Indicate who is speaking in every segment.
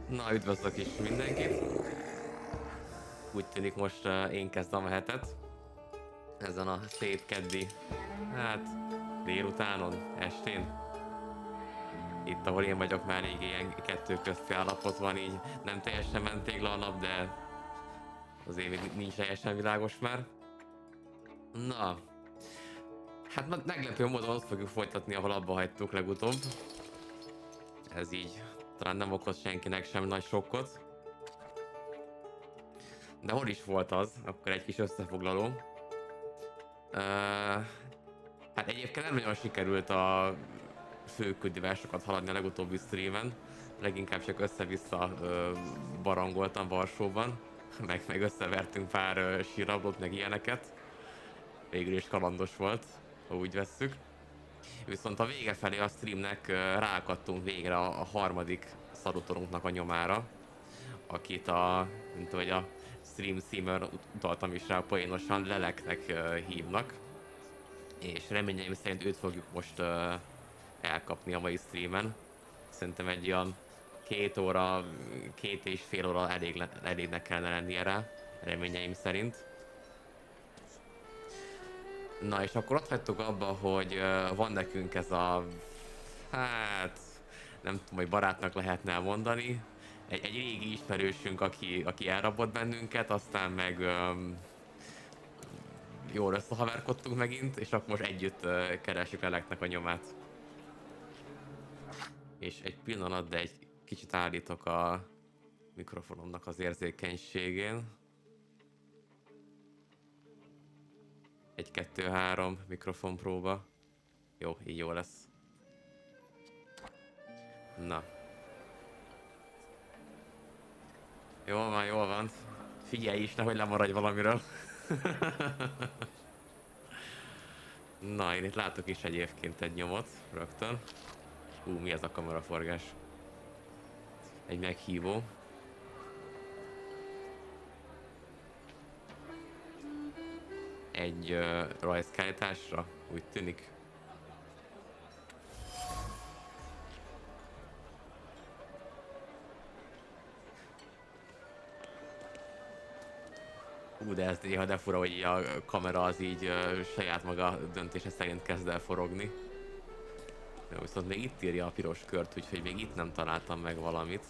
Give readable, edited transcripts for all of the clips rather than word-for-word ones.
Speaker 1: Na, üdvözlök is mindenkit! Úgy tűnik most én kezdem a hetet. Ezen a szép keddi, hát délutánon, estén. Itt, ahol én vagyok, már rég ilyen kettő közti állapotban, így nem teljesen ment le a nap, de azért még nincs teljesen világos már. Na, hát meglepő módon ott fogjuk folytatni, ahol abba hagytuk legutóbb. Ez így talán nem okoz senkinek sem nagy sokkot. De hol is volt az? Akkor egy kis összefoglaló. Hát egyébként nem nagyon sikerült a főkődivásokat haladni a legutóbbi streamen. Leginkább csak össze-vissza barangoltam Varsóban. Meg összevertünk pár sírablót, meg ilyeneket. Végül is kalandos volt, ha úgy vesszük. Viszont a vége felé a streamnek ráakadtunk végre a harmadik szalutorunknak a nyomára, akit mint hogy a stream címről utaltam is rá poénosan, Leleknek hívnak. És reményeim szerint őt fogjuk most elkapni a mai streamen. Szerintem egy olyan 2 óra, 2,5 óra elégnek kellene lennie rá, reményeim szerint. Na és akkor ott hagytuk abba, hogy van nekünk ez a, hát nem tudom, hogy barátnak lehetne mondani, egy régi ismerősünk, aki elrabott bennünket, aztán meg jól összehaverkodtunk megint, és akkor most együtt keresjük Leleknek a nyomát. És egy pillanat, de egy kicsit állítok a mikrofonomnak az érzékenységén. 1, 2, 3 mikrofon próba. Jó, így jó lesz. Na. Jól van, jól van. Figyelj is, nehogy lemaradj valamiről. Na, én itt látok is egyébként egy nyomot, rögtön. Mi ez a kameraforgás? Egy meghívó. Egy rajzkiállításra, úgy tűnik. De ez néha de fura, hogy a kamera az így saját maga döntése szerint kezd el forogni. De viszont még itt írja a piros kört, úgyhogy még itt nem találtam meg valamit.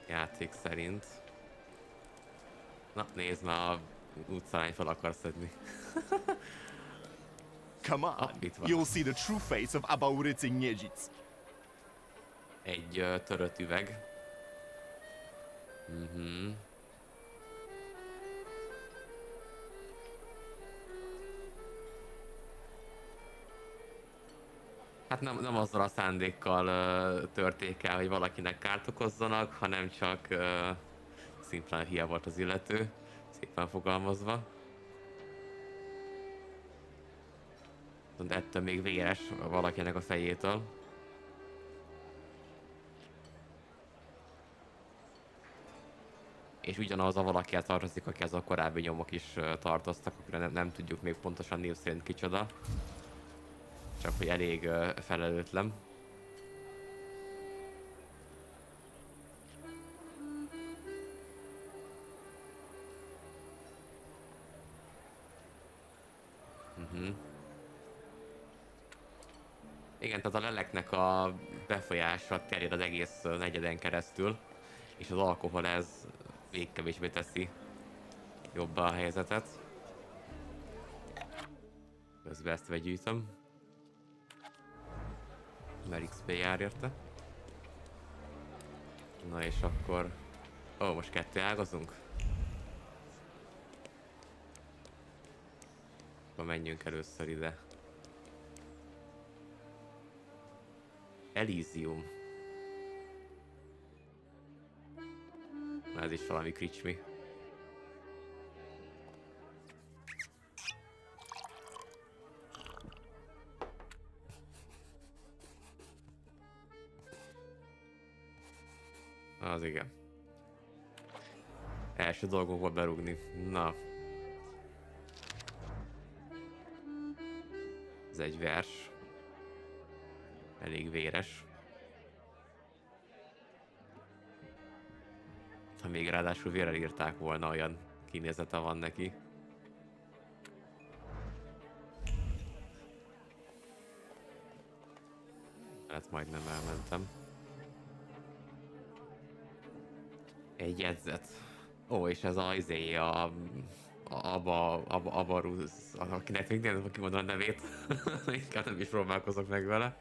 Speaker 1: Játék szerint. Na, nézd már, a utcány fel akar szedni.
Speaker 2: Come on, you'll see the true face of Abaurycy Niedzic.
Speaker 1: Egy törött üveg. Hát nem azzal a szándékkal törték el, hogy valakinek kárt okozzanak, hanem csak szimplán hülye volt az illető, szépen fogalmazva. De ettől még véres valakinek a fejétől. És ugyanaz a valakihez tartozik, akihez a korábbi nyomok is tartoztak, akire nem tudjuk még pontosan név szerint kicsoda. Csak hogy elég felelőtlen. Igen, tehát a Leleknek a befolyása terjed az egész negyeden keresztül, és az alkohol ez még kevésbé teszi jobbá a helyzetet. Közben ezt begyűjtöm. Mert XP jár érte. Na és akkor... most 2 ágazunk? Akkor menjünk először ide. Elysium. Na ez is valami kricsmi. Az igen. Első dolgunk volt berúgni. Na. Ez egy vers. Elég véres. még ráadásul vérrel írták volna, olyan kinézete van neki. Hát majdnem elmentem. Egy jegyzet. Ó, és ez a izé, Abarusz, akinek még nem kimondani a nevét. Inkább nem is próbálkozok meg vele.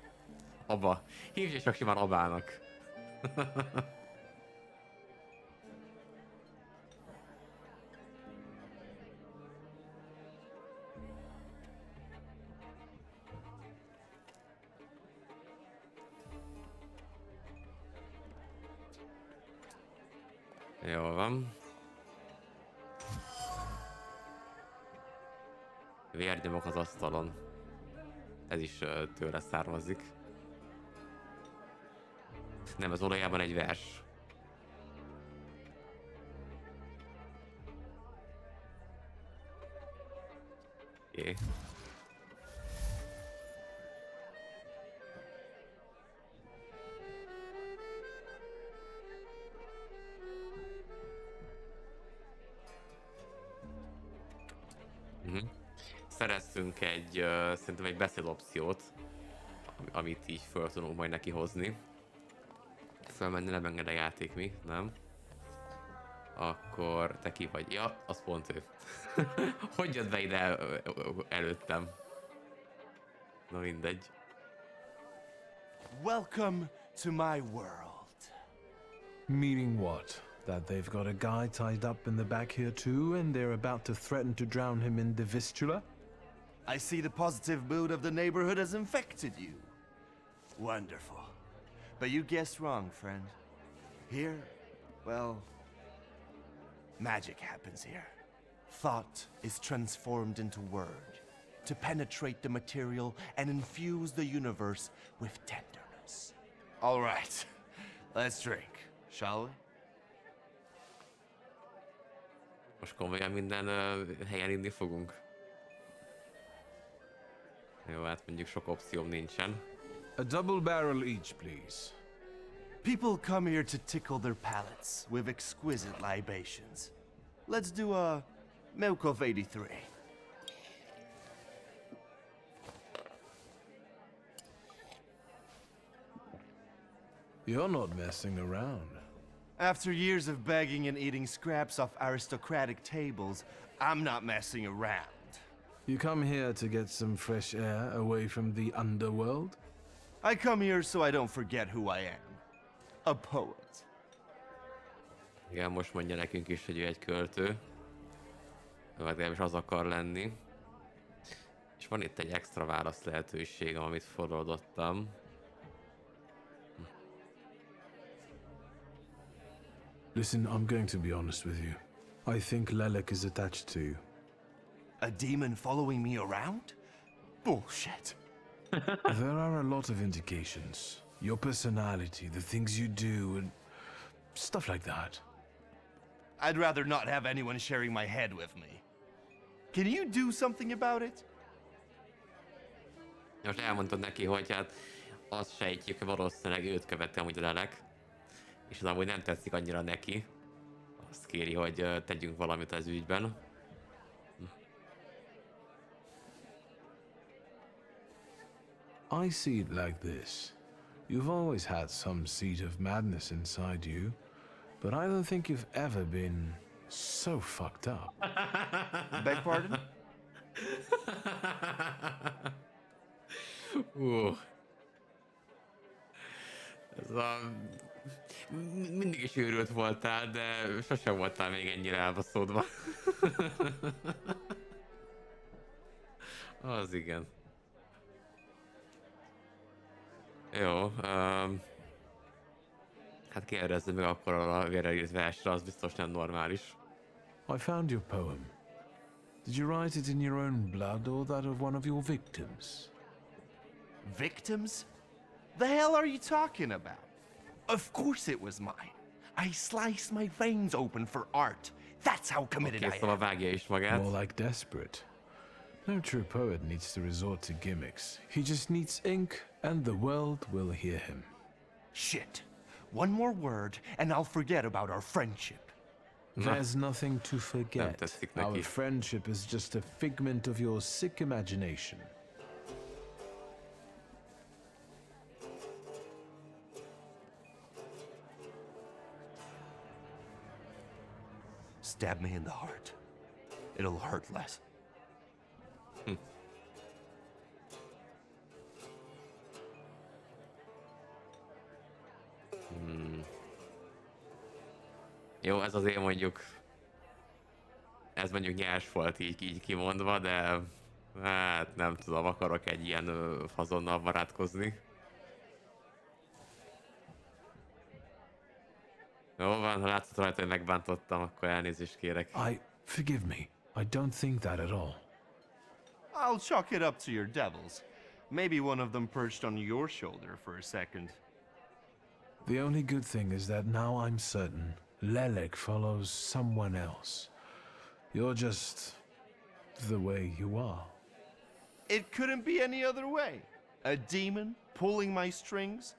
Speaker 1: Abba. Hívj és csak simán Abának. Jól van. Vérnyomok az asztalon. Ez is tőle származik. Nem, ez valójában egy vers. Oké. Szereztünk egy, szerintem egy beszélopciót, amit így föl tudunk majd neki hozni. Fölmenni nem enged a játék, mi? Nem? Akkor te ki vagy? Ja, az pont ő. Hogy jött be ide előttem? Na mindegy.
Speaker 3: Welcome to my world.
Speaker 4: Meaning what? That they've got a guy tied up in the back here too, and they're about to threaten to drown him in the Vistula?
Speaker 3: I see the positive mood of the neighborhood has infected you. Wonderful. But you guessed wrong, friend. Here, well, magic happens here. Thought is transformed into word to penetrate the material and infuse the universe with tenderness. All right, let's drink, shall we?
Speaker 1: Most komolyan minden helyen inni fogunk. Jó, hát mondjuk sok opcióm nincsen.
Speaker 4: A double barrel each, please.
Speaker 3: People come here to tickle their palates with exquisite libations. Let's do a milk of 83.
Speaker 4: You're not messing around.
Speaker 3: After years of begging and eating scraps off aristocratic tables, I'm not messing around.
Speaker 4: You come here to get some fresh air away from the underworld?
Speaker 3: I come here so I don't forget who I am. A poet.
Speaker 1: Igen, most mondja nekünk is, hogy ő egy költő. Legalábbis az akar lenni. És van itt egy extra válasz lehetőségem, amit fordítottam.
Speaker 4: Listen, I'm going to be honest with you. I think Lelek is attached to you.
Speaker 3: A demon following me around? Bullshit.
Speaker 4: There are a lot of indications. Your personality, the things you do, and stuff like that.
Speaker 3: I'd rather not have anyone sharing my head with me. Can you do something about it?
Speaker 1: Most elmondtad neki, hogy hát azt sejtjük, hogy valószínűleg őt követte amúgy a Lelek. És az amúgy nem tetszik annyira neki. Azt kéri, hogy tegyünk valamit az ügyben.
Speaker 4: I see it like this. You've always had some seed of madness inside you, but I don't think you've ever been so fucked up.
Speaker 3: Beg pardon?
Speaker 1: Ez a... Mindig is őrült voltál, de sosem voltál még ennyire elbaszódva. Az igen. Jó, hát kérdezzük meg akkor a vérrel írt versre, az biztos nem normális.
Speaker 4: I found your poem. Did you write it in your own blood or that of one of your victims?
Speaker 3: Victims? The hell are you talking about? Of course it was mine. I sliced my veins open for art. That's how committed I
Speaker 1: Szóval
Speaker 3: am.
Speaker 1: vágja is magát.
Speaker 4: More like desperate. No true poet needs to resort to gimmicks. He just needs ink, and the world will hear him.
Speaker 3: Shit. One more word, and I'll forget about our friendship.
Speaker 4: There's nothing to forget.
Speaker 1: tetszik
Speaker 4: Our
Speaker 1: neki.
Speaker 4: friendship is just a figment of your sick imagination.
Speaker 3: Stab me in the heart. It'll hurt less.
Speaker 1: Jó, ez azért mondjuk... Ez mondjuk nyers volt így kimondva, de... Hát nem tudom, akarok egy ilyen fazonnal barátkozni. Jó van, ha látszott rajta, hogy megbántottam, akkor elnézést kérek.
Speaker 4: Forgive me. I don't think that at all.
Speaker 3: I'll chalk it up to your devils. Maybe one of them perched on your shoulder for a second.
Speaker 4: The only good thing is that now I'm certain Lelek follows someone else. You're just the way you are.
Speaker 3: It couldn't be any other way. A demon pulling my strings?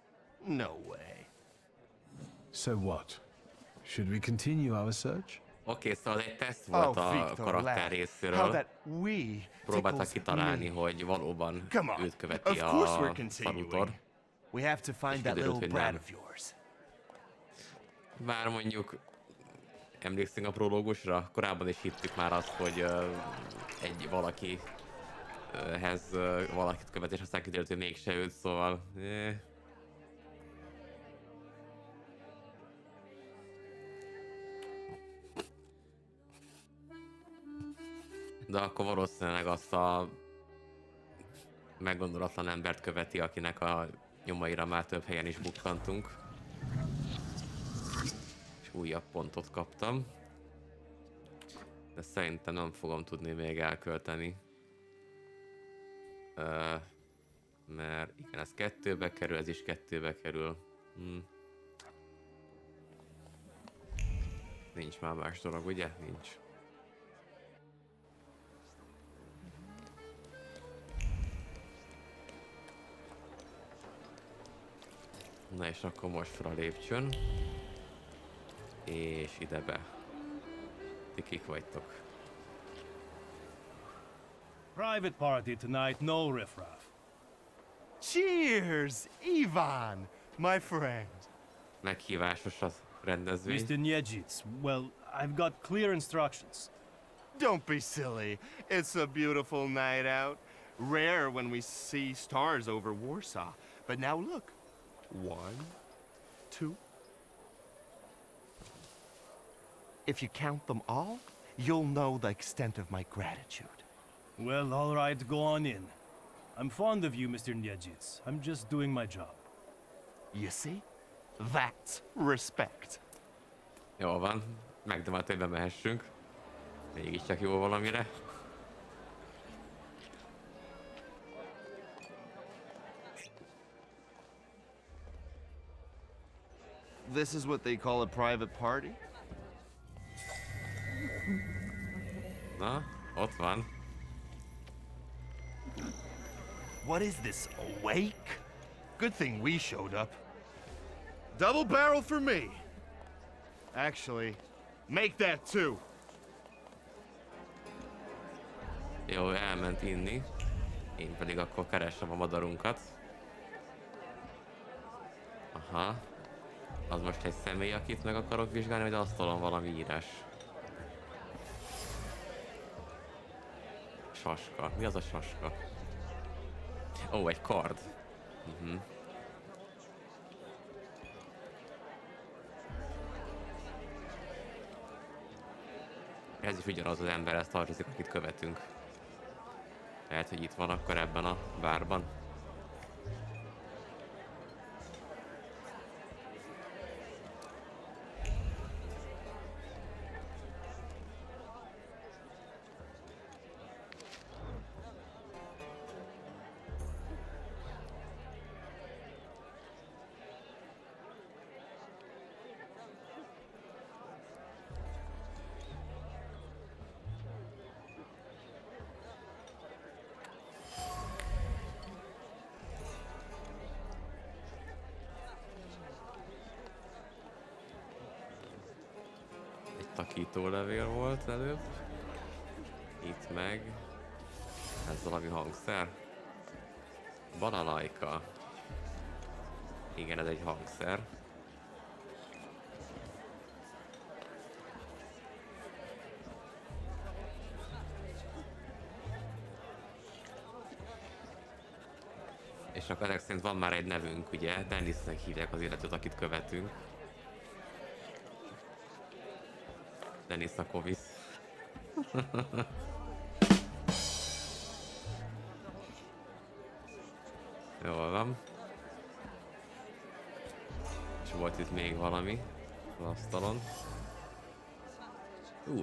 Speaker 3: No way.
Speaker 4: So what? Should we continue our search?
Speaker 1: Oké, szóval egy teszt volt a
Speaker 3: Victor,
Speaker 1: karakter
Speaker 3: laugh. How
Speaker 1: részéről.
Speaker 3: that we
Speaker 1: Próbáltak
Speaker 3: tickles
Speaker 1: kitalálni,
Speaker 3: me.
Speaker 1: hogy valóban
Speaker 3: Come on.
Speaker 1: őt követi
Speaker 3: Of course
Speaker 1: a
Speaker 3: we're continuing.
Speaker 1: salutor.
Speaker 3: We have to find that
Speaker 1: kiderült,
Speaker 3: little
Speaker 1: hogy
Speaker 3: brat
Speaker 1: nem.
Speaker 3: of yours.
Speaker 1: Bár mondjuk emlékszünk a prológusra, korábban is hittük már azt, hogy egy valakihez valakit követ, és aztán kiderült, hogy mégse őt, szóval... De akkor valószínűleg azt a meggondolatlan embert követi, akinek a nyomaira már több helyen is bukkantunk. És újabb pontot kaptam. De szerintem nem fogom tudni még elkölteni. Mert igen, ez 2-be kerül, ez is 2-be kerül. Nincs már más dolog, ugye? Nincs. Na és akkor most fel a lépcsőn. És ide be. Ti kik vagytok?
Speaker 5: Private party tonight, no riffraff.
Speaker 3: Cheers, Ivan, my friend.
Speaker 1: Meghívásos az rendezvény.
Speaker 5: Mr. Njedzits, well, I've got clear instructions.
Speaker 3: Don't be silly. It's a beautiful night out. Rare when we see stars over Warsaw. But now look. 1, 2. If you count them all, you'll know the extent of my gratitude.
Speaker 5: Well, all right, go on in. I'm fond of you, Mr. Njedzits. I'm just doing my job.
Speaker 3: You see? That's respect.
Speaker 1: Jó van, megdömelt, hogy bemehessünk. Mégiscsak jó valamire.
Speaker 3: This is what they call a private party?
Speaker 1: Na, ott van.
Speaker 3: What is this, a wake? Good thing we showed up. Double barrel for me. Actually, make that 2.
Speaker 1: Jó, elment inni. Én pedig akkor keresem a madarunkat. Aha. Az most egy személy, akit meg akarok vizsgálni, vagy asztalon valami írás. Saska. Mi az a saska? Ó, egy kard. Ez is ugyanaz az emberhez tartozik, akit követünk. Lehet, hogy itt van akkor ebben a bárban. átalakító volt előbb. Itt meg... Ez valami hangszer. Balalajka. Igen, ez egy hangszer. És akkor ezek szerint van már egy nevünk, ugye? Dennisnek hívják az illetőt, akit követünk. Dennis a Kovisz. Jól van. És volt itt még valami az asztalon.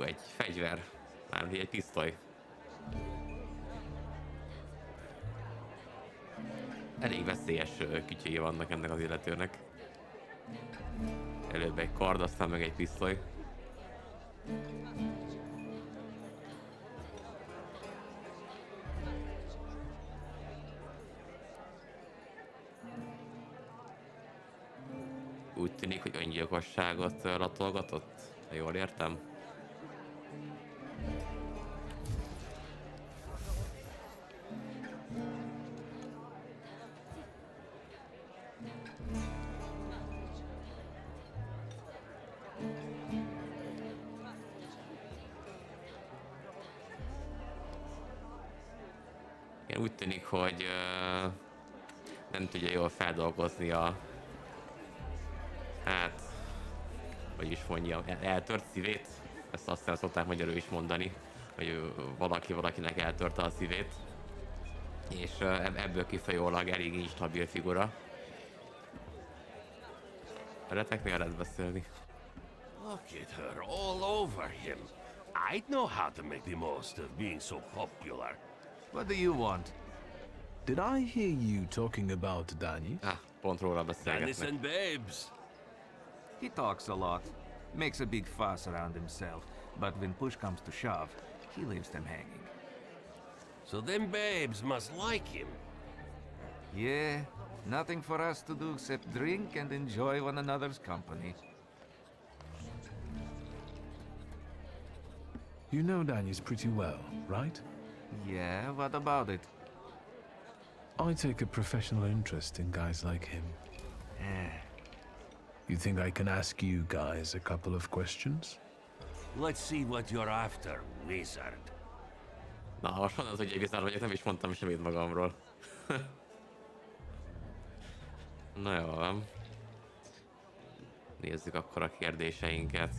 Speaker 1: Egy fegyver. Mármint egy pisztoly. Elég veszélyes kütyői vannak ennek az illetőnek. Előbb egy kard, aztán meg egy pisztoly. Úgy tűnik, hogy öngyilkosságot latolgatott, ha jól értem. Igen, úgy tűnik, hogy nem tudja jól feldolgozni a... Hát... Hogy is mondjam, eltört szívét. Ezt aztán szokták magyarul is mondani, hogy valakinek eltörte a szívét. És ebből kifolyólag elég instabil figura. Veletek mi lehet beszélni?
Speaker 6: Look at her all over him. I'd know how to make the most of being so popular.
Speaker 7: What do you want?
Speaker 4: Did I hear you talking about Danny?
Speaker 1: Pont róla
Speaker 6: Dennis
Speaker 1: beszélgetnek.
Speaker 6: and babes.
Speaker 7: He talks a lot, makes a big fuss around himself, but when push comes to shove, he leaves them hanging.
Speaker 6: So them babes must like him.
Speaker 7: Yeah, nothing for us to do except drink and enjoy one another's company.
Speaker 4: You know Danny's pretty well, right?
Speaker 7: Yeah, what about it?
Speaker 4: I take a professional interest in guys like him. You think I can ask you guys a couple of questions?
Speaker 6: Let's see what you're after, wizard.
Speaker 1: Na, ha van az, hogy egy vizár vagyok, nem is mondtam semmit magamról. Na jó van. Nézzük akkor a kérdéseinket.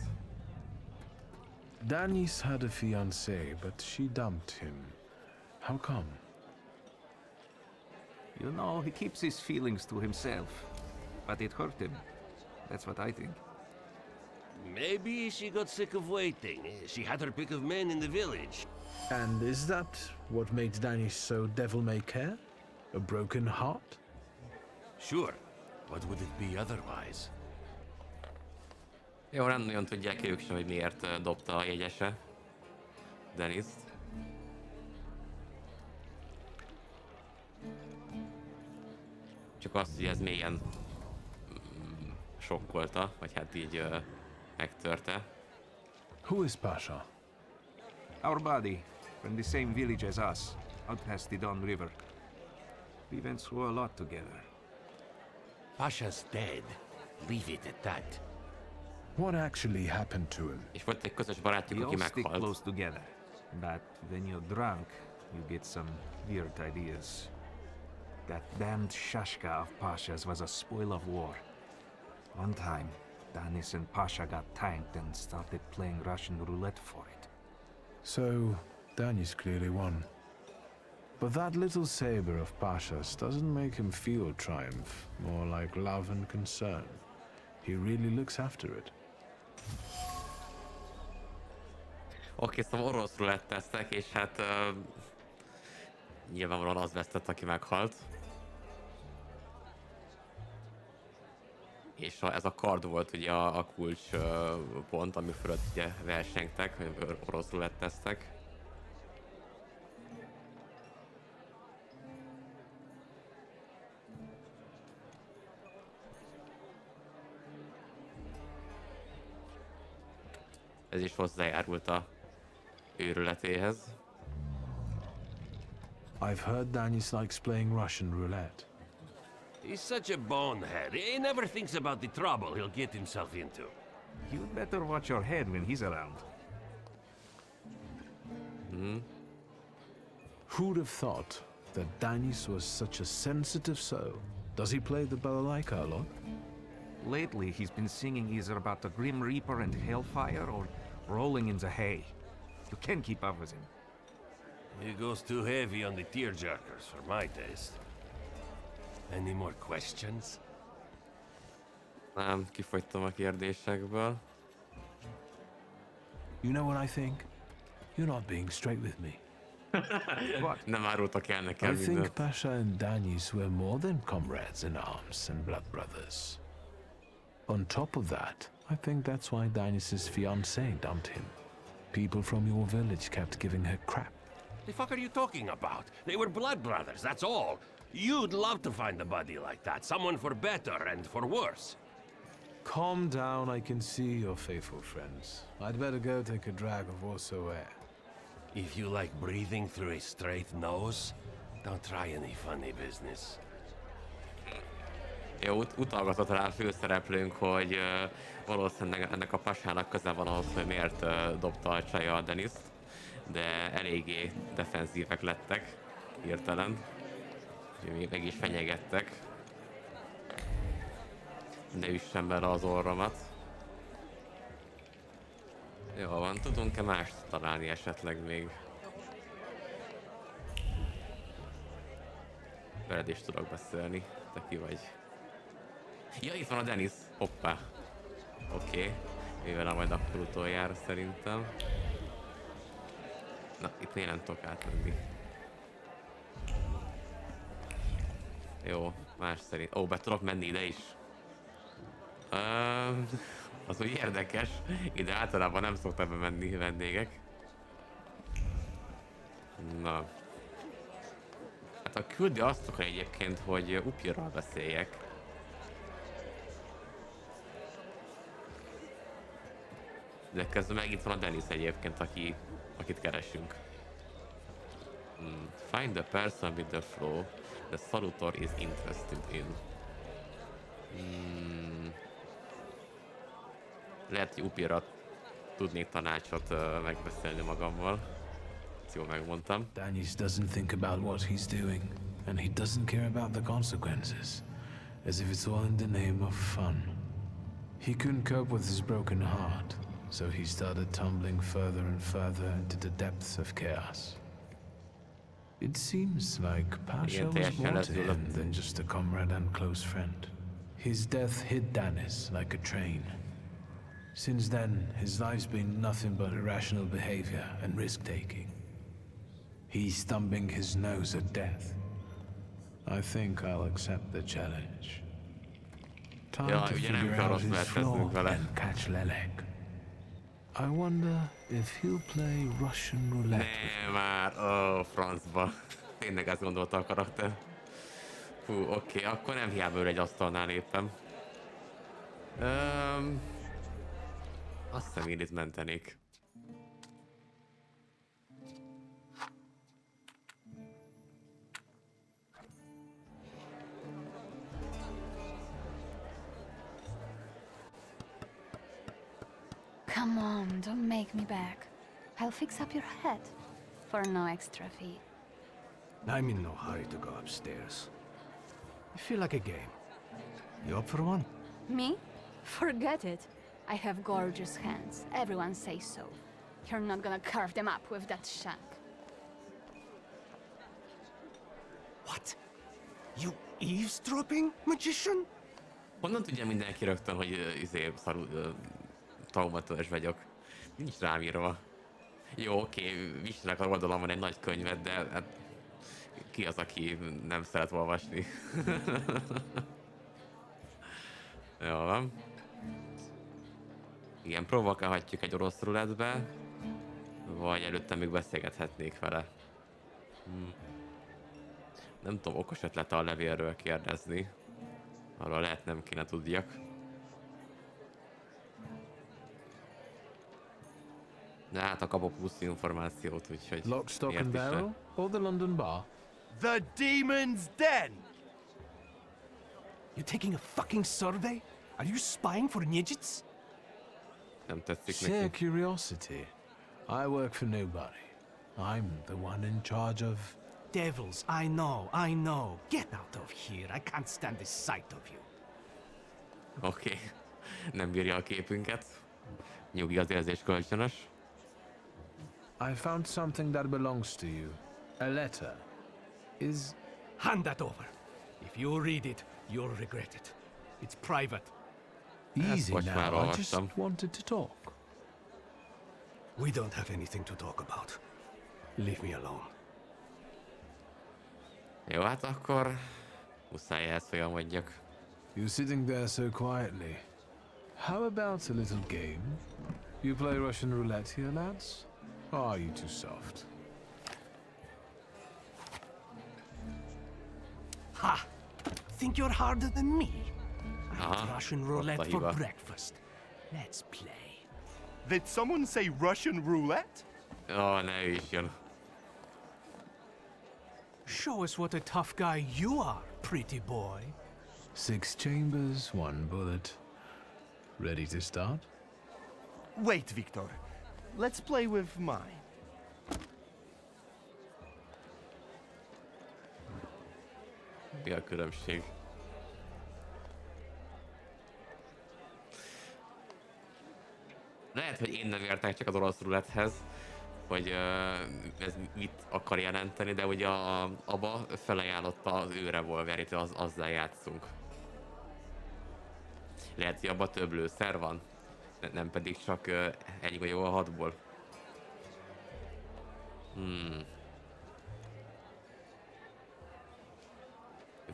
Speaker 4: Danny's had a fiancée, but she dumped him. How come?
Speaker 7: You know, he keeps his feelings to himself, but it hurt him. That's what I think.
Speaker 6: Maybe she got sick of waiting. She had her pick of men in the village.
Speaker 4: And is that what made Danny so devil-may-care? A broken heart?
Speaker 6: Sure. What would it be otherwise?
Speaker 1: Jó, nem nagyon tudják ők sem, hogy miért dobta a jegyese Dennis-t. Csak azt, hogy ez mélyen sokkolta, vagy hát így megtörte.
Speaker 4: Who is Pasha?
Speaker 7: Our buddy, from the same village as us, out past the Don River. We went through a lot together.
Speaker 6: Pasha's dead. Leave it at that.
Speaker 4: What actually happened to him?
Speaker 1: És volt egy közös barátjuk,
Speaker 7: We
Speaker 1: aki
Speaker 7: all stick
Speaker 1: meghalt.
Speaker 7: close together, but when you're drunk, you get some weird ideas. That damned Shashka of Pasha's was a spoil of war. One time, Danis and Pasha got tanked and started playing Russian roulette for it.
Speaker 4: So, Danny's clearly won. But that little saber of Pasha's doesn't make him feel triumph, more like love and concern. He really looks after it.
Speaker 1: Oké, szóval oroszul letteztek, és hát nyilvánvalóan az vesztett, aki meghalt. És ez a kard volt ugye a kulcs pont, ami fölött ugye versengtek, hogy oroszul letteztek. Ez is hozzájárult a őrületéhez.
Speaker 4: I've heard Danis likes playing Russian roulette.
Speaker 6: He's such a bonehead. He never thinks about the trouble he'll get himself into.
Speaker 7: You'd better watch your head when he's around.
Speaker 4: Who'd have thought that Danis was such a sensitive soul? Does he play the balalaika a lot?
Speaker 7: Lately, he's been singing either about the Grim Reaper and Hellfire or rolling in the hay. You can't keep up with him.
Speaker 6: He goes too heavy on the tearjerkers for my taste. Any more questions?
Speaker 1: Nem, kifogytam a kérdésekből.
Speaker 4: You know what I think? You're not being straight with me.
Speaker 1: Nem árultak el nekem
Speaker 4: I think
Speaker 1: mindent.
Speaker 4: Pasha and Danis were more than comrades in arms and blood brothers. On top of that, I think that's why Danis's fiancée dumped him. People from your village kept giving her crap.
Speaker 6: The fuck are you talking about? They were blood brothers, that's all. You'd love to find a buddy like that. Someone for better and for worse.
Speaker 4: Calm down, I can see your faithful friends. I'd better go take a drag of Warsaw air.
Speaker 6: If you like breathing through a straight nose, don't try any funny business.
Speaker 1: Jó, utalgatott rá a főszereplőnk, hogy valószínűleg ennek a pasának köze van ahhoz, hogy miért dobta a csaja a Deniszt, de eléggé defenzívek lettek, hirtelen. Úgyhogy meg is fenyegettek. Ne üssem bele az orromat. Jó van, tudunk-e mást találni esetleg még? Veled is tudok beszélni, te ki vagy? Ja, itt van a Denis. Hoppá. Oké. Mivel majd akkor utoljára szerintem. Na, itt én nem tudok átmenni. Jó, más szerint. Ó, be tudok menni ide is. Az úgy érdekes. Ide általában nem szoktak bemenni vendégek. Na. Hát a küldi azt akarja egyébként, hogy Upirral beszéljek. De közben meg itt van a Denis egyébként, akit keresünk. Find the person with the flow the salutort is interested in. Lehet, hogy Upirra tudnék tanácsot megbeszélni magammal. Ezt jól megmondtam.
Speaker 4: Danis doesn't think about what he's doing, and he doesn't care about the consequences, as if it's all in the name of fun. He couldn't cope with his broken heart, so he started tumbling further and further into the depths of chaos. It seems like Pasha was more to him than just a comrade and close friend. His death hit Danis like a train. Since then, his life's been nothing but irrational behavior and risk-taking. He's thumbing his nose at death. I think I'll accept the challenge. Time to figure out his flaw and catch Lelek. I wonder if he'll play Russian roulette.
Speaker 1: Ne már, francba. Tényleg ezt gondolta a karakter. Hú, oké, akkor nem hiába egy asztalnál éppen. Azt hiszem én itt mentenék.
Speaker 8: Come on, don't make me back. I'll fix up your head for no extra fee.
Speaker 9: I'm in no hurry to go upstairs. I feel like a game. You up for one?
Speaker 8: Me? Forget it. I have gorgeous hands. Everyone says so. You're not gonna carve them up with that shank.
Speaker 9: What? You eavesdropping, magician?
Speaker 1: Honnan tudja mindenki rögtön, hogy Thaumaturge vagyok? Nincs rám írva. Jó, oké, viselek a oldalamon egy nagy könyvet, de hát, ki az, aki nem szeret olvasni? Jó van. Igen, provokálhatjuk egy orosz rulettbe, vagy előtte még beszélgethetnék vele. Nem tudom, okos ötlete a levélről kérdezni. Arról lehet nem kéne tudjak. De hát a kapok plusz információt, úgyhogy...
Speaker 4: Lock, stock
Speaker 1: miért
Speaker 4: and
Speaker 1: is ne?
Speaker 4: barrel? Or the London bar?
Speaker 3: The Demon's Den!
Speaker 9: You taking a fucking survey? Are you spying for Nijits?
Speaker 1: Nem tetszik
Speaker 4: Sheer
Speaker 1: neki.
Speaker 4: curiosity. I work for nobody. I'm the one in charge of...
Speaker 9: Devils, I know. Get out of here. I can't stand the sight of you.
Speaker 1: Oké. Nem bírja a képünket. Nyugi, az érzés kölcsönös.
Speaker 4: I found something that belongs to you. A letter. Is...
Speaker 9: Hand that over. If you read it, you'll regret it. It's private.
Speaker 4: Easy
Speaker 1: most már
Speaker 4: now, I just
Speaker 1: olvastam.
Speaker 4: wanted to talk.
Speaker 9: We don't have anything to talk about. Leave me alone.
Speaker 1: Jó, hát akkor... muszáj ezt folyamodjak.
Speaker 4: You're sitting there so quietly. How about a little game? You play Russian roulette here, lads? Or are you too soft?
Speaker 9: Ha! Think you're harder than me? I
Speaker 1: Aha,
Speaker 9: had Russian
Speaker 1: ott a
Speaker 9: roulette for
Speaker 1: hiba.
Speaker 9: breakfast. Let's play.
Speaker 2: Did someone say Russian roulette?
Speaker 1: Ó, ne üssön.
Speaker 9: Show us what a tough guy you are, pretty boy.
Speaker 4: 6 chambers, 1 bullet. Ready to start?
Speaker 3: Wait, Victor. Let's play with mine.
Speaker 1: Mi a különbség? Lehet, hogy én nem értek csak az orosz ruletthez, hogy ez mit akar jelenteni, de ugye abba felajánlotta az ő revolverét, azzal játszunk. Lehet, hogy abban több lőszer van, nem pedig csak egy golyó a 6-ból.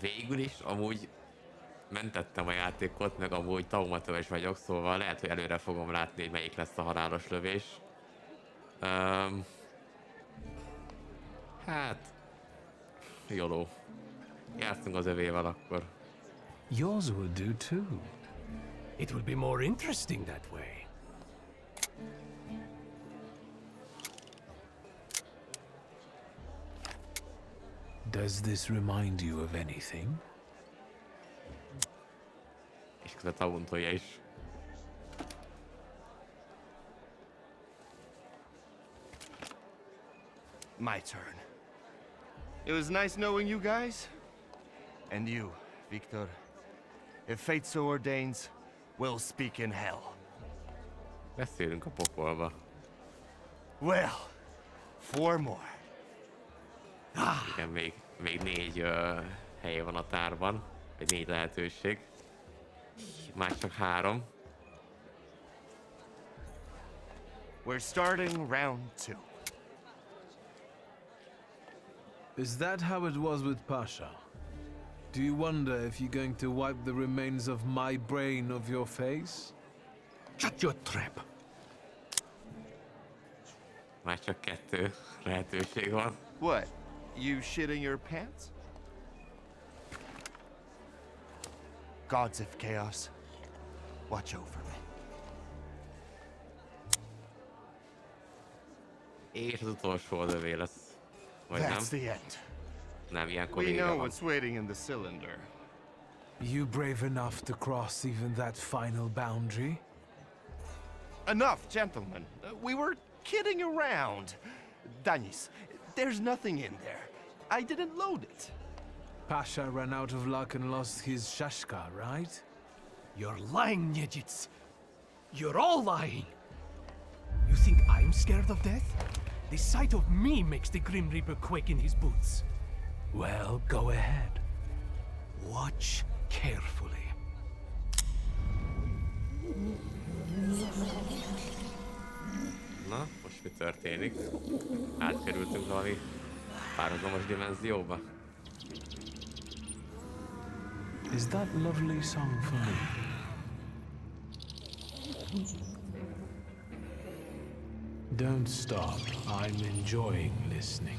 Speaker 1: Végül is amúgy mentettem a játékot, meg amúgy Thaumaturge vagyok, szóval lehet, hogy előre fogom látni, hogy melyik lesz a halálos lövés. Hát... Jóló. Játszunk az övével akkor.
Speaker 4: Yours will do too.
Speaker 9: It will be more interesting that way.
Speaker 4: Does this remind you of anything?
Speaker 1: És közben tauntolja is.
Speaker 3: My turn. It was nice knowing you guys. And you, Victor. If fate so ordains, we'll speak in hell.
Speaker 1: Beszélünk a pokolba.
Speaker 3: Well, 4 more.
Speaker 1: Igen, még 4 hely van a tárban. Vagy 4 lehetőség. Már csak 3.
Speaker 3: We're starting round 2.
Speaker 4: Is that how it was with Pasha? Do you wonder if you're going to wipe the remains of my brain off your face?
Speaker 9: Shut your trap.
Speaker 1: Már csak 2 lehetőség van.
Speaker 3: What? You shitting your pants? Gods of chaos, watch over me.
Speaker 1: És az utolsó lövé lesz. Vagy nem?
Speaker 3: That's the end.
Speaker 1: Nem, ilyenkor
Speaker 2: We
Speaker 1: vége
Speaker 2: know
Speaker 1: van.
Speaker 2: what's waiting in the cylinder.
Speaker 4: You brave enough to cross even that final boundary?
Speaker 3: Enough, gentlemen. We were kidding around. Danis, there's nothing in there. I didn't load it.
Speaker 4: Pasha ran out of luck and lost his shashka, right?
Speaker 9: You're lying, Nijits. You're all lying. You think I'm scared of death? The sight of me makes the Grim Reaper quake in his boots.
Speaker 4: Well, go ahead.
Speaker 9: Watch carefully.
Speaker 1: Na, most mi történik? Átkerültünk valami párhuzamos dimenzióba.
Speaker 4: Is that lovely song for me? Don't stop. I'm enjoying listening.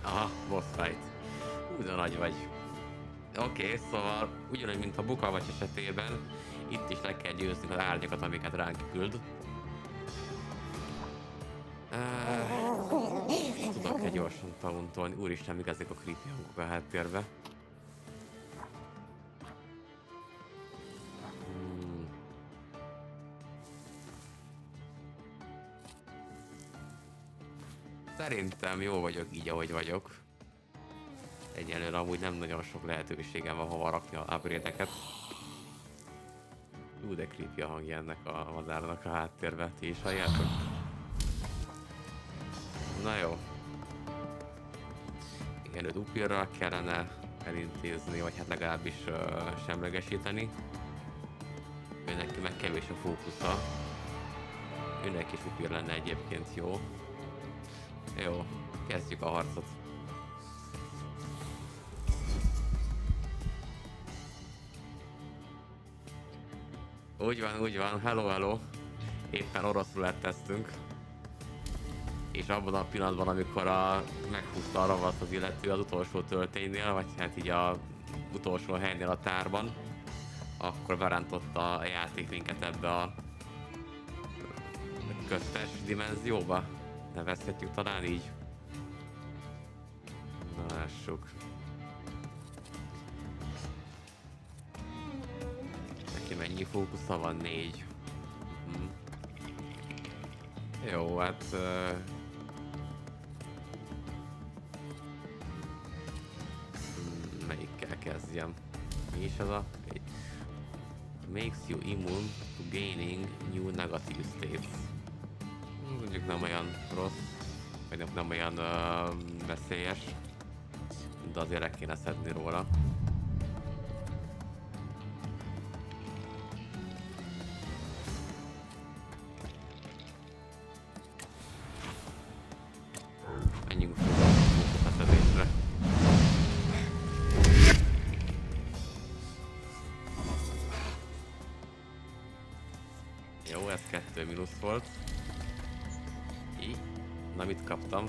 Speaker 1: Aha, boss fight. Úgy de nagy vagy. Oké, szóval ugyanúgy, mint a bukavacs esetében, itt is le kell győzni az árnyakat, amiket ránk küld. Tudok-e gyorsan tauntolni? Úristen, mik ezek a creepy hangok a háttérbe? Szerintem jó vagyok így, ahogy vagyok. Egyelőre amúgy nem nagyon sok lehetőségem van hova rakni a upgrade-eket. Ú, de creepy a hangja ennek a madárnak a háttérbe, ti is halljátok? Na jó. Igen, őt upirral kellene elintézni, vagy hát legalábbis semlegesíteni. Őnek meg kevés a fókusza. Őnek is upir lenne egyébként jó. Jó, kezdjük a harcot. Úgy van, hello, hello. Éppen oroszul tesztünk. És abban a pillanatban, amikor meghúzta a ravaszt az illető az utolsó tölténynél, vagy hát így a utolsó helynél a tárban, akkor berántotta a játék minket ebbe a köztes dimenzióba. Nevezhetjük talán így. Na, lássuk. Neki mennyi fókusza van? 4. Jó, hát... melyikkel kezdjem? Mi is ez a... Makes you immune to gaining new negative states. Mondjuk nem olyan rossz, vagy nem olyan veszélyes, de azért le kéne szedni róla. Menjünk fel a szedésre. Jó, ez 2 mínusz volt. Na, mit kaptam?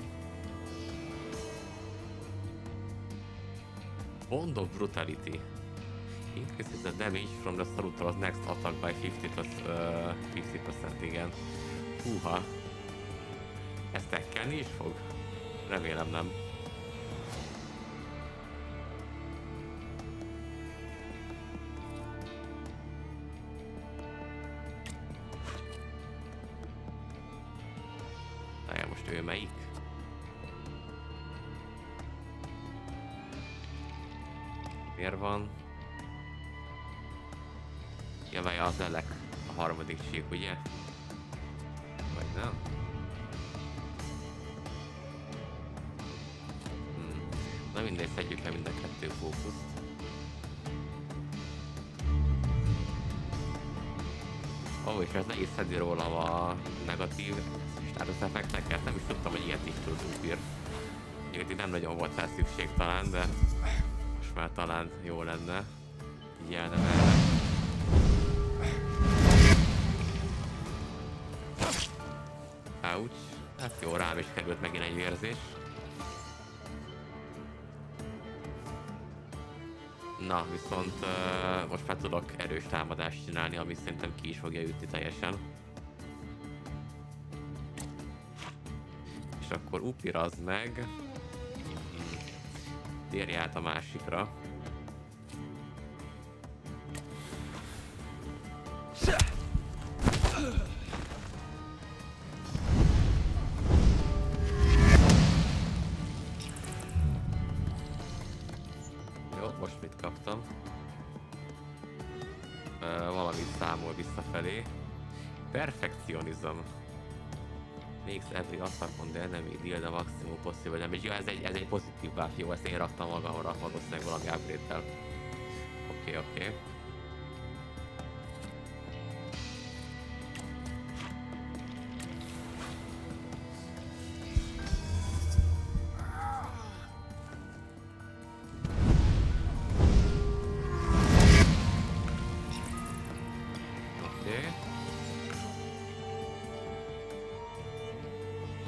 Speaker 1: Bond of Brutality. Increases the damage from the salutor's next attack by 50%, igen. Húha. Ezt tekkelni is fog? Remélem nem. Most ő melyik? Miért van? Jövője az Lelek, a harmadik sík, ugye? Vagy nem? Na mindegy, szedjük le mind a 2 fókuszt. Ó, és ez le is szedi rólam a negatív status effekteket, nem is tudtam, hogy ilyet is tud upir. Itt nem nagyon volt rá szükség talán, de most már talán jó lenne. Figyelnem erre. Ouch. Hát jó, rám is került megint egy vérzés. Na, viszont most már tudok erős támadást csinálni, ami szerintem ki is fogja ütni teljesen. És akkor upirazd meg. Térj át a másikra. Jó, most mit kaptam? Valamit számol visszafelé. Perfectionism. Makes every attack on the enemy deal the maximum possible damage. Ja, ez egy pozitív buff, jó, ezt én raktam magamra, valószínűleg valami upgrade-tel. Oké.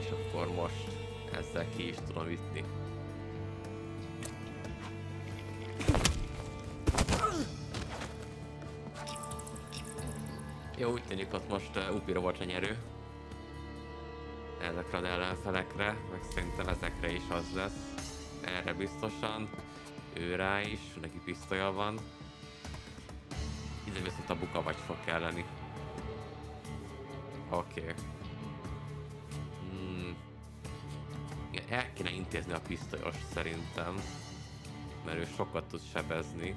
Speaker 1: És akkor most ezzel ki is tudom ütni. Jó, úgy tűnik, ott most Upira volt a nyerő. Ezekre az ellenfelekre, meg szerintem ezekre is az lesz. Erre biztosan. Ő rá is, neki pisztolya van. Ide viszont a buka vagy fog kelleni. Oké. Igen, el kéne intézni a pisztolyos szerintem. Mert ő sokat tud sebezni.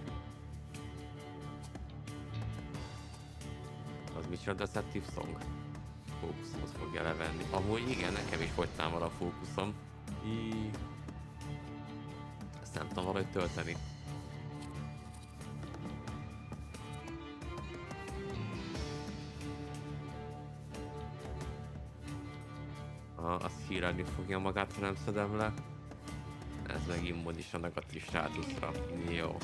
Speaker 1: Az mit csinál Deceptive Song? Fókuszot fogja levenni. Amúgy igen, nekem is fogytán van a fókuszom. Ezt nem tudom valahogy tölteni. Az hírálni fogja magát, ha nem szedem le. Ez meg immunis a negatív státuszra. Jó.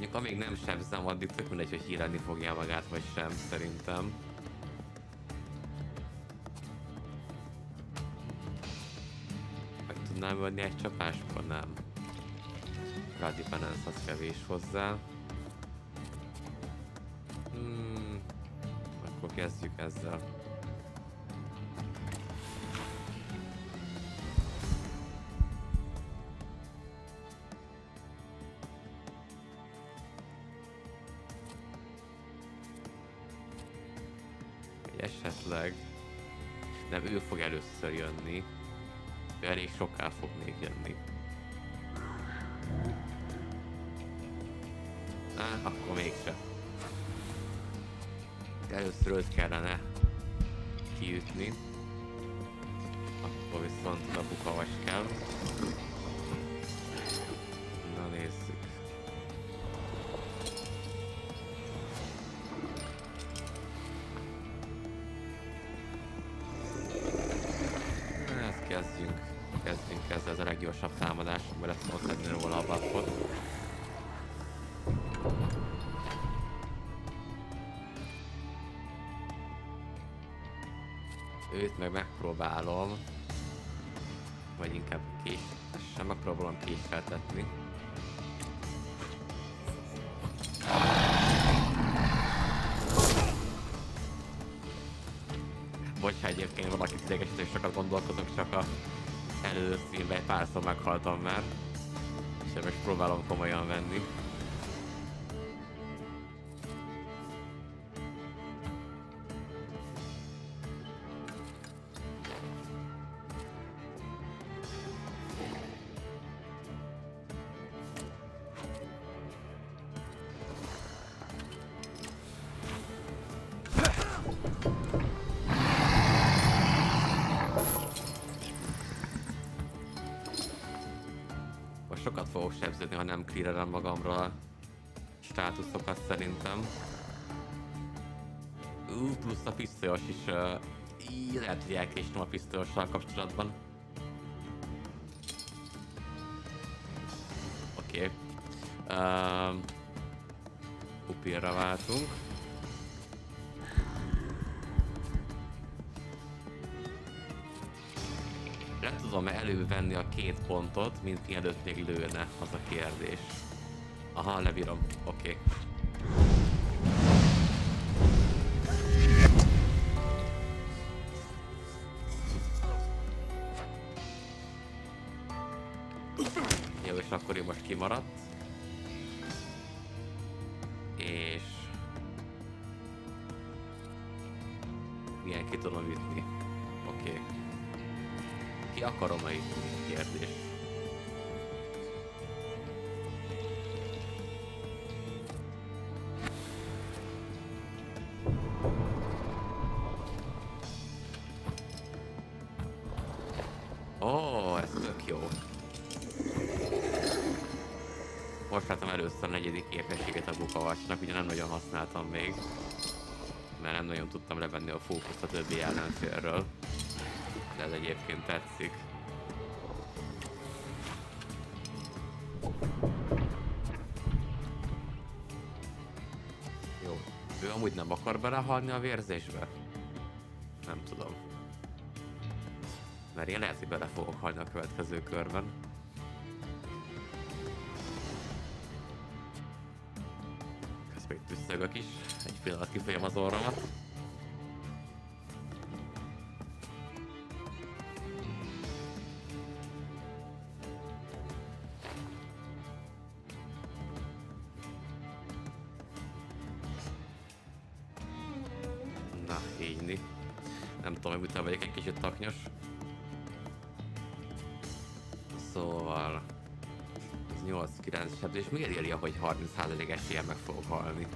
Speaker 1: Mondjuk amíg nem sebzem, addig tök mindegy, hogy hírálni fogja magát, vagy sem, szerintem. Meg tudnám adni egy csapásból? Nem. Radi Penance az kevés hozzá. Akkor kezdjük ezzel. Esetleg... Nem, ő fog először jönni. Ő elég soká fog még jönni. Akkor mégsem. Először őt kellene kiütni. Akkor viszont a bukavas kell. Na nézzük. Hát kezdjünk ezzel, ez a leggyorsabb támadás, mert ezt tudom szedni róla a buffot. Őt meg megpróbálom, vagy inkább késsel, megpróbálom késeltetni. Bocs, ha egyébként valakit idegesítő, és sokat gondolkozok, csak a előző streamben egy párszor meghaltam már, és most próbálom komolyan venni. Sokat fogok sebződni, ha nem clearelem magamról a státuszokat szerintem. Plusz a pisztolyos is, lehet, hogy elkéstem a pisztolyossal kapcsolatban. Oké. Upirra váltunk. Le tudom-e elővenni a 2 pontot, mint mielőtt még lőne, az a kérdés. Aha, lebírom. Oké. Jó, és akkor ő most kimaradt. És... milyen ki tudom ütni. Oké. Ki akarom-e ütni? Kérdés. Ó, ez tök jó. Most láttam először a 4. képességet a bukavacsnak, ugye nem nagyon használtam még, mert nem nagyon tudtam levenni a fókuszt a többi ellenfélről. De ez egyébként tetszik. Jó. Ő amúgy nem akar belehalni a vérzésbe? Nem tudom. Mert én lehet, hogy bele fogok halni a következő körben. Akkor itt üsszögök is. Egy pillanat kifolyam az orromat. Na, így. Nem tudom, hogy utána vagyok egy kicsit taknyos. Szóval... 8-9 sebzés. Miért írja, hogy 30% eséllyel meg fogok halni?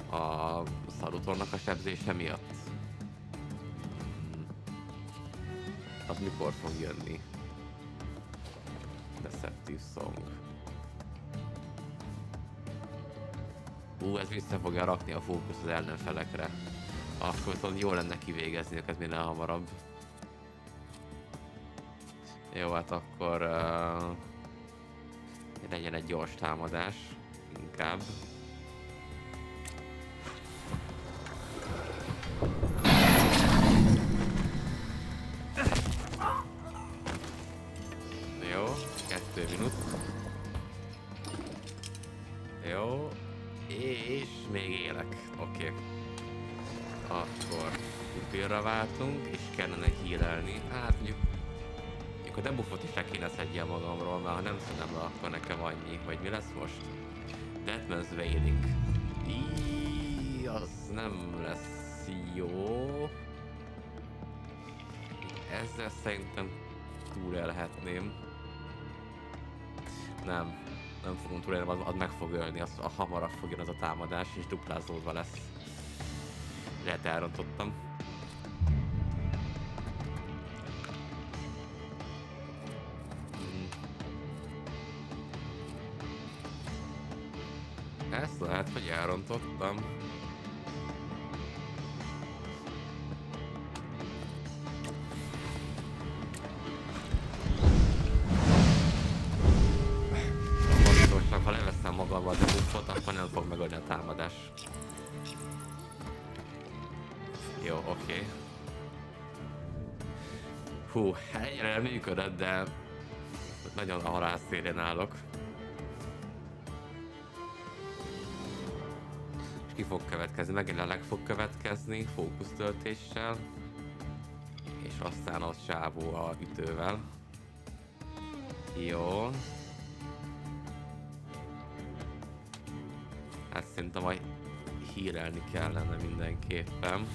Speaker 1: A salutornak a sebzése miatt. Az mikor fog jönni? Deceptive Song. Ez vissza fogja rakni a fókusz az ellenfelekre. Akkor viszont jó lenne kivégezni őket minél hamarabb. Jó, hát akkor legyen egy gyors támadás, inkább. Jó, 2 minut. Jó, és még élek, oké. Akkor upilra váltunk, és kellene healelni. Hát mondjuk a debuffot is le kéne szedjem magamról, mert ha nem szedem le, akkor nekem annyi, hogy mi lesz most? Deadman's Wailing. Az nem lesz jó. Ezzel szerintem túlélhetném. Nem fogom túlélni, az meg fog ölni, az hamarabb fog jön az a támadás, és duplázódva lesz. Lehet elrontottam. Ezt lehet, hogy elrontottam. Pontosan, ha leveszem magamba a debuffot, akkor nem fog megölni a támadás. Jó, oké. Hú, egyre működött, de nagyon a halálszélén állok. Ki fog következni, megint Lelek fog következni fókusztöltéssel, és aztán az sávó a ütővel. Jó. Hát szerintem majd hírelni kellene mindenképpen.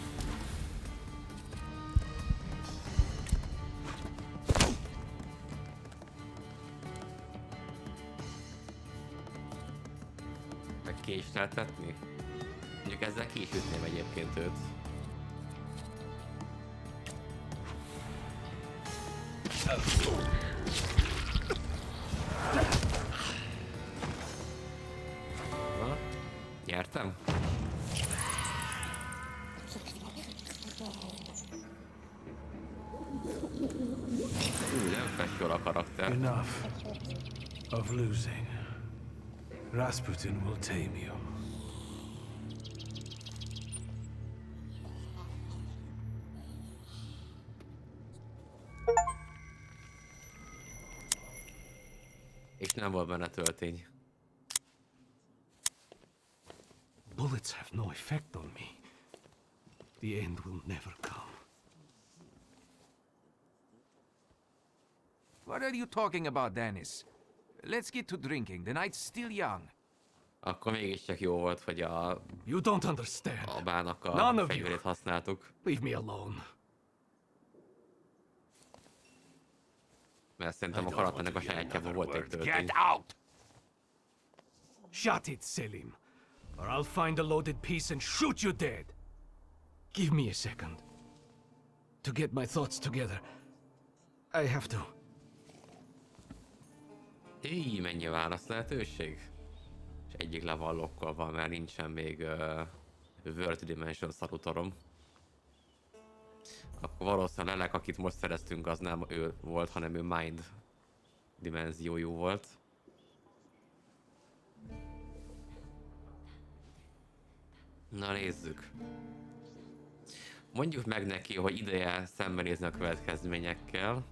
Speaker 1: Meg késleltetni? Mondjuk ezzel ki is ütném egyébként őt. Na, nyertem? Nem fest jól a karakter.
Speaker 4: Enough of losing. Rasputin will tame you.
Speaker 1: És nem volt benne töltény.
Speaker 9: Bullets have no effect on me. The end will never come.
Speaker 7: What are you talking about, Dennis? Let's get to drinking. The night's still young.
Speaker 1: Akkor mégiscsak jó volt, hogy a
Speaker 9: You don't understand.
Speaker 1: babának a
Speaker 9: None of
Speaker 1: fegyverét
Speaker 9: you.
Speaker 1: használtuk.
Speaker 9: Leave me alone.
Speaker 1: Mert szerintem a karakternek a sajátjában volt egy töltény.
Speaker 6: Get out!
Speaker 9: Shut it, Selim. Or I'll find a loaded piece and shoot you dead. Give me a second. To get my thoughts together. I have to.
Speaker 1: Így mennyi válasz lehetőség? És egyik le van lokkolva, mert nincsen még World Dimension salutorom. Akkor valószínűleg Lelek, akit most szereztünk, az nem ő volt, hanem ő Mind dimenziójú volt. Na nézzük. Mondjuk meg neki, hogy ideje szembenézni a következményekkel.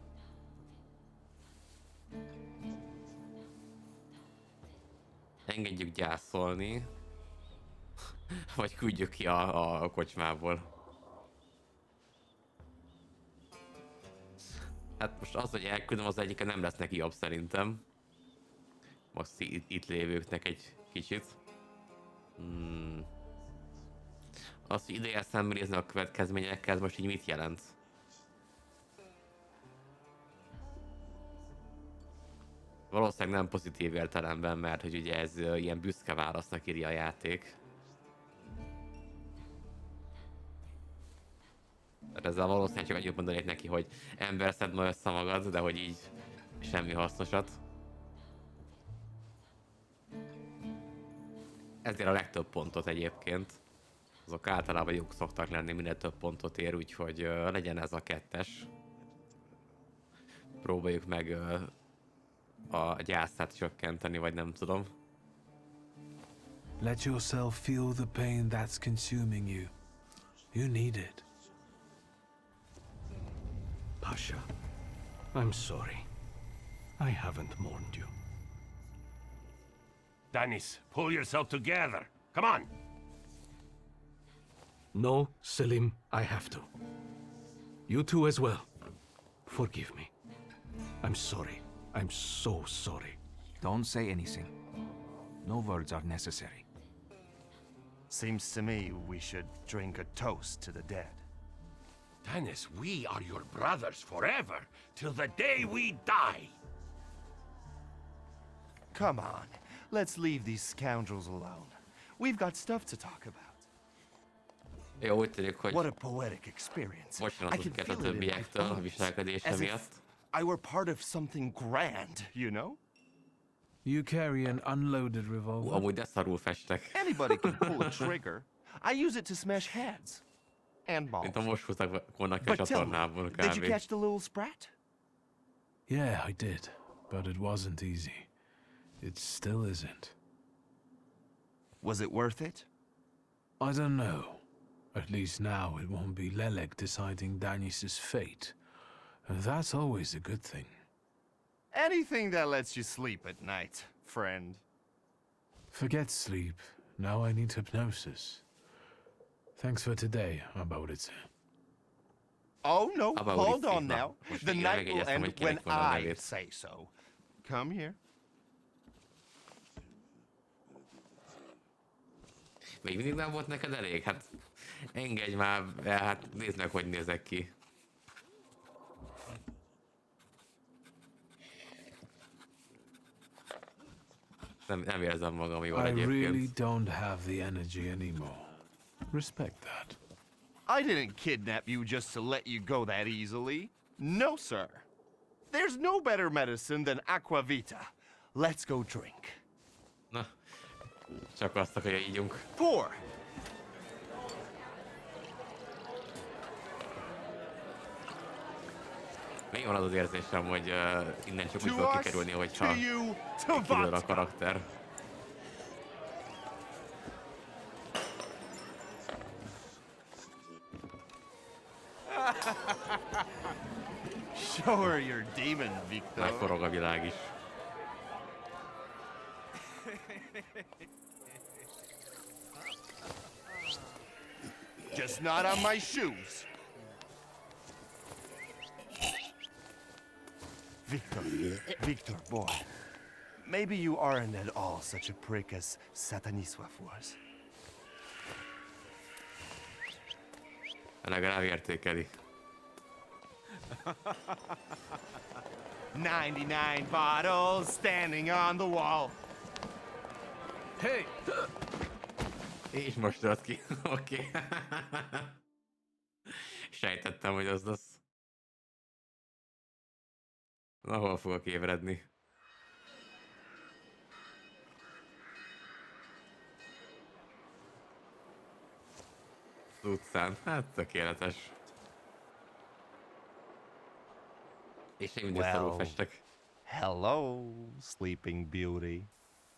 Speaker 1: Engedjük gyászolni. Vagy küldjük ki a kocsmából. Hát most az, hogy elküldöm, az egyike nem lesz neki jobb szerintem. Most itt lévőknek egy kicsit. Az, hogy ideje szembenézni a következményekkel, ez most így mit jelent? Valószínűleg nem pozitív értelemben, mert hogy ugye ez ilyen büszke válasznak írja a játék. Tehát ezzel valószínűleg csak annyit mondanék neki, hogy ember, szedd ma össze magad, de hogy így semmi hasznosat. Ezért a legtöbb pontot egyébként. Azok általában jók szoktak lenni, minél több pontot ér, úgyhogy legyen ez a 2-es. Próbáljuk meg a gyászát csökkenteni, vagy nem tudom.
Speaker 4: Let yourself feel the pain that's consuming you. You need it.
Speaker 9: Pasha, I'm sorry. I haven't mourned you.
Speaker 6: Danis, pull yourself together. Come on!
Speaker 9: No, Selim, I have to. You too as well. Forgive me. I'm sorry. I'm so sorry.
Speaker 7: Don't say anything. No words are necessary.
Speaker 3: Seems to me we should drink a toast to the dead.
Speaker 6: Danis, we are your brothers forever, till the day we die.
Speaker 3: Come on, let's leave these scoundrels alone. We've got stuff to talk about.
Speaker 1: Jó, úgy tűnik, hogy
Speaker 3: What a poetic experience.
Speaker 1: bocsánatot kért a többiektől a viselkedése
Speaker 3: as if
Speaker 1: miatt.
Speaker 3: I were part of something grand, you know?
Speaker 4: You carry an unloaded revolver?
Speaker 1: Amúgy de szarul festek.
Speaker 3: Anybody can pull a trigger. I use it to smash heads. And balls.
Speaker 1: Mint a most húztak volna ki a
Speaker 3: But tell
Speaker 1: csatornából
Speaker 3: me, did you
Speaker 1: kb.
Speaker 3: catch the little sprat?
Speaker 4: Yeah, I did. But it wasn't easy. It still isn't.
Speaker 3: Was it worth it?
Speaker 4: I don't know. At least now it won't be Lelek deciding Danis's fate. And that's always a good thing.
Speaker 3: Anything that lets you sleep at night, friend.
Speaker 4: Forget sleep. Now I need hypnosis. Thanks for today, Abauritze.
Speaker 3: Oh, no,
Speaker 1: About
Speaker 3: hold
Speaker 1: it,
Speaker 3: on
Speaker 1: na,
Speaker 3: now.
Speaker 1: most
Speaker 3: The
Speaker 1: így
Speaker 3: night will
Speaker 1: megjegyeztem,
Speaker 3: end
Speaker 1: hogy
Speaker 3: when
Speaker 1: kinek van a
Speaker 3: I
Speaker 1: nevét.
Speaker 3: say so. Come here.
Speaker 1: Még mindig nem volt neked elég? Hát engedj már, hát nézd meg, hogy nézek ki. Nem érzem magam jól
Speaker 4: I really
Speaker 1: egyébként.
Speaker 4: don't have the energy anymore. Respect that.
Speaker 3: I didn't kidnap you just to let you go that easily. No, sir. There's no better medicine than aquavita. Let's go drink.
Speaker 1: Na, csak azt akarja ígyunk.
Speaker 3: Pour.
Speaker 1: Még van az az érzésem, hogy innen csak úgy
Speaker 3: To
Speaker 1: fog
Speaker 3: us,
Speaker 1: kikerülni,
Speaker 3: to
Speaker 1: hogyha
Speaker 3: you, to
Speaker 1: kidől a
Speaker 3: vodka.
Speaker 1: karakter.
Speaker 3: Show her your demon, Victor.
Speaker 1: Már forog a világ is.
Speaker 3: Just not on my shoes. Victor, Victor, boy. Maybe you aren't at all such a prick as Sataniswa was.
Speaker 1: Legalább értékeli.
Speaker 3: 99 bottles standing on the wall.
Speaker 9: Hey!
Speaker 1: És most tört ki. Oké. Sejtettem, hogy az lesz. Na, hol fogok ébredni? Az utcán. Hát tökéletes. És még mindig szarul festek.
Speaker 3: Hello, Sleeping Beauty.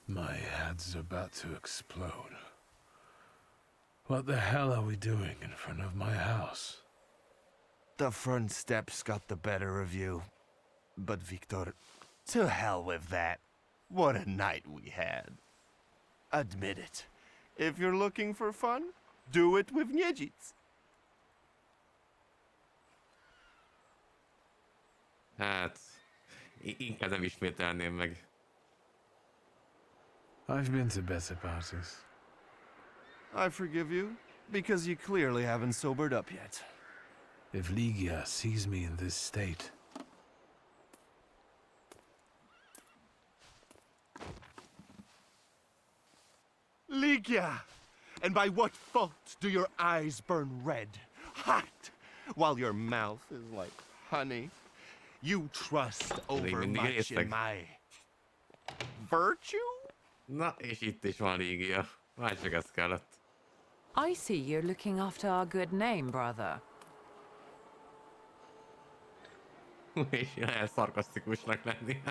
Speaker 4: My head's about to explode. What the hell are we doing in front of my house?
Speaker 3: The front steps got the better of you. But Victor, to hell with that. What a night we had. Admit it. If you're looking for fun, do it with Niedzic.
Speaker 1: Hát, inkább nem ismételném meg.
Speaker 4: I've been to better parties.
Speaker 3: I forgive you, because you clearly haven't sobered up yet.
Speaker 4: If Ligia sees me in this state,
Speaker 3: Ligia! And by what fault do your eyes burn red, hot, while your mouth is like honey? You trust over much in my virtue?
Speaker 1: Na, és itt is van Lígia. Már csak ez kellett.
Speaker 10: I see you're looking after our good name, brother.
Speaker 1: És ilyen szarkasztikusnak lenni.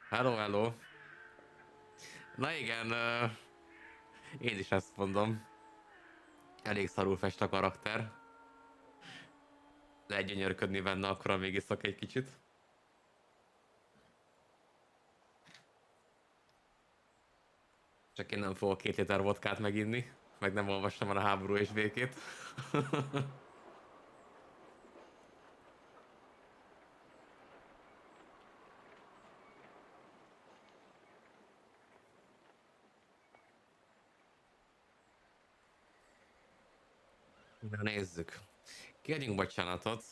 Speaker 1: Hello, hello. Na igen, én is ezt mondom. Elég szarul fest a karakter. Lehet gyönyörködni benne, akkor még iszok egy kicsit. Csak én nem fogok 2 liter vodkát meginni, meg nem olvastam el a Háború és békét. Na nézzük. Kérjünk bocsánatot,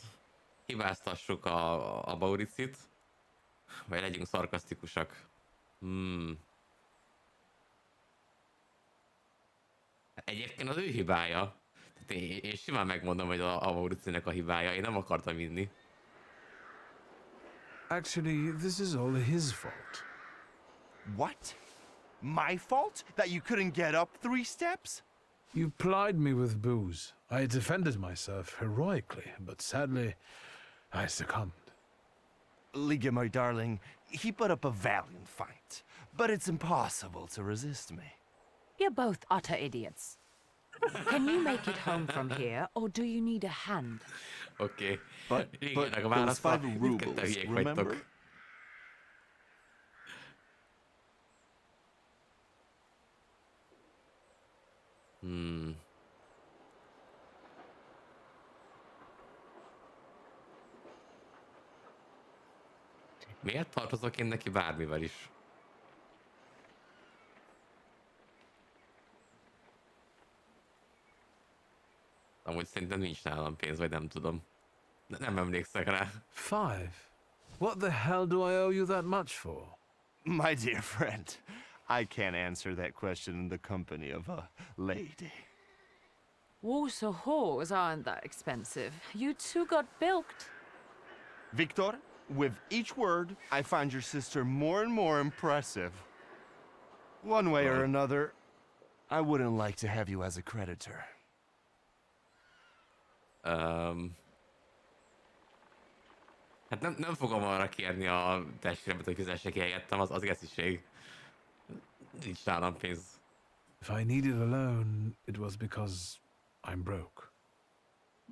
Speaker 1: hibáztassuk a Bauricit, vagy legyünk szarkasztikusak. Egyébként az ő hibája. Tehát én simán megmondom, hogy a Bauricinek a hibája, én nem akartam inni.
Speaker 4: actually, this is all his fault.
Speaker 3: What? My fault? That you couldn't get up 3 steps?
Speaker 4: You plied me with booze. I defended myself heroically, but sadly, I succumbed.
Speaker 3: Ligia, my darling, he put up a valiant fight, but it's impossible to resist me.
Speaker 10: You're both utter idiots. Can you make it home from here, or do you need a hand?
Speaker 1: Oké.
Speaker 3: But those 5 rubles, remember?
Speaker 1: Miért tartozok én neki bármivel is? Amúgy szerintem nincs nálam pénz, vagy nem tudom. Nem emlékszek rá.
Speaker 4: 5? What the hell do I owe you that much for?
Speaker 3: My dear friend, I can't answer that question in the company of a lady.
Speaker 10: Warsaw whores aren't that expensive. You two got bilked.
Speaker 3: Victor, with each word, I find your sister more and more impressive. One way or another, I wouldn't like to have you as a creditor.
Speaker 1: Hát nem fogom arra kérni a testvéremet, hogy fizesse ki helyettem, az geszidség. Nincs nálam pénz.
Speaker 4: If I needed a loan, it was because I'm broke.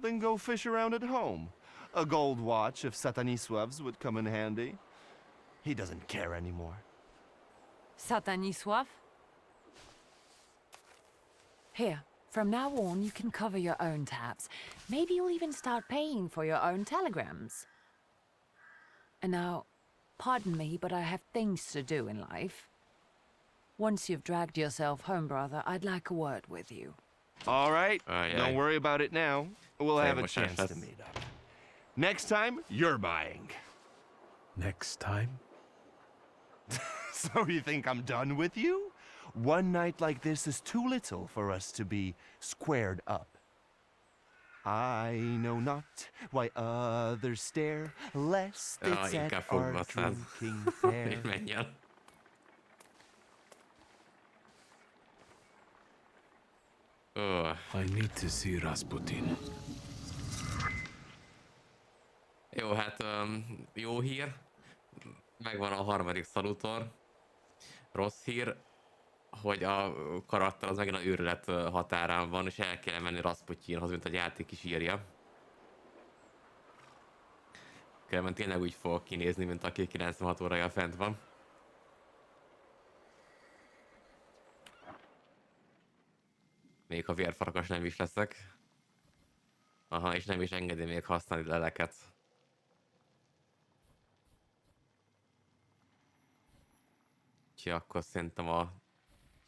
Speaker 3: Then go fish around at home. A gold watch of Satanisław's would come in handy. He doesn't care anymore.
Speaker 10: Satanisław? Here, from now on you can cover your own tabs. Maybe you'll even start paying for your own telegrams. And now, pardon me, but I have things to do in life. Once you've dragged yourself home, brother, I'd like a word with you.
Speaker 3: All right, don't worry about it now. We'll have a chance to meet up. Next time, you're buying.
Speaker 4: Next time?
Speaker 3: So you think I'm done with you? One night like this is too little for us to be squared up. I know not why others stare, lest it's at our drinking fair.
Speaker 4: I need to see Rasputin.
Speaker 1: Jó, hát jó hír. Megvan a 3. szalutor. Rossz hír. hogy a karakter az megint a őrület határán van, és el kell menni Rasputyinhoz, mint a játék is írja. Különben tényleg úgy fog kinézni, mint aki 96 órája fent van. Még ha vérfarkas nem is leszek. Aha, és nem is engedi még használni leleket. Úgyhogy akkor szerintem a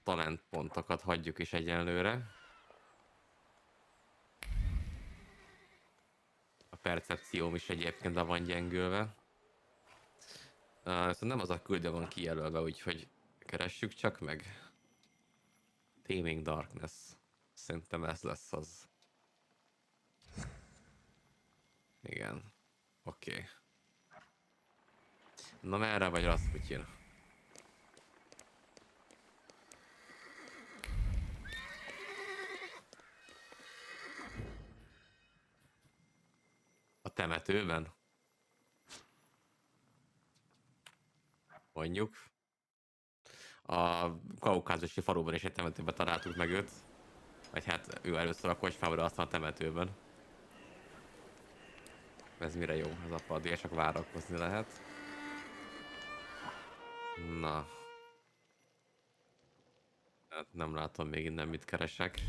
Speaker 1: talentpontokat hagyjuk is egyenlőre. A percepcióm is egyébként le van gyengülve. Szóval nem az a küldő van kijelölve, úgyhogy keressük csak meg. Taming Darkness. Szerintem ez lesz az. Igen. Oké. Na merre vagy Rasputin? A temetőben? Mondjuk. A kaukázusi faluban is egy temetőben találtuk meg őt. Vagy hát ő először a kocsmában, aztán a temetőben. Ez mire jó? Ez a padlé, csak várakozni lehet. Na. Hát nem látom még innen mit keresek.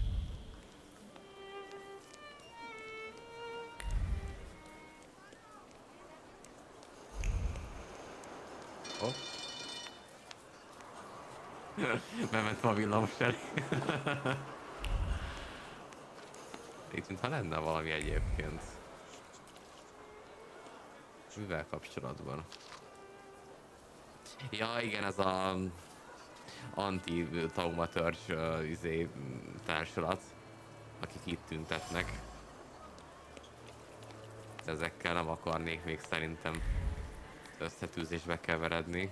Speaker 1: Oh. Bement a villamos elé. Itt mintha lenne valami egyébként. Mivel kapcsolatban? Ja igen, ez a anti-Thaumaturge társulat, akik itt tüntetnek. Ezekkel nem akarnék még szerintem összetűzésbe keveredni.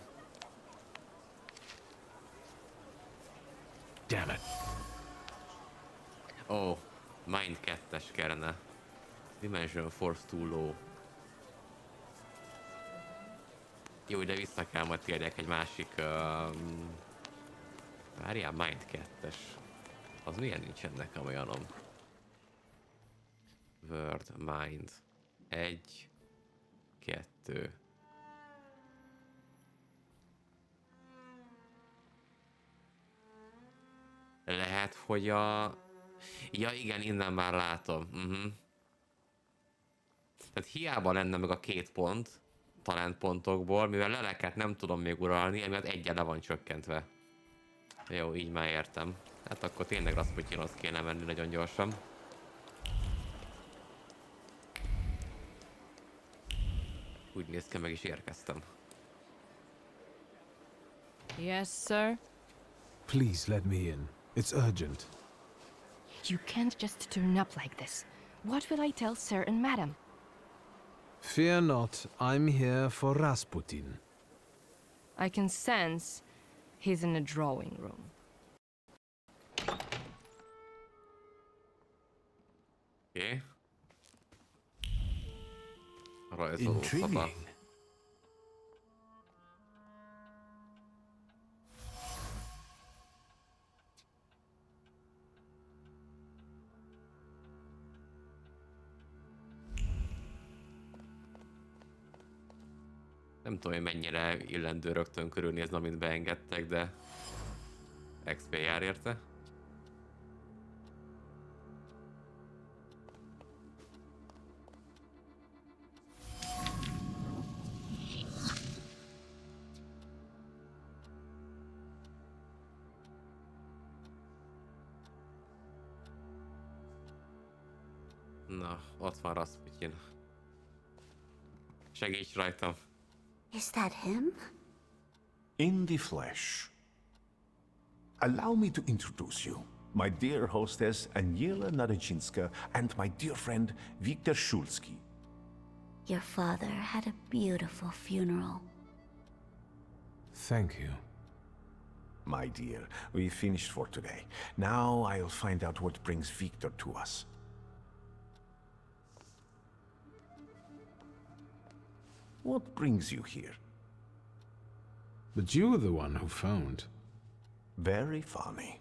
Speaker 4: Damn it.
Speaker 1: Oh, Mind 2-es kellene. Dimension Force too low. Jó, de vissza kell majd térjek egy másik... Várjál, Mind 2-es. Az milyen nincsen nekem olyanom? Word, Mind. 1, 2. Lehet, hogy a... Ja igen, innen már látom. Tehát hiába lenne meg a 2 pont talentpontokból, mivel leleket nem tudom még uralni, emiatt egyen le van csökkentve. Jó, így már értem. Hát akkor tényleg Rasputyinhoz kéne menni nagyon gyorsan. Úgy néz ki, meg is érkeztem.
Speaker 11: Yes, sir?
Speaker 4: Please let me in. It's urgent.
Speaker 11: You can't just turn up like this. What will I tell sir and madam?
Speaker 4: Fear not, I'm here for Rasputin.
Speaker 11: I can sense he's in a drawing room.
Speaker 1: Oké. Rajzoló szoba. Nem tudom, hogy mennyire illendő rögtön körülnézni, amint beengedtek, de XP jár érte. Na, ott van Rasputin. Segíts rajtam!
Speaker 12: Is that him?
Speaker 2: In the flesh. Allow me to introduce you. My dear hostess Aniela Nadezhinska and my dear friend Viktor Shulsky.
Speaker 12: Your father had a beautiful funeral.
Speaker 4: Thank you.
Speaker 2: My dear, we finished for today. Now I'll find out what brings Viktor to us. What brings you here?
Speaker 4: But you were the one who phoned.
Speaker 2: Very funny.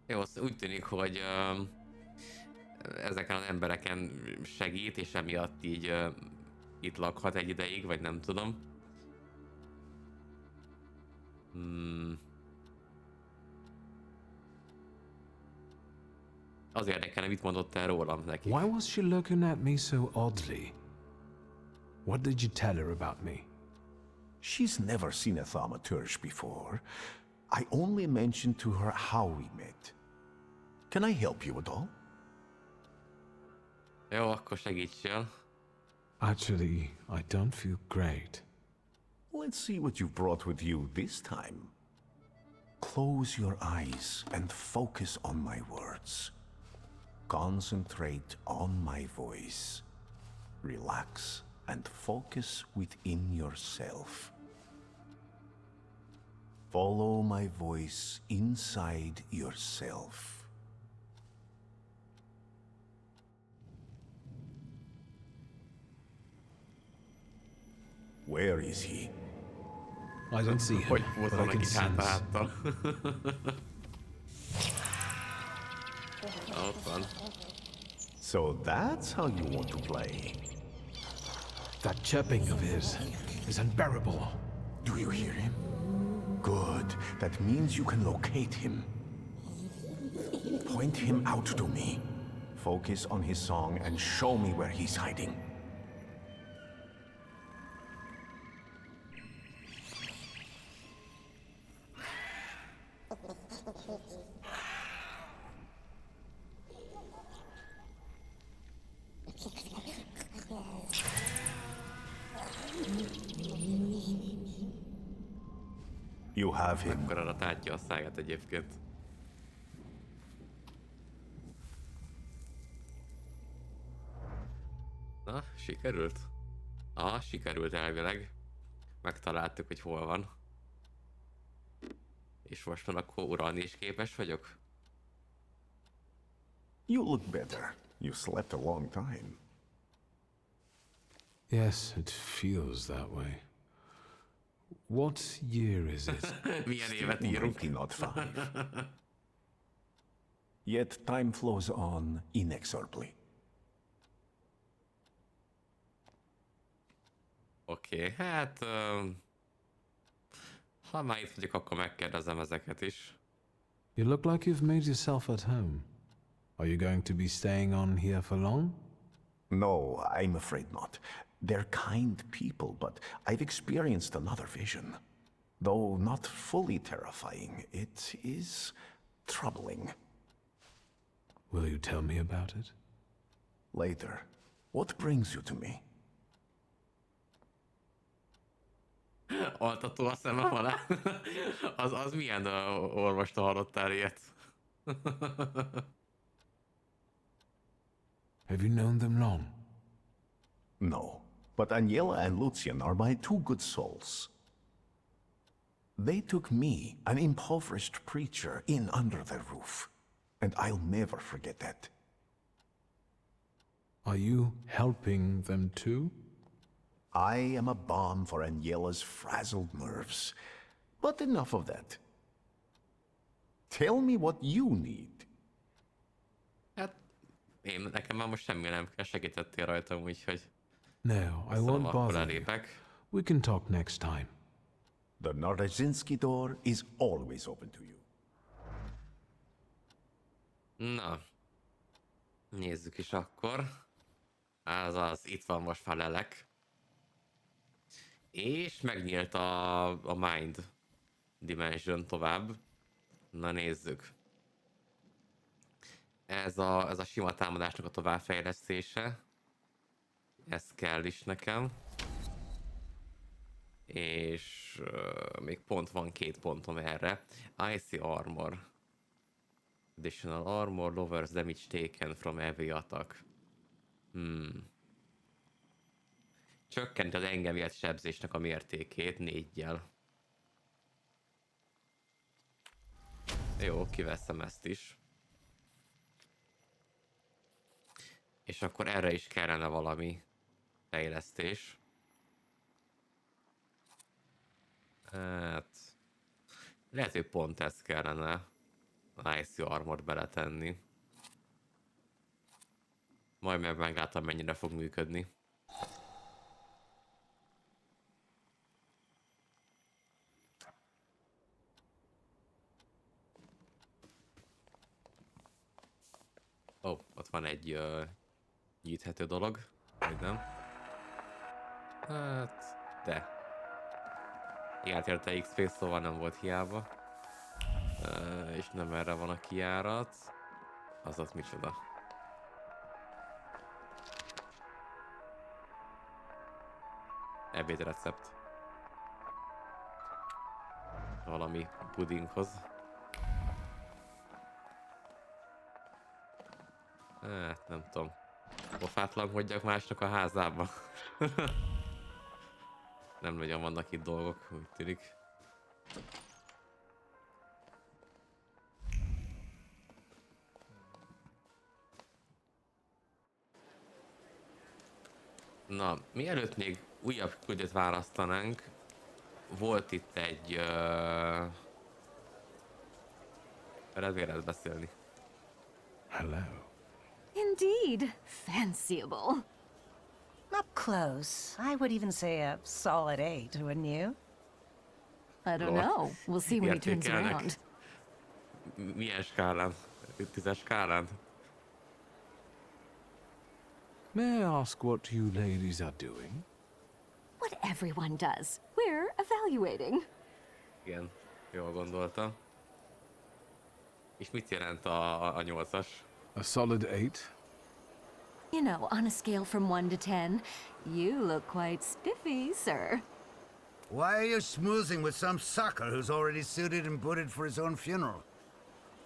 Speaker 1: Jó, úgy tűnik, hogy ezeken az embereken segít, és emiatt így itt lakhat egy ideig, vagy nem tudom. Az érdekelne, mit mondott el rólam neki.
Speaker 4: Why was she looking at me so oddly? What did you tell her about me?
Speaker 2: She's never seen a thaumaturge before. I only mentioned to her how we met. Can I help you at all?
Speaker 1: Jó, akkor segítsél.
Speaker 4: Actually, I don't feel great.
Speaker 2: Let's see what you've brought with you this time. Close your eyes and focus on my words. Concentrate on my voice. Relax and focus within yourself. Follow my voice inside yourself. Where is he?
Speaker 4: I don't see him,
Speaker 1: Hogy
Speaker 4: but I
Speaker 1: mozognak
Speaker 4: can
Speaker 1: itt
Speaker 4: sense.
Speaker 1: háttal. Ott van.
Speaker 2: So that's how you want to play.
Speaker 4: That chirping of his is unbearable.
Speaker 2: Do you hear him? Good. That means you can locate him. Point him out to me. Focus on his song and show me where he's hiding. You have him.
Speaker 1: Mekkorra tátja a száját egyébként. Na, sikerült? Sikerült elvileg. Megtaláltuk, hogy hol van. És most már akkor uralni is képes vagyok.
Speaker 2: You look better. You slept a long time.
Speaker 4: Yes, it feels that way. What year is it?
Speaker 1: Milyen évet írunk?
Speaker 2: 1905. Yet time flows on inexorably.
Speaker 1: Oké, hát... ha már itt vagyok, akkor megkérdezem ezeket is.
Speaker 4: You look like you've made yourself at home. Are you going to be staying on here for long?
Speaker 2: No, I'm afraid not. They're kind people, but I've experienced another vision. Though not fully terrifying, it is troubling.
Speaker 4: Will you tell me about it?
Speaker 2: Later. What brings you to me?
Speaker 1: Altató a szemem alá. az milyen orvostól hallottál ilyet?
Speaker 4: Have you known them long?
Speaker 2: No, but Aniela and Lucian are my two good souls. They took me, an impoverished preacher, in under their roof, and I'll never forget that.
Speaker 4: Are you helping them too?
Speaker 2: I am a balm for Aniela's frazzled nerves. But enough of that. Tell me what you need.
Speaker 1: Hát, nekem már most semmi nem kell, segítettél rajtam, úgyhogy...
Speaker 4: No, I
Speaker 1: Szóval
Speaker 4: won't
Speaker 1: akkor
Speaker 4: bother you.
Speaker 1: elépek.
Speaker 4: We can talk next time.
Speaker 2: The Narodzinski door is always open to you.
Speaker 1: Na, nézzük is akkor. Azaz, itt van most már Lelek. És megnyílt a Mind Dimension tovább. Na nézzük. Ez a sima támadásnak a továbbfejlesztése. Ez kell is nekem. És még pont van 2 pontom erre. Icy Armor. Additional armor lowers damage taken from every attack. Csökkenti az engem ért sebzésnek a mértékét 4-jel. Jó, kiveszem ezt is. És akkor erre is kellene valami fejlesztés. Hát... Lehet, hogy pont ezt kellene a Icy Armort beletenni. Majd meglátom, mennyire fog működni. Ó, ott van egy nyithető dolog, vagy nem? Hát, de. Járt érte XP, szóval nem volt hiába. És nem erre van a kijárat. Azaz micsoda. Ebédrecept. Valami pudinghoz. Hát nem tudom. Pofátlankodjak másnak a házába. Nem nagyon vannak itt dolgok, úgy tűnik. Na, mielőtt még újabb küldőt választanánk, volt itt egy... Ezért beszélni.
Speaker 4: Hello.
Speaker 10: Indeed. Fanciable.
Speaker 13: Up close, I would even say a solid 8, wouldn't you?
Speaker 10: I don't know. We'll see when he turns around.
Speaker 1: Milyen skálán? 10-es skálán?
Speaker 4: May I ask what you ladies are doing?
Speaker 10: What everyone does. We're evaluating.
Speaker 1: Igen, jól gondoltam. És mit jelent a 8-as?
Speaker 4: A solid 8?
Speaker 10: You know, on a scale from 1 to 10, you look quite spiffy, sir.
Speaker 14: Why are you schmoozing with some sucker who's already suited and booted for his own funeral?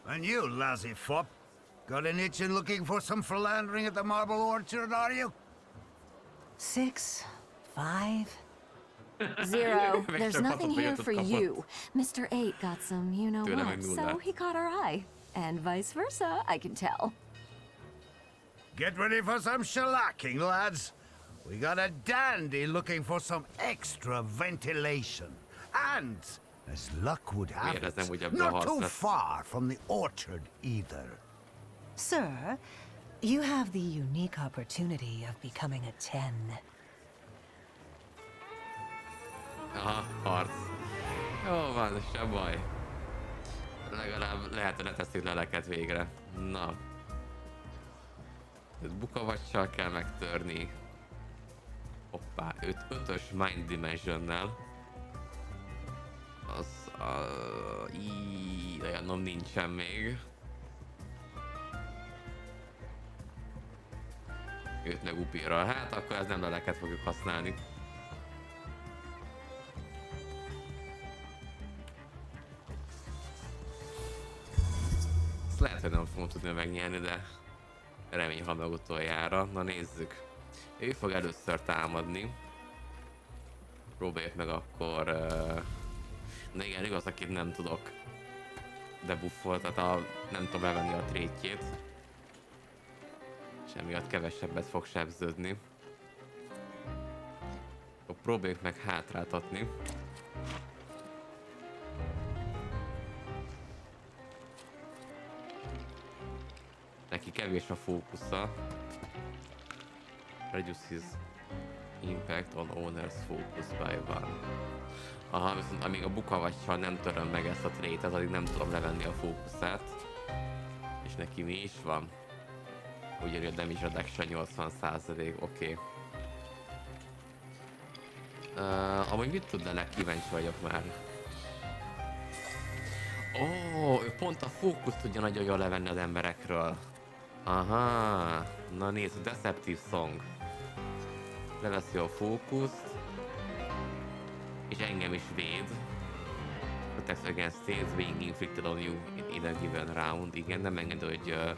Speaker 14: And you, lousy fop, got an itch in looking for some philandering at the Marble Orchard, are you?
Speaker 13: 6, 5.
Speaker 10: 0. There's nothing here for you. Mr. 8 got some you-know-what, so he caught our eye. And vice versa, I can tell.
Speaker 14: Get ready for some shellacking, lads. We got a dandy looking for some extra ventilation. And, as luck would have it, not too far from the orchard either.
Speaker 13: Sir, you have the unique opportunity of becoming a 10.
Speaker 1: Aha, harc. Jó van, se baj. Legalább lehet, hogy leteszik leleket végre. Na. Ezt bukavacsal kell megtörni. Hoppá, 5-ös Mind Dimensionnel. Az olyanom nincsen még. Őt meg upírral. Hát akkor ez nem leleket fogjuk használni. Ezt lehet, hogy nem fogom tudni megnyerni, de remény, ha meg utoljára. Na nézzük. Ő fog először támadni. Próbáljuk meg akkor... Na igen, igaz, akit nem tudok debuffolt, tehát nem tudom elvenni a trétjét. És emiatt kevesebbet fog sebződni. Akkor próbáljuk meg hátráltatni. Neki kevés a fókusza. Reduce his impact on owner's focus by 1. Aha, viszont amíg a bukavacsal nem töröm meg ezt a trétet, addig nem tudom levenni a fókuszát. És neki mi is van? Ugyanúgy a damage reduction 80%, oké. Amúgy mit tud Lelek? Kíváncsi vagyok már. Ó, ő pont a fókuszt tudja nagyon jól levenni az emberekről. Aha, na nézd, a Deceptive Song. Leveszi a fókuszt. És engem is véd. Protects against states being inflicted on you in a given round. Igen, nem engedő, hogy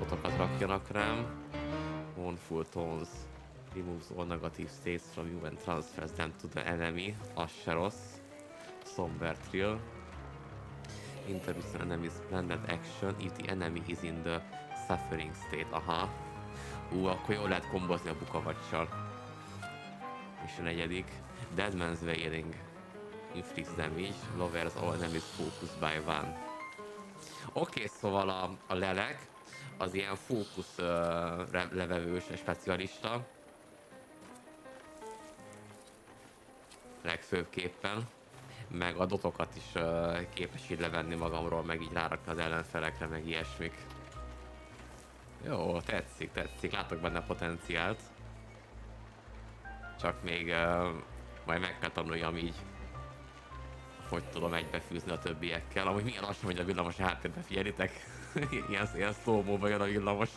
Speaker 1: otokat rakjanak rám. Mournful Tones. Removes all negative states from you and transfers them to the enemy. Az se rossz. Somber Thrill. Interrupts an enemy's planned action if the enemy is in the suffering state. Aha. Akkor jól lehet kombozni a bukavacsal. És a negyedik. Dead Man's Wailing. Inflicts damage, lowers all enemies focus by one. Oké, szóval a lelek az ilyen fókusz levevős specialista. Legfőbbképpen. Meg a dotokat is képes így levenni magamról, meg így rárakni az ellenfelekre, meg ilyesmik. Jó, tetszik, látok benne potenciált. Csak még majd meg kell tanuljam így, hogy tudom egybefűzni a többiekkel. Amúgy milyen lassan megy a villamos a háttérbe, figyelitek? ilyen slow-mo-ba jön a villamos.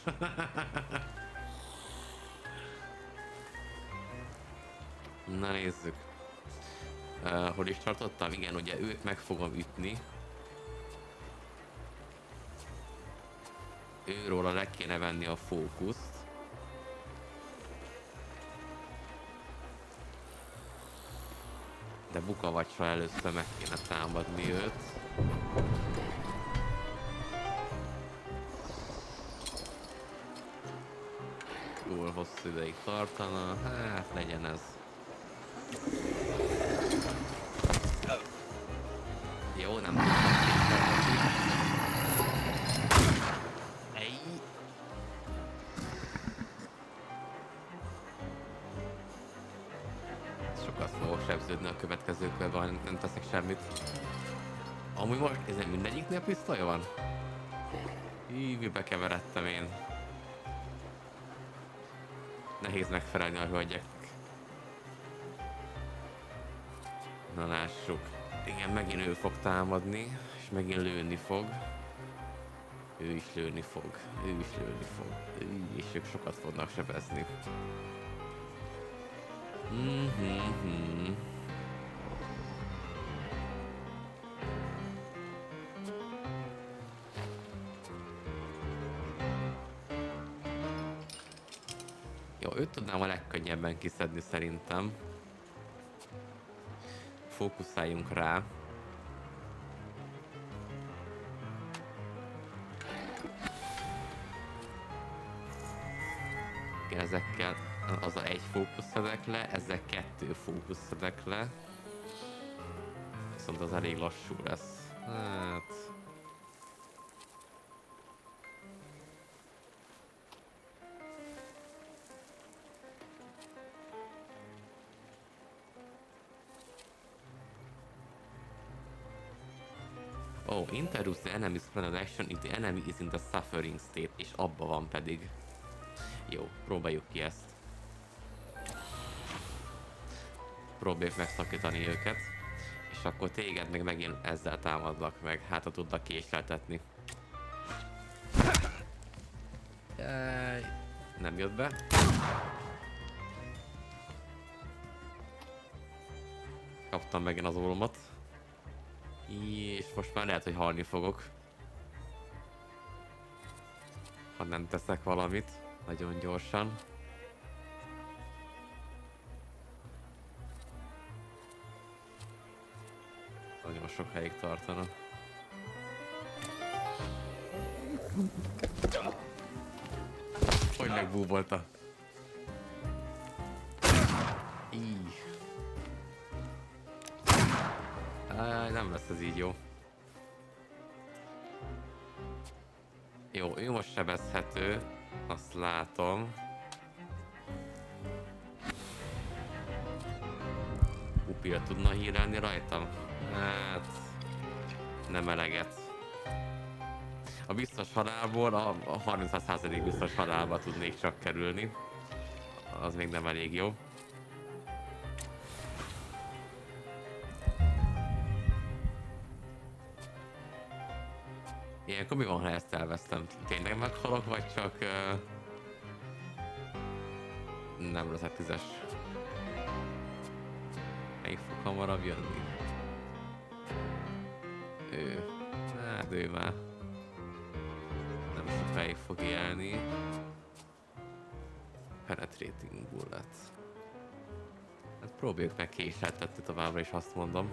Speaker 1: Na nézzük. Hol is tartottam? Igen, ugye őt meg fogom ütni. Őróla le kéne venni a fókuszt. De bukavacsra először meg kéne támadni őt. Túl hosszú ideig tartana, hát legyen ez. Jó, nem tudtam sokat fogok sebződni a következő körben, nem teszek semmit. Amúgy most ez mindegyiknél pisztolya van? Mibe keveredtem én? Nehéz megfelelni a hölgyek. Na lássuk. Igen, megint ő fog támadni, és megint lőni fog. Ő is lőni fog. És ők sokat fognak sebezni. Jó, őt tudnám a legkönnyebben kiszedni szerintem. Fókuszáljunk rá. Ezekkel az a egy fókusz szedek le, ezzel 2 fókusz szedek le. Viszont az elég lassú lesz. Hát... Oh, interrupts the enemy's planned action if the enemy is in the suffering state, és abba van pedig. Jó, próbáljuk ki ezt. Próbáljuk megszakítani őket, és akkor téged még megint ezzel támadlak meg, hát ha tudnak késleltetni. Jaj, nem jött be. Kaptam megint az ólmot. És most már lehet, hogy halni fogok. Ha nem teszek valamit. Nagyon gyorsan. Nagyon sok helyig tartana. Hogy megbúbolta. Nem lesz ez így jó. Jó, ő most sebezhető. Azt látom. Upil tudna hírálni rajtam? Hát... nem eleget. A biztos halálból a 30% biztos halálba tudnék csak kerülni. Az még nem elég jó. Ilyenkor mi van, ha ezt elvesztem? Tényleg meghalok, vagy csak... nem leszek 10-es. Melyik fog hamarabb jönni? Ő. Hát ő már. Nem sokáig fog élni. Penetrating bullet. Hát próbáljuk meg késeltetni továbbra is, azt mondom.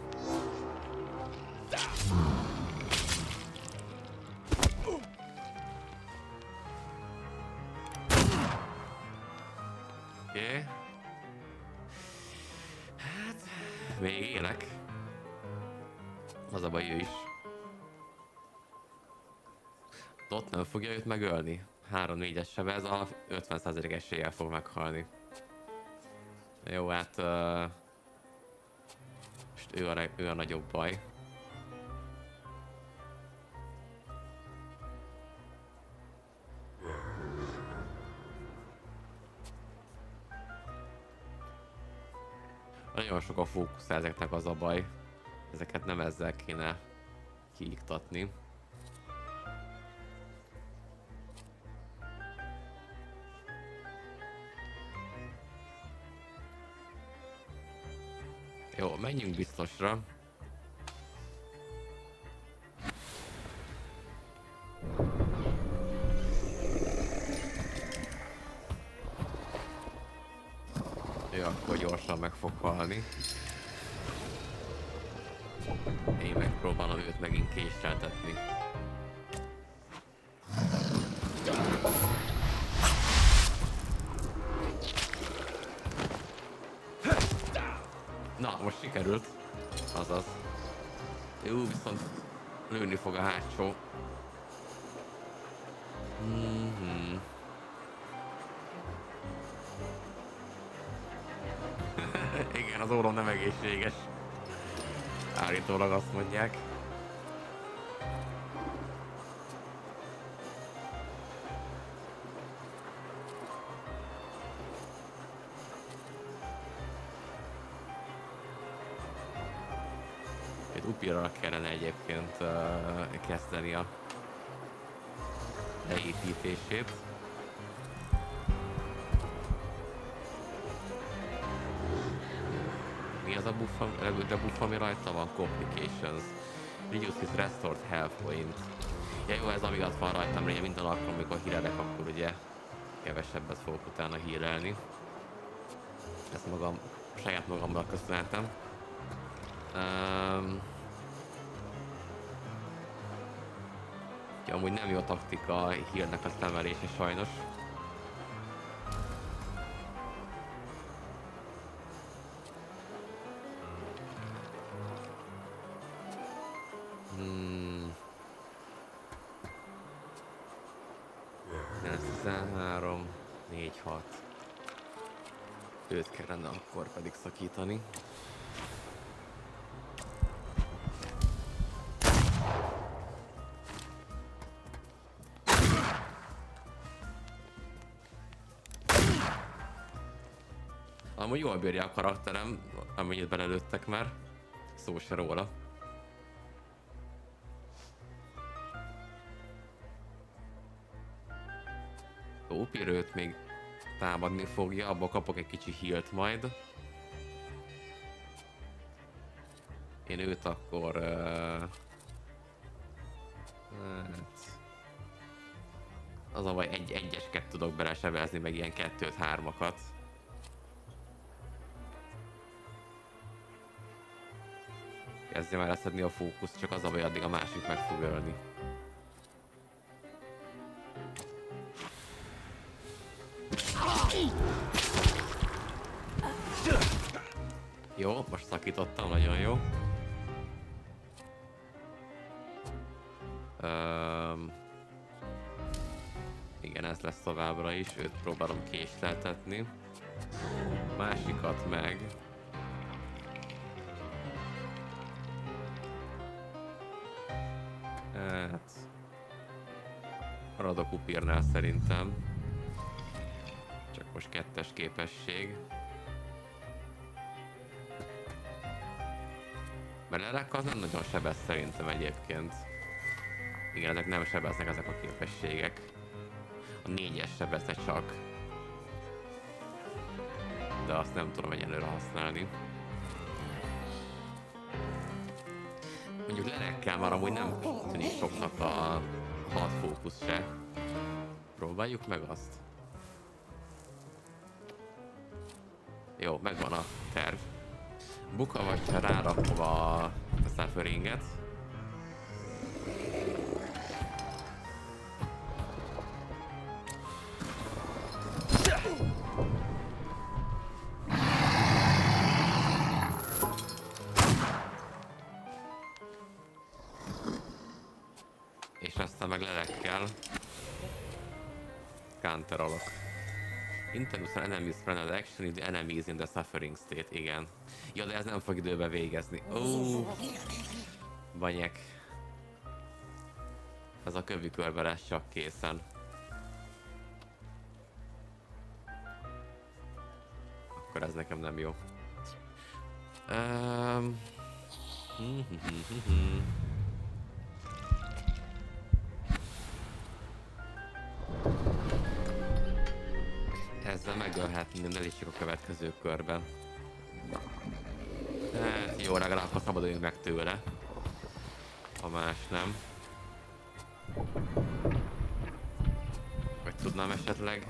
Speaker 1: Hát, még élek. Az a baj, ő is. Ott nem fogja őt megölni. 3-4-es sebez, a 50% eséllyel fog meghalni. Jó, hát... most ő a nagyobb baj. Nagyon sok a fókusz ezeknek, az a baj. Ezeket nem ezzel kéne kiiktatni. Jó, menjünk biztosra. Ő akkor gyorsan meg fog halni. Én megpróbálom őt megint késleltetni. Na, most sikerült. Azaz. Jó, viszont lőni fog a hátsó. Igen, az ólom nem egészséges. Állítólag azt mondják. Itt upírral kellene egyébként kezdeni a leépítését. Mi az a buff, ami rajta van? Complications. Reduces restored health point. Ja jó, ez amiatt van rajtam, hogy minden alkalom, amikor hírelek, akkor ugye kevesebbet fogok utána hírelni. Ezt saját magammal köszönhetem. Ja, amúgy nem jó taktika a hírnek az emelése sajnos. Ez 13, 4, 6. Őt kellene akkor pedig szakítani. Amúgy jól bírja a karakterem, amennyit belelőttek már. Szó se róla. Jó, Pirőt még támadni fogja, abba kapok egy kicsi healt majd. Én őt akkor... az a baj, egyesket tudok belesebezni, meg ilyen 2-3-akat. Kezdje már leszedni a fókusz, csak az a baj, addig a másik meg fog ölni. Jó, most szakítottam, nagyon jó. Igen, ez lesz továbbra is, őt próbálom késleltetni. Másikat meg... Hát... maradok upírnál szerintem. Csak most 2-es képesség. Mert Lelek az nem nagyon sebez szerintem egyébként. Igen, ezek nem sebeznek ezek a képességek. A 4-es sebezne csak. De azt nem tudom egyelőre használni. Mondjuk Lelekkel már amúgy nem tűnik soknak a 6 fókusz se. Próbáljuk meg azt. Jó, megvan a terv. Buka vagy, ha rárakom a sufferinget. meg lelekkel. Counterolok. Introduce an enemy's friendly action if the enemy is in the suffering state. Igen. Ja, de ez nem fog időbe végezni. Banyek. Ez a kövi körbe lesz csak készen. Akkor ez nekem nem jó. Ezzel megölhetném, ne a következő körben. Hát jó, legalább akkor szabaduljunk meg tőle. Ha más nem. Vagy tudnám esetleg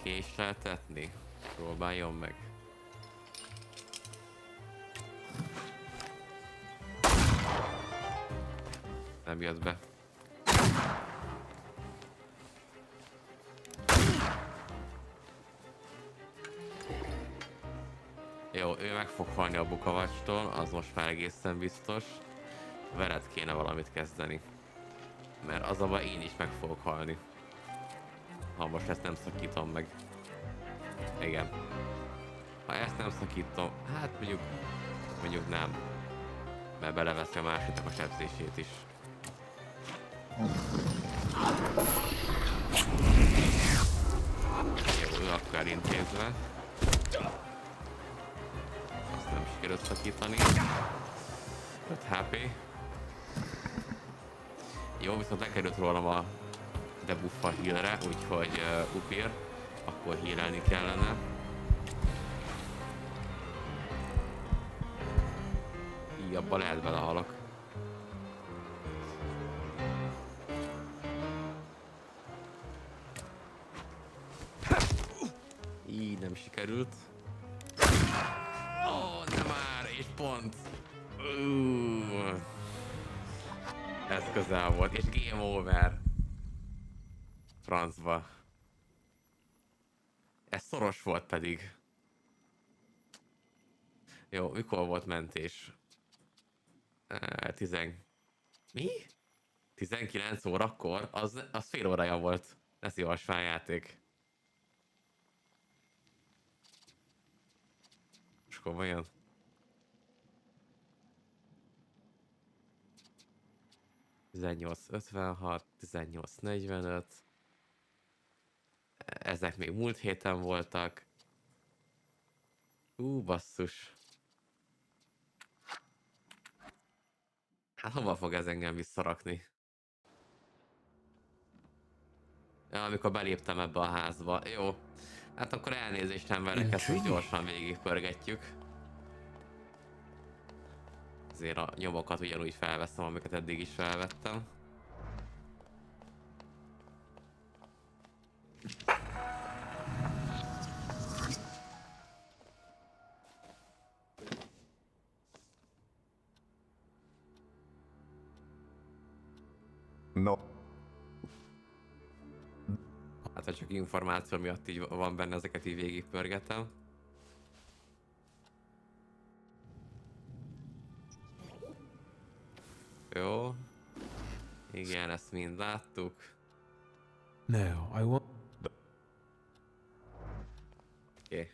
Speaker 1: késleltetni? Próbáljon meg. Nem jött be. Jó, ő meg fog halni a bukavacstól, az most már egészen biztos. Veled kéne valamit kezdeni. Mert az a baj, én is meg fogok halni. Ha most ezt nem szakítom meg. Igen. Ha ezt nem szakítom, hát mondjuk nem. Mert beleveszi a másodnak a sebzését is. Jó, ő akkor elintézve. Azt nem sikerült szakítani. 5 HP. Jó, viszont lekerült rólam a debuffa healre, úgyhogy upír. Akkor healelni kellene. Így abba lehet belehalok. Így nem sikerült. Nem már, és pont. Ez közel volt, és game over. Francba. Ez szoros volt pedig. Jó, mikor volt mentés? Mi? 19 órakor? Az fél órája volt. Ne szívasván játék. És komolyan. (18:56), 18:45. Ezek még múlt héten voltak. Basszus. Hát hova fog ez engem visszarakni? Ja, amikor beléptem ebbe a házba. Jó. Hát akkor elnézést emberek, ezt úgy gyorsan végigpörgetjük. Azért a nyomokat ugyanúgy felveszem, amiket eddig is felvettem.
Speaker 2: No.
Speaker 1: Hát ha csak információ miatt így van benne, ezeket így végigpörgetem. Jó. Igen, ezt mind láttuk.
Speaker 4: No, I want...
Speaker 1: Oké.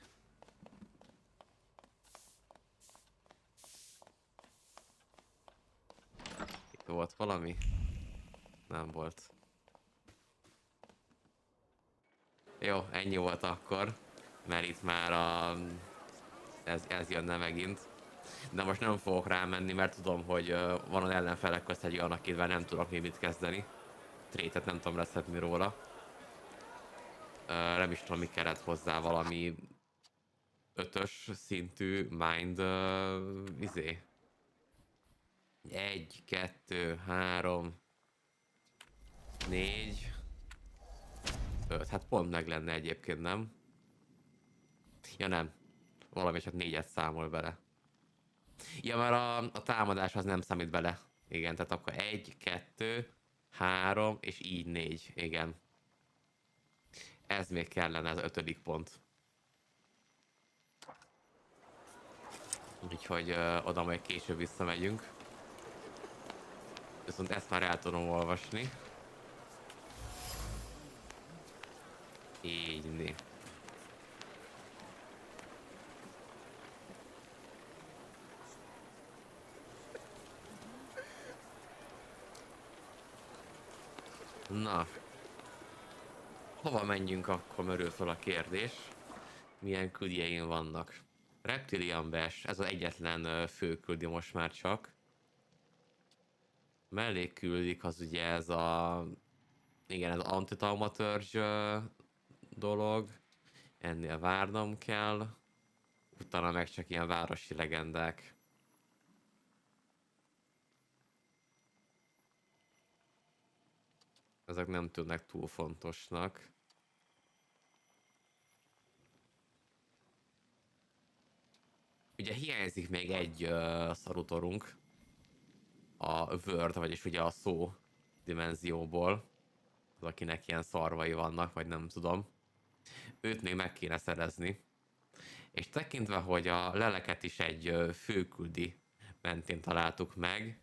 Speaker 1: Itt volt valami? Nem volt. Jó, ennyi volt akkor. Mert itt már ez jönne megint. De most nem fogok rámenni, mert tudom, hogy van az ellenfelek közt egy olyan, akivel nem tudok még mit kezdeni. Trétet nem tudom leszedni róla. Nem is tudom, mi kellett hozzá, valami 5-ös szintű mind izé. 1, 2, 3, 4, 5. Hát pont meg lenne egyébként, nem? Ja nem. Valami csak 4-et számol bele. Ja, mert a támadás az nem számít bele. Igen, tehát akkor 1, 2, 3, és így 4. Igen. Ez még kellene, az 5. pont. Úgyhogy oda majd később visszamegyünk. Viszont ezt már el tudom olvasni. Így né. Na. Hova menjünk akkor, merül fel a kérdés. Milyen küldjeim vannak? Reptilian Bash, ez az egyetlen főküldi most már csak. Mellé küldik az ugye ez a... Igen, ez az Thaumaturge dolog. Ennél várnom kell. Utána meg csak ilyen városi legendák. Ezek nem tűnnek túl fontosnak. Ugye hiányzik még egy salutorunk. A Word, vagyis ugye a szó dimenzióból. Az, akinek ilyen szarvai vannak, vagy nem tudom. Őt még meg kéne szerezni. És tekintve, hogy a leleket is egy főküldi mentén találtuk meg,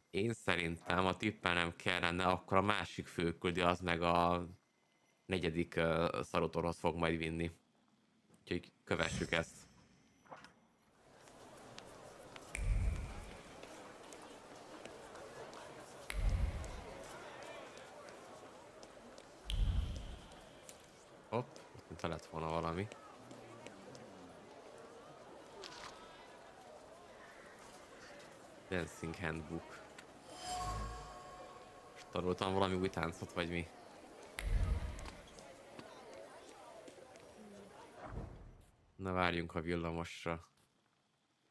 Speaker 1: én szerintem, a tippelnem kellene, akkor a másik főküldi az meg a negyedik salutorhoz fog majd vinni. Úgyhogy kövessük ezt. Hopp, itt lett volna valami. Dancing Handbook. És tanultam valami új táncot, vagy mi? Na várjunk a villamosra.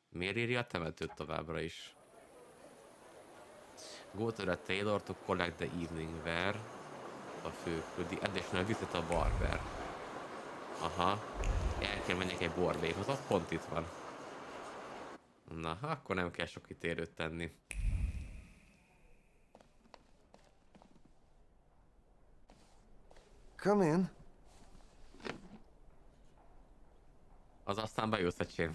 Speaker 1: Miért írja a temetőt továbbra is? Go to the tailor to collect the evening wear. A főküldi. Additional visit a barber. Aha. El kell menjek egy borbékhoz, az pont itt van. Na, akkor nem kell sok kitérőt tenni.
Speaker 3: Come in.
Speaker 1: Az aztán bejössz, öcsém.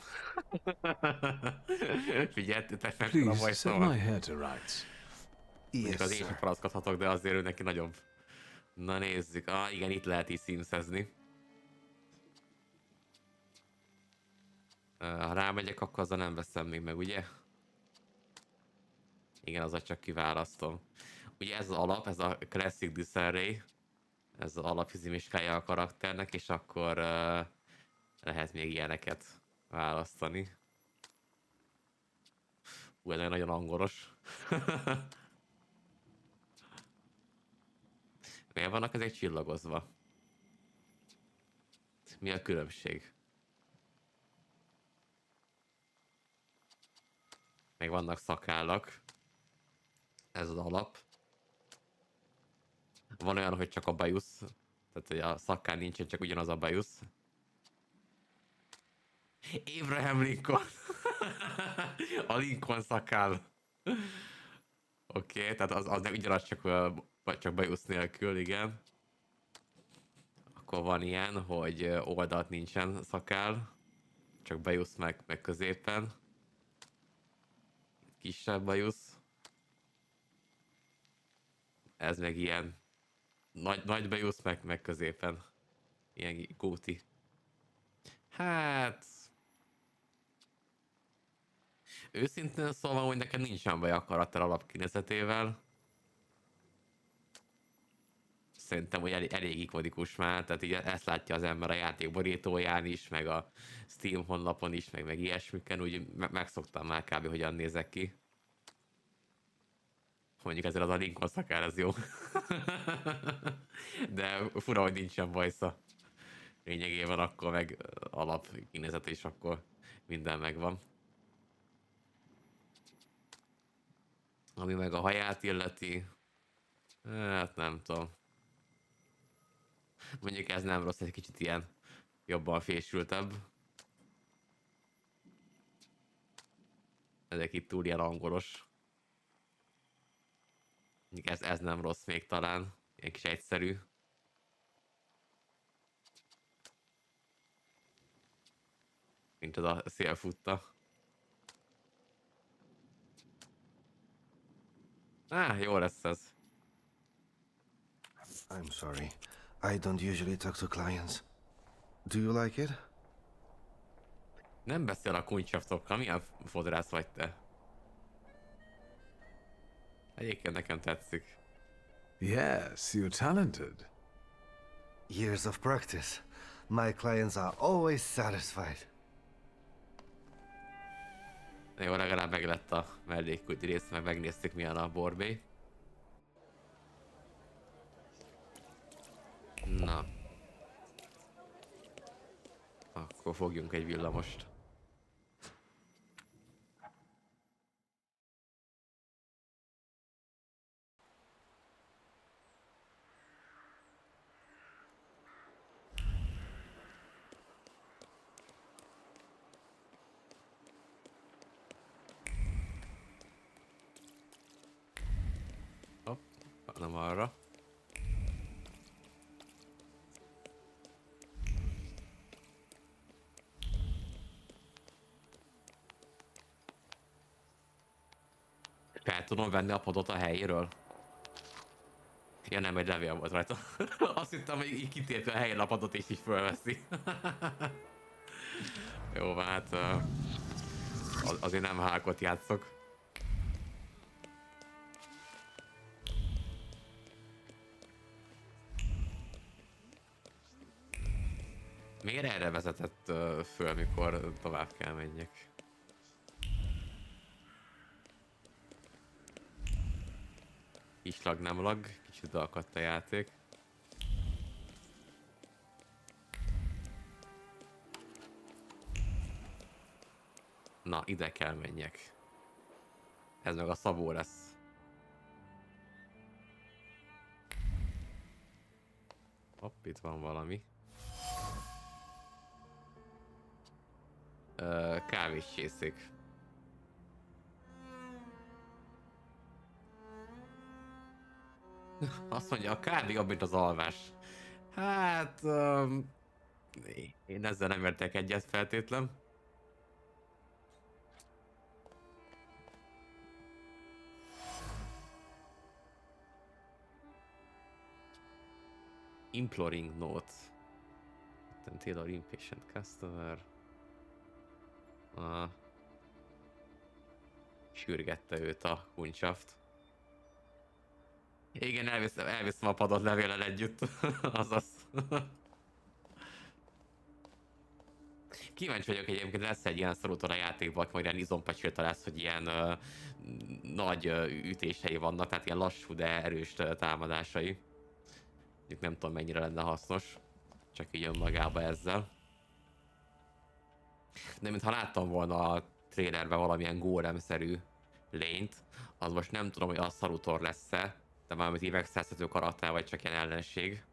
Speaker 1: Figyelj, te fel a
Speaker 4: Please
Speaker 1: baj
Speaker 4: set
Speaker 1: szóval.
Speaker 4: my hair to rights.
Speaker 1: Mondjuk az én sem palaszkodhatok, de azért ő neki nagyobb. Na nézzük. Ah, igen, itt lehet így szímszezni. Ha rámegyek, akkor azzal nem veszem még meg, ugye? Igen, azzal csak kiválasztom. Ugye ez az alap, ez a Classic Disarray. Ez az alapfizimiskája a karakternek, és akkor lehet még ilyeneket választani. Ez nagyon angolos. Miért vannak ezek csillagozva? Mi a különbség? Meg vannak szakállak. Ez az alap. Van olyan, hogy csak a bajusz. Tehát, hogy a szakkán nincsen, csak ugyanaz a bajusz. Abraham Lincoln. A Lincoln szakál. Oké, tehát az ugyanaz, csak bajusz nélkül, igen. Akkor van ilyen, hogy oldalt nincsen szakál. Csak bajusz meg középen. Kisebb bajusz. Ez meg ilyen nagy bajusz meg középen. Ilyen góti. Hát... Őszintén szóval, hogy nekem nincsen baj a karakter alapkinézetével. Szerintem, hogy elég ikonikus már, tehát így ezt látja az ember a játék borítóján is, meg a Steam honlapon is, meg ilyesmiken, úgy megszoktam már kb. Hogyan nézek ki. Mondjuk ezzel az a Lincoln szakál, ez jó. De fura, hogy nincsen bajsza. Lényegében akkor meg alapkinézet, és akkor minden megvan. Ami meg a haját illeti, hát nem tudom. Mondjuk ez nem rossz, egy kicsit ilyen jobban fésültebb. Ezek itt túl ilyen angolos. Mondjuk ez nem rossz még talán, ilyen kis egyszerű. Mint az a szélfutta. Jó lesz ez.
Speaker 15: I'm sorry. I don't usually talk to clients. Do you like it?
Speaker 1: Nem beszél a kuncsaftokkal, milyen fodrász vagy te? Egyébként nekem tetszik.
Speaker 4: Yes, you're talented.
Speaker 15: Years of practice. My clients are always satisfied.
Speaker 1: Jó, legalább meg lett a mellékúti rész, meg megnéztük milyen a borbély. Na. Akkor fogjunk egy villamost. Hopp, nem arra. Fel tudom venni a padot a helyéről? Ja nem, egy levél volt rajta. Azt hittem, hogy így kitépje a helyén a padot és így fölveszi. Jó, hát azért nem hákot játszok. Miért erre vezetett föl, mikor tovább kell menjek? Kis lag, nem lag, kicsit akadt a játék. Na, ide kell menjek. Ez meg a szabó lesz. Hopp, itt van valami. Kávéscsészék. Azt mondja, a kávé jobb, mint az alvás. Hát... én ezzel nem értek egyet feltétlen. Imploring note. Taylor impatient customer. Sürgette őt a kuncsaft. Igen, elviszem a padot levéllel együtt. Azaz. Kíváncsi vagyok egyébként, lesz egy ilyen szalutor a játékban, majd ilyen izompacsőta lesz, hogy ilyen nagy ütései vannak, tehát ilyen lassú, de erős támadásai. Itt nem tudom mennyire lenne hasznos, csak így önmagába ezzel. De mintha láttam volna a trailerben valamilyen gólem-szerű lényt, az most nem tudom, hogy a szalutor lesz-e, de mármint így megszerzhető karakter, vagy csak ilyen ellenség.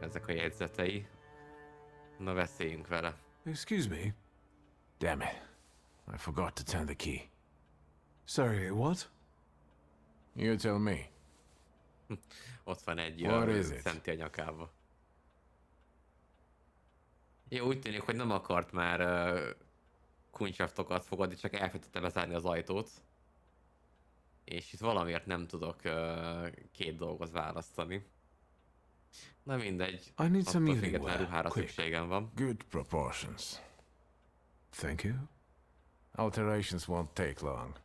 Speaker 1: Ezek a jegyzetei. Na, beszéljünk vele.
Speaker 4: Excuse me. Damn it. I forgot to turn the key. Sorry, what? You tell me.
Speaker 1: Ott van egy szenti a nyakába. Jó, úgy tűnik, hogy nem akart már kuncsaftokat fogadni, csak elfelejtette bezárni az ajtót. És itt valamiért nem tudok két dolgot választani. Na mindegy,
Speaker 4: I need some
Speaker 1: attól függetlenül ruhára
Speaker 4: quick.
Speaker 1: szükségem van.
Speaker 4: Good proportions. Thank you. Alterations won't take long.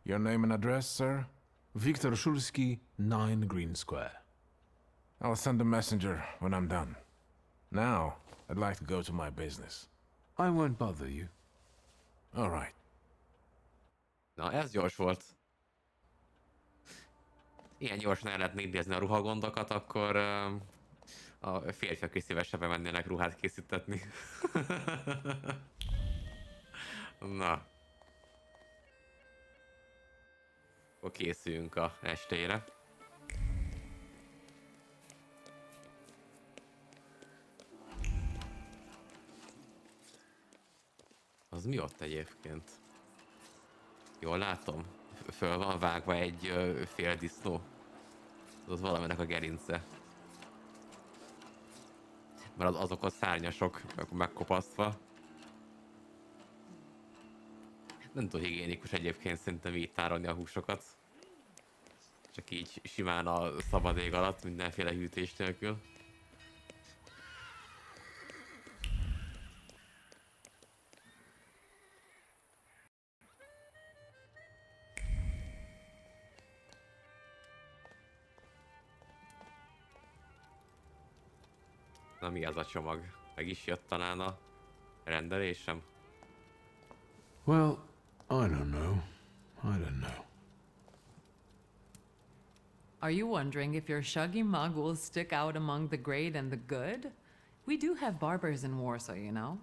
Speaker 4: Your name and address, sir? Victor Shulsky, 9 Green Square. I'll send a messenger when I'm done. Now, I'd like to go to my business. I won't bother you. All right.
Speaker 1: Na, ez gyors volt. Ilyen gyorsan el lehet nézni a ruhagondokat, akkor a férfiak is szívesebben mennének ruhát készítetni. Na. Akkor készüljünk a estére. Az mi ott egyébként? Jól látom? Föl van vágva egy fél disznó. Az valaminek a gerince. mert azok a szárnyasok megkopasztva. Nem túl higiénikus egyébként szerintem így tárolni a húsokat. Csak így simán a szabad ég alatt, mindenféle hűtés nélkül. Na mi az a csomag? Meg is jött talán a rendelésem?
Speaker 4: Well, I don't know. I don't know.
Speaker 10: Are you wondering if your shaggy mug will stick out among the great and the good? We do have barbers in Warsaw, you know.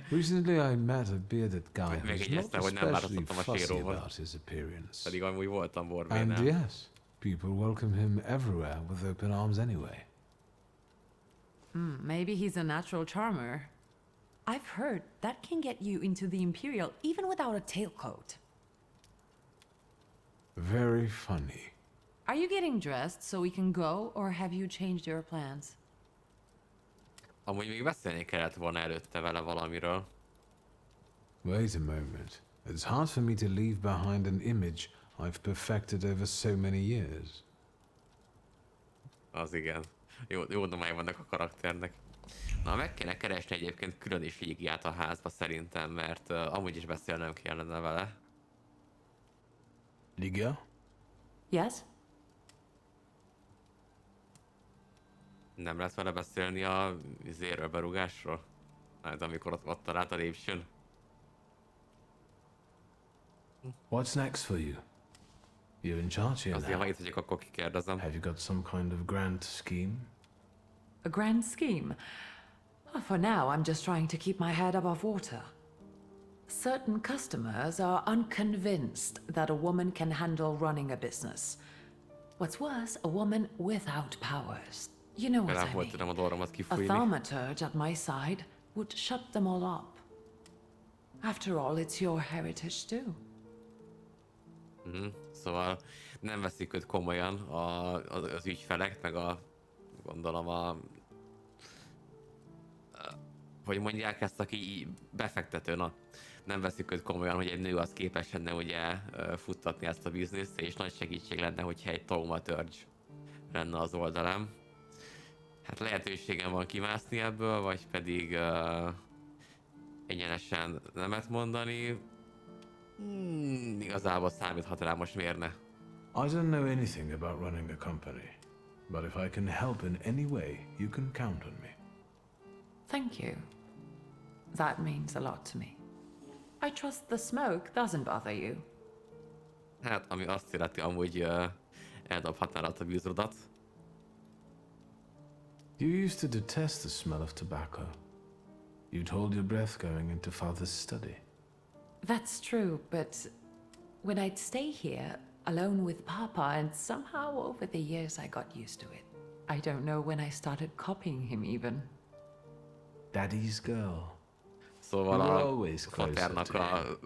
Speaker 4: Recently I met a bearded guy who's not
Speaker 1: Megjegyeztem, hogy nem
Speaker 4: especially
Speaker 1: változtattam a
Speaker 4: fussy
Speaker 1: séróval.
Speaker 4: about his appearance.
Speaker 1: Pedig amúgy voltam
Speaker 4: And
Speaker 1: Borbénál.
Speaker 4: yes, people welcome him everywhere with open arms anyway.
Speaker 10: Maybe he's a natural charmer. I've heard that can get you into the Imperial even without a tailcoat.
Speaker 4: Very funny.
Speaker 10: Are you getting dressed so we can go, or have you changed your plans?
Speaker 1: Amúgy még beszélni kellett volna előtte vele valamiről.
Speaker 4: Wait a moment. It's hard for me to leave behind an image I've perfected over so many years.
Speaker 1: Az igen. Jó domány vannak a karakternek. Na, meg kéne keresni egyébként külön is végigját a házba szerintem, mert amúgy is beszélnem kellene vele.
Speaker 4: Liga?
Speaker 10: Yes?
Speaker 1: Nem lehet vele beszélni a zéről berugásról? Hát amikor ott talált a lépcsőn.
Speaker 4: What's next for you? You're in charge here
Speaker 1: Azért,
Speaker 4: now.
Speaker 1: ha itt vagyok, akkor kikérdezem.
Speaker 4: Have you got some kind of grand scheme?
Speaker 10: A grand scheme? For now, I'm just trying to keep my head above water. Certain customers are unconvinced that a woman can handle running a business. What's worse, a woman without powers. You know what I
Speaker 1: Volt tudom a dolgomat
Speaker 10: mean. A
Speaker 1: kifújni.
Speaker 10: thaumaturge at my side would shut them all up. After all, it's your heritage too.
Speaker 1: Szóval nem veszik őt komolyan az ügyfelek, meg gondolom hogy mondják ezt, aki befektető, nem veszik őt komolyan, hogy egy nő az képes lenne ugye futtatni ezt a bizniszt, és nagy segítség lenne, hogyha egy Thaumaturge lenne az oldalám. Hát lehetőségem van kimászni ebből, vagy pedig egyenesen nemet mondani. Igazából számíthat rá, most miért ne?
Speaker 4: I don't know anything about running a company, but if I can help in any way, you can count on me.
Speaker 10: Thank you. That means a lot to me. I trust the smoke doesn't bother you.
Speaker 1: Hát, ami azt illeti, amúgy eldobhatnád a bűzrodat.
Speaker 4: You used to detest the smell of tobacco. You'd hold your breath going into Father's study.
Speaker 10: That's true, but when I'd stay here, alone with Papa, and somehow over the years I got used to it. I don't know when I started copying him even.
Speaker 4: Daddy's girl.
Speaker 1: Szóval
Speaker 4: You were
Speaker 1: a
Speaker 4: always closer
Speaker 1: faternak
Speaker 4: to
Speaker 1: a
Speaker 4: him.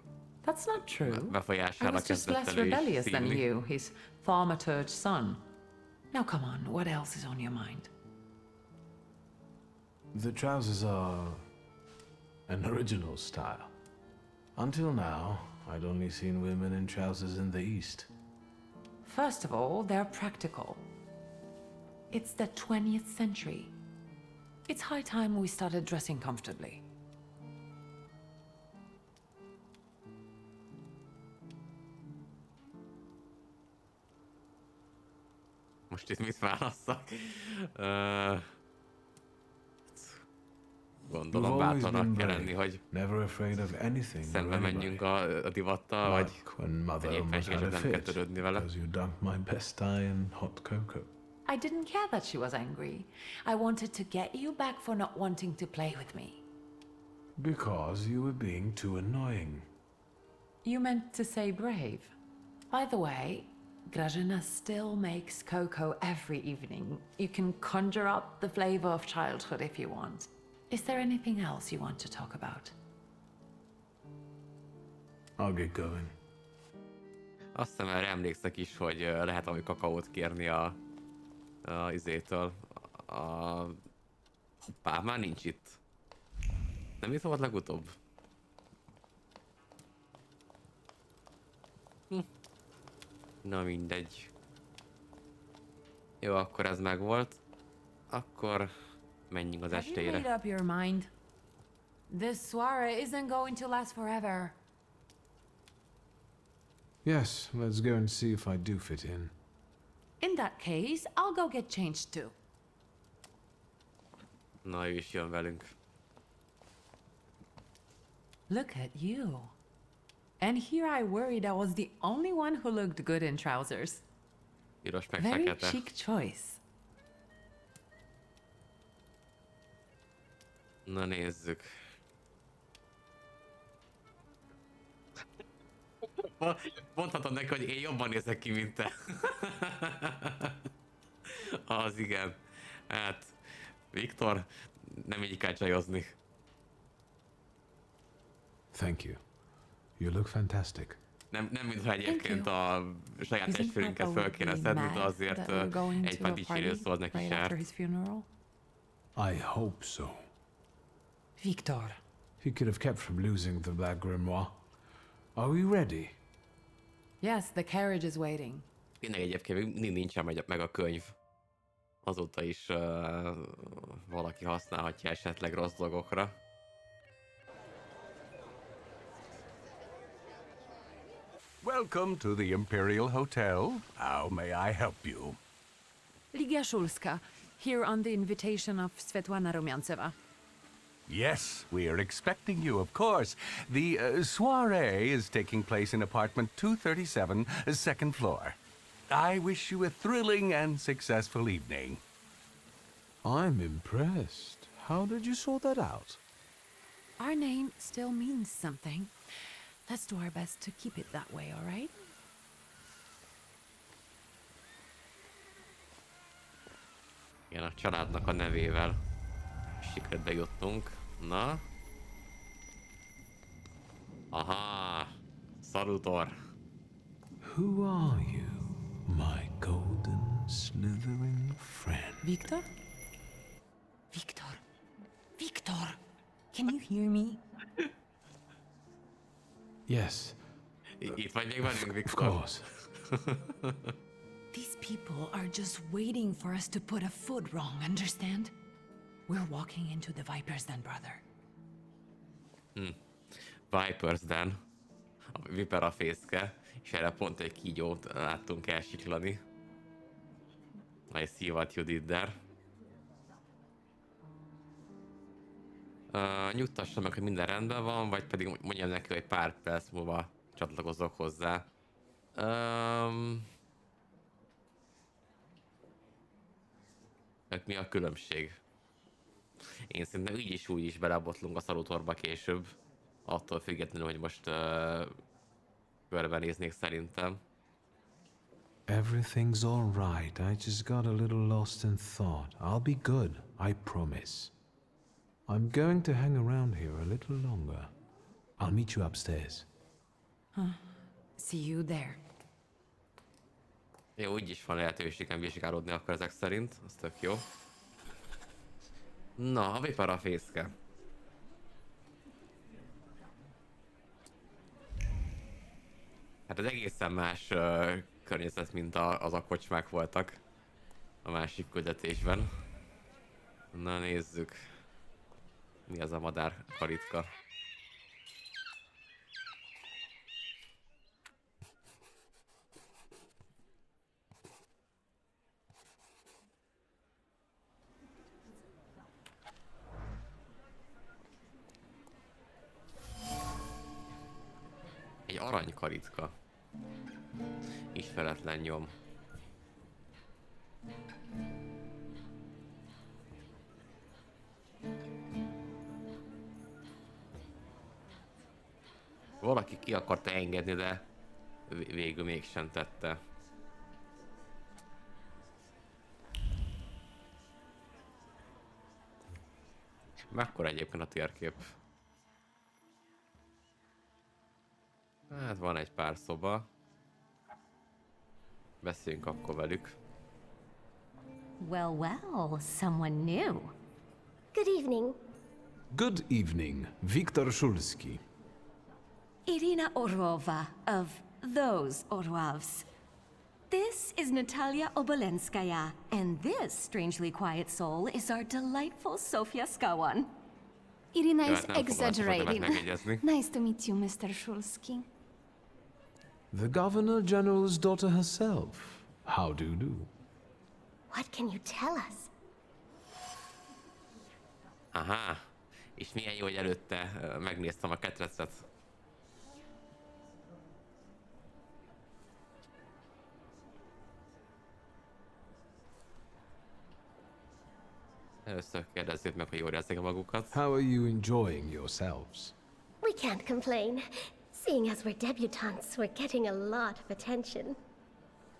Speaker 10: That's not true. I
Speaker 1: befolyására
Speaker 10: was just
Speaker 1: kezdett
Speaker 10: less
Speaker 1: elő
Speaker 10: rebellious than
Speaker 1: szívni.
Speaker 10: you, his Thaumaturge son. Now come on, what else is on your mind?
Speaker 4: The trousers are an original style. Until now, I'd only seen women in trousers in the East.
Speaker 10: First of all, they're practical. It's the 20th century. It's high time we started dressing comfortably.
Speaker 1: Most itt mit válasszak? Gondolom bátornak kell lenni, hogy szembe menjünk a divattal, vagy éppenséggel nem kell törődni vele.
Speaker 10: I didn't care that she was angry. I wanted to get you back for not wanting to play with me.
Speaker 4: Because you were being too annoying.
Speaker 10: You meant to say brave. By the way, Grażyna still makes cocoa every evening. You can conjure up the flavor of childhood if you want. Is there anything else you want to talk about?
Speaker 4: I'll get going.
Speaker 1: Azt hiszem, erre emlékszek is, hogy lehet valami kakaót kérni a izétől, a Hoppá, már nincs itt. Nem itt volt legutóbb? Na mindegy. Jó, akkor ez meg volt. Akkor menjünk az
Speaker 10: Have you
Speaker 1: estére.
Speaker 10: made up your mind? This soiree isn't going to last forever.
Speaker 4: Yes, let's go and see if I do fit in.
Speaker 10: In that case, I'll go get changed too.
Speaker 1: Na, ő is jön velünk.
Speaker 10: Look at you. And here I worried I was the only one who looked good in trousers.
Speaker 1: Piros meg
Speaker 10: Very
Speaker 1: fekete.
Speaker 10: chic choice.
Speaker 1: Na nézzük. Mondhatod neki, hogy én jobban nézek ki, mint te. Az igen. Hát, Viktor, nem így kell csajozni.
Speaker 4: Thank you. You look fantastic.
Speaker 1: Nem mintha egyébként a saját testfélünket föl kéne szedni, de azért egy pár dicsérő szó az neki járt.
Speaker 4: I hope so.
Speaker 10: Victor.
Speaker 4: He could have kept from losing the Black Grimoire. Are we ready?
Speaker 10: Yes, the carriage is waiting.
Speaker 1: Tényleg egyébként még mindig nincsen meg a könyv. Azóta is valaki használhatja esetleg rossz dolgokra.
Speaker 16: Welcome to the Imperial Hotel. How may I help you?
Speaker 10: Ligia Shulska, here on the invitation of Svetlana Rumyantseva.
Speaker 16: Yes, we are expecting you, of course. The soiree is taking place in apartment 237, second floor. I wish you a thrilling and successful evening.
Speaker 4: I'm impressed. How did you sort that out?
Speaker 10: Our name still means something. Let's do our best to keep it that way, all right?
Speaker 1: Igen, a családnak a nevével sikerült bejutnunk. Na. Aha. Salutor.
Speaker 4: Who are you, my golden slithering friend?
Speaker 10: Victor? Victor? Victor! Can you hear me?
Speaker 4: Yes.
Speaker 1: Itt vagy még velünk, Viktor?
Speaker 4: Of course.
Speaker 10: These people are just waiting for us to put a foot wrong, understand? We're walking into the Viper's Den, brother.
Speaker 1: Viper's Den. A Viper a fészke, és erre pont egy kígyót láttunk elsiklani. I see what you did there. Nyugtassa meg, hogy minden rendben van, vagy pedig mondjam neki, hogy pár perc múlva csatlakozok hozzá. Mi a különbség? Én szerintem így is úgy is belebotlunk a salutorba később. Attól függetlenül, hogy most körbenéznék szerintem.
Speaker 4: Everything's all right. I just got a little lost in thought. I'll be good, I promise. I'm going to hang around here a little longer. I'll meet you upstairs.
Speaker 10: See you there.
Speaker 1: Jó, úgyis van lehetőségem vizsgálódni akkor ezek szerint. Az tök jó. Na, a Viper a fészke. Hát ez egészen más környezet, mint az a kocsmák voltak a másik küldetésben. Na nézzük. Mi az a madár karitka? Egy aranykaritka. Ismeretlen nyom. Valaki ki akarta engedni, de végül mégsem tette. Mekkora egyébként a térkép? Hát van egy pár szoba. Beszéljünk akkor velük.
Speaker 12: Well, well, someone new.
Speaker 17: Good evening.
Speaker 4: Good evening, Viktor Shulski.
Speaker 18: Irina Orlova of those Orlovs. This is Natalia Obolenskaya, and this strangely quiet soul is our delightful Sofia Skawan.
Speaker 8: Irina is exaggerating. Nice to meet you, Mr. Shulski.
Speaker 4: The Governor General's daughter herself. How do you do?
Speaker 17: What can you tell us?
Speaker 1: Aha. És milyen jó, hogy előtte megnéztem a ketrecet. Először kérdezzük meg, hogy jól érzik magukat.
Speaker 4: How are you enjoying yourselves?
Speaker 17: We can't complain. Seeing as we're debutantes, we're getting a lot of attention.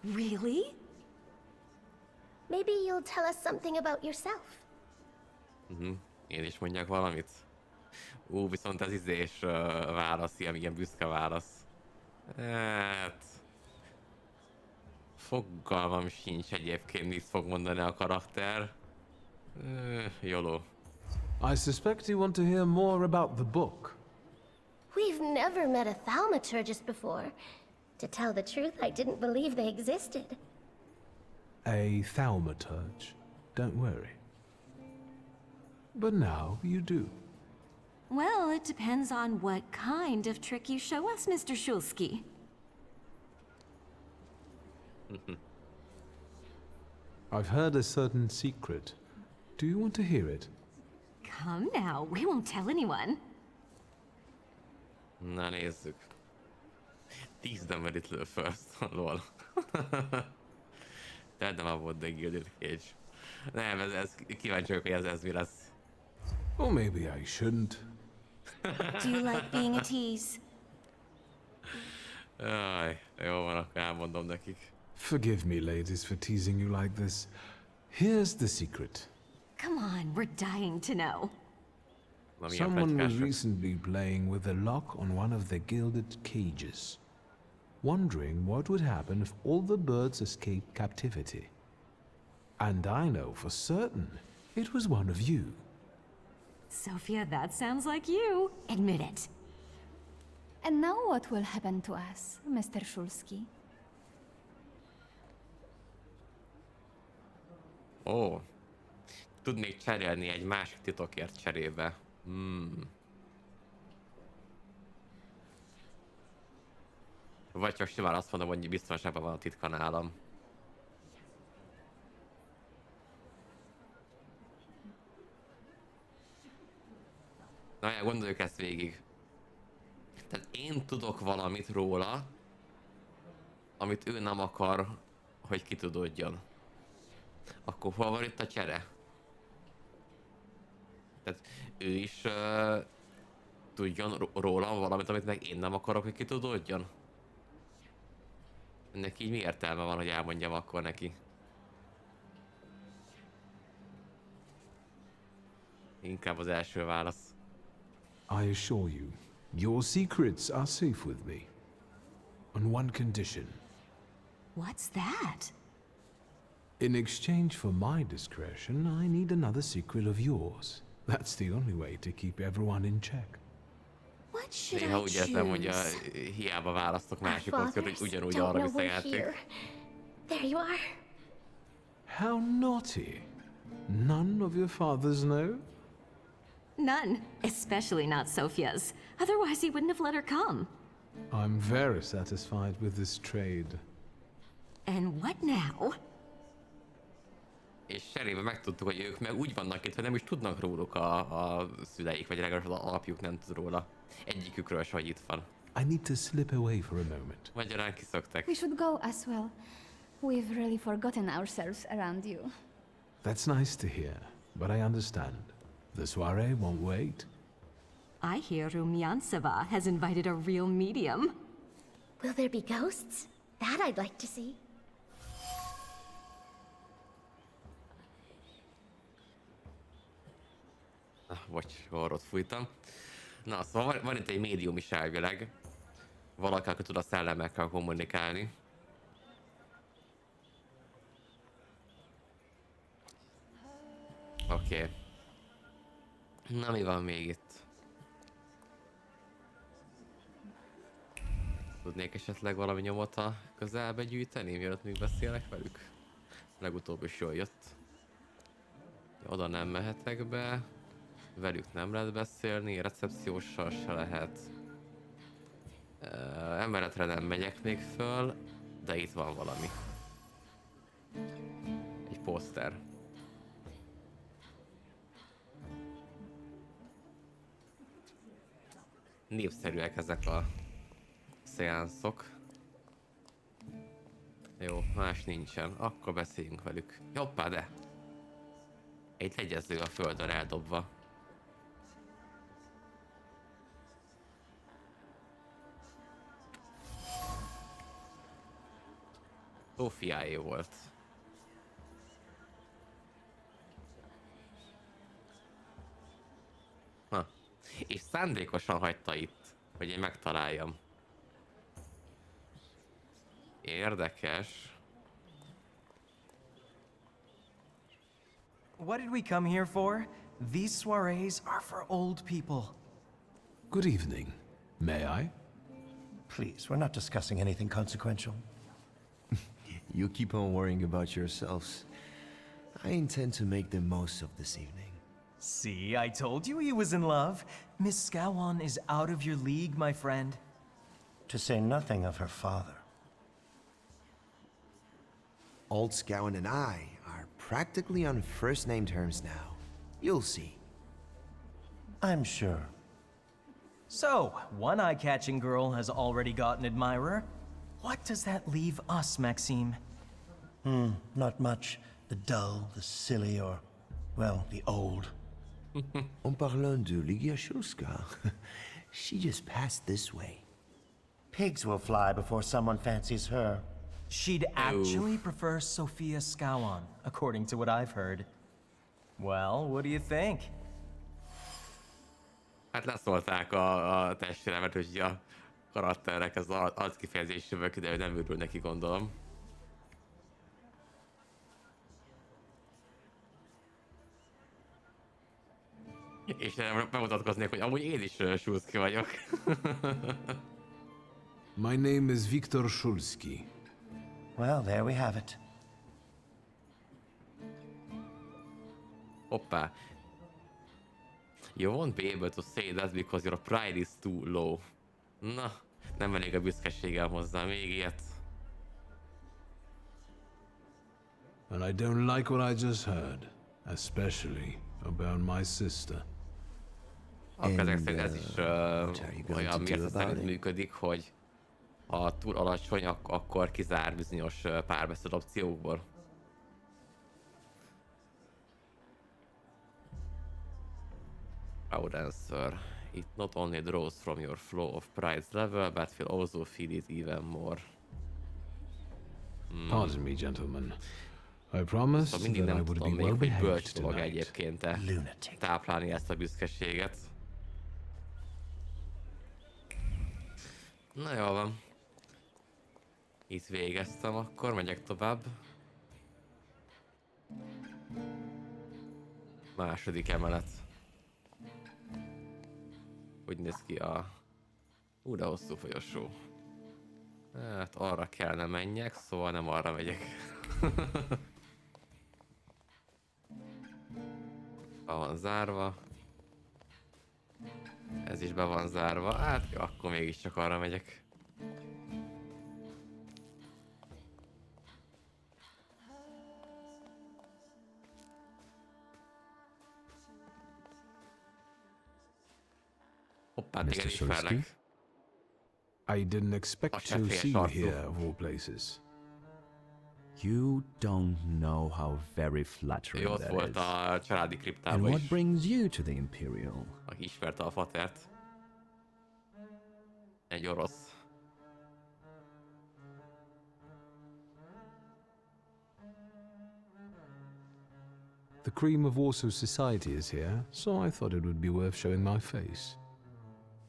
Speaker 18: Really?
Speaker 17: Maybe you'll tell us something about yourself.
Speaker 1: Én is mondjak valamit. Viszont ez izés válasz, ilyen büszke válasz. Hát... Fogalmam sincs egyébként, mit fog mondani a karakter. Jóló.
Speaker 4: I suspect you want to hear more about the book.
Speaker 17: We've never met a thaumaturgist before. To tell the truth, I didn't believe they existed.
Speaker 4: A thaumaturge. Don't worry. But now you do.
Speaker 18: Well, it depends on what kind of trick you show us, Mr. Shulski.
Speaker 4: I've heard a certain secret. Do you want to hear it?
Speaker 18: Come now, we won't tell anyone.
Speaker 1: Na nézzük. Tease them a little first. Lol. Tell them about the Gilded Cage. Nem, ez kíváncsi vagyok, hogy ez mi lesz.
Speaker 4: Or maybe I shouldn't.
Speaker 18: Do you like being a tease?
Speaker 1: Aj, jó van, akkor elmondom nekik.
Speaker 4: Forgive me, ladies, for teasing you like this. Here's the secret.
Speaker 18: Come on, we're dying to know.
Speaker 4: Someone was recently playing with a lock on one of the gilded cages, wondering what would happen if all the birds escaped captivity. And I know for certain it was one of you.
Speaker 18: Sophia, that sounds like you. Admit it.
Speaker 8: And now what will happen to us, Mr. Shulski?
Speaker 1: Ó. Tudnék cserélni egy másik titokért cserébe. Vagy csak simán azt mondom, hogy biztonságban van a titka nálam. Na, gondoljuk ezt végig. Tehát én tudok valamit róla, amit ő nem akar, hogy kitudódjon. Akkor hol van itt a csere? Tehát ő is tudjon rólam valamit, amit meg én nem akarok, hogy kitudódjon? Ennek így mi értelme van, hogy elmondjam akkor neki? Inkább az első válasz.
Speaker 4: I assure you, your secrets are safe with me. On one condition.
Speaker 18: What's that?
Speaker 4: In exchange for my discretion, I need another secret of yours. That's the only way to keep everyone in check.
Speaker 18: What should
Speaker 1: Néha
Speaker 18: I
Speaker 1: úgy érzem, hogy
Speaker 18: choose?
Speaker 1: hiába választok másik opciót, hogy ugyanúgy arra visszajáték.
Speaker 17: There you are.
Speaker 4: How naughty. None of your fathers know?
Speaker 18: None, especially not Sophia's. Otherwise he wouldn't have let her come.
Speaker 4: I'm very satisfied with this trade.
Speaker 18: And what now?
Speaker 1: És cserébe megtudtuk, hogy ők meg úgy vannak itt, hogy nem is tudnak róluk a szüleik, vagy legalábbis az alapjuk nem tud róla. Egyikükről se, hogy itt van.
Speaker 4: I need to slip away for a moment.
Speaker 1: Magyarán kiszöktek.
Speaker 8: We should go as well. We've really forgotten ourselves around you.
Speaker 4: That's nice to hear, but I understand. The soiree won't wait.
Speaker 18: I hear Rumyantseva has invited a real medium.
Speaker 17: Will there be ghosts? That I'd like to see.
Speaker 1: Bocs, orrot fújtam. Na, szóval van itt egy médium is elvileg. Valaki, aki tud a szellemekkel kommunikálni. Oké. Na, mi van még itt? Tudnék esetleg valami nyomot a közelbe gyűjteni, mielőtt még beszélek velük? Legutóbb is jól jött. Oda nem mehetek be. Velük nem lehet beszélni, recepcióssal se lehet. Emeletre nem megyek még föl, de itt van valami. Egy poszter. Népszerűek ezek a szeánszok. Jó, más nincsen. Akkor beszéljünk velük. Jobbá, de! Egy legyező a földön eldobva. Sófiáé volt. Ha. És szándékosan hagyta itt, hogy én megtaláljam. Érdekes.
Speaker 19: What did we come here for? These soirees are for old people.
Speaker 4: Good evening. May I?
Speaker 20: Please, we're not discussing anything consequential.
Speaker 21: You keep on worrying about yourselves. I intend to make the most of this evening.
Speaker 19: See, I told you he was in love. Miss Scowan is out of your league, my friend.
Speaker 20: To say nothing of her father.
Speaker 21: Old Scowan and I are practically on first-name terms now. You'll see.
Speaker 20: I'm sure.
Speaker 19: So, one eye-catching girl has already got an admirer. What does that leave us, Maxime?
Speaker 20: Not much. The dull, the silly, or, well, the old.
Speaker 21: En parlant de Ligiashulska, she just passed this way.
Speaker 20: Pigs will fly before someone fancies her.
Speaker 19: She'd actually prefer Sophia Scowan, according to what I've heard. Well, what do you think?
Speaker 1: Hát leszólták a testvéremet, hogy a karakterek az arckifejezéséből kiderül, nem örül neki, gondolom. És bemutatkoznék, hogy amúgy én is Schulzki vagyok.
Speaker 4: My name is Viktor Szulski.
Speaker 20: Well, there we have it.
Speaker 1: Hoppá. You won't be able to say that because your pride is too low. Na, nem elég a büszkeségem hozzá, még ilyet.
Speaker 4: And I don't like what I just heard, especially about my sister.
Speaker 1: Akkor ezek szerint ez is olyan mérce szerint működik, hogy ha túl alacsony, akkor kizár bizonyos párbeszéd opciókból. Proud answer. It not only draws from your flow of pride's level, but will also feed it even more.
Speaker 4: Pardon me, gentlemen. I promised
Speaker 1: szóval mindig
Speaker 4: that I
Speaker 1: nem
Speaker 4: would
Speaker 1: tudom
Speaker 4: be
Speaker 1: még,
Speaker 4: well
Speaker 1: hogy bölcs
Speaker 4: behaved
Speaker 1: dolog
Speaker 4: tonight.
Speaker 1: egyébként táplálni ezt a büszkeséget. Na jól van. Itt végeztem, akkor megyek tovább. Második emelet. Hogy néz ki a... de hosszú folyosó. Hát arra kellene menjek, szóval nem arra megyek. Be van zárva. Ez is be van zárva. Hát jó, akkor mégiscsak arra megyek. Hoppá, téged ismerlek.
Speaker 4: I didn't expect to see you here, of all places.
Speaker 22: You don't know how very flattering
Speaker 1: Ott
Speaker 22: that
Speaker 1: volt
Speaker 22: is.
Speaker 1: a családi
Speaker 22: And
Speaker 1: kriptában
Speaker 22: what
Speaker 1: is,
Speaker 22: brings you to the Imperial?
Speaker 1: aki ismerte a fatert. Egy orosz.
Speaker 4: The cream of Warsaw society is here, so I thought it would be worth showing my face.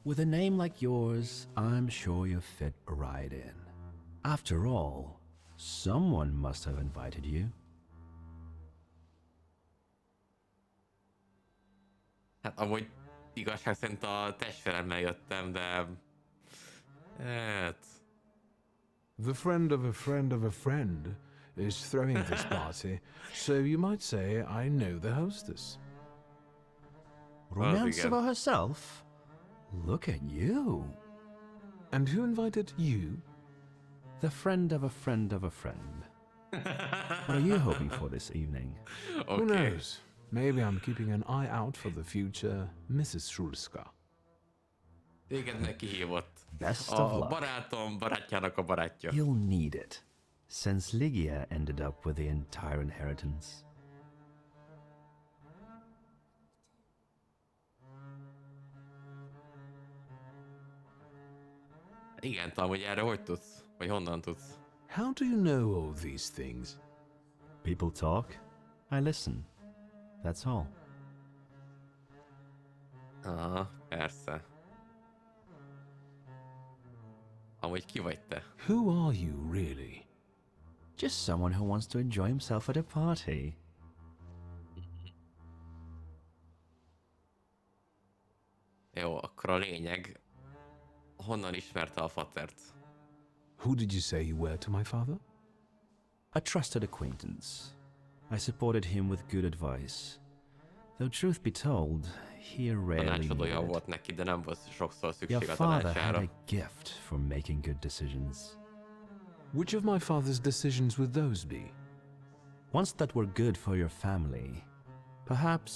Speaker 22: With a name like yours, I'm sure you fit right in. After all, someone must have invited you.
Speaker 1: Hát amúgy igazság szerint a testvéremmel jöttem, de... Hát...
Speaker 4: The friend of a friend of a friend is throwing this party, so you might say I know the hostess.
Speaker 22: Romance about herself? Look at you.
Speaker 4: And who invited you?
Speaker 22: The friend of a friend of a friend. What are you hoping for this evening?
Speaker 1: Okay.
Speaker 4: Who knows? Maybe I'm keeping an eye out for the future Mrs. Shulska.
Speaker 1: Téged neki hívott.
Speaker 22: Best of
Speaker 1: A
Speaker 22: luck.
Speaker 1: barátom barátjának a barátja.
Speaker 22: You'll need it, since Ligia ended up with the entire inheritance.
Speaker 1: Igen, amúgy erre hogy tudsz? Vagy honnan tudsz?
Speaker 4: How do you know all these things?
Speaker 22: People talk, I listen. That's all.
Speaker 1: Aha, persze. Amúgy ki vagy te?
Speaker 4: Who are you, really?
Speaker 22: Just someone who wants to enjoy himself at a party.
Speaker 1: Jó, akkor a lényeg. Honnan ismerte a fatert?
Speaker 4: Who did you say you were to my father?
Speaker 22: A trusted acquaintance. I supported him with good advice. Though truth be told, he rarely
Speaker 1: Tanácsadója
Speaker 22: needed.
Speaker 1: volt neki, de nem volt sokszor
Speaker 22: Your
Speaker 1: szükség a
Speaker 22: father had
Speaker 1: tanácsára.
Speaker 22: a gift for making good decisions.
Speaker 4: Which of my father's decisions would those be?
Speaker 22: Ones that were good for your family. Perhaps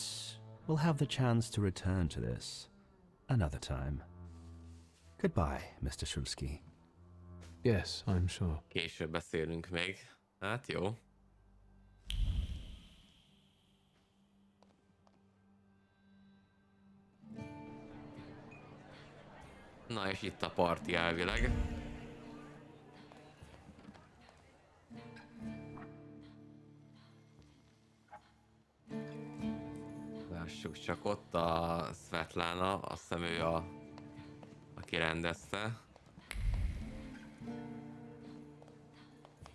Speaker 22: we'll have the chance to return to this another time. Goodbye, Mr. Shulski.
Speaker 4: Yes, I'm sure.
Speaker 1: Később beszélünk még. Hát jó. Na és itt a parti elvileg. Lássuk csak, ott a Svetlana, azt hiszem ő aki rendezte.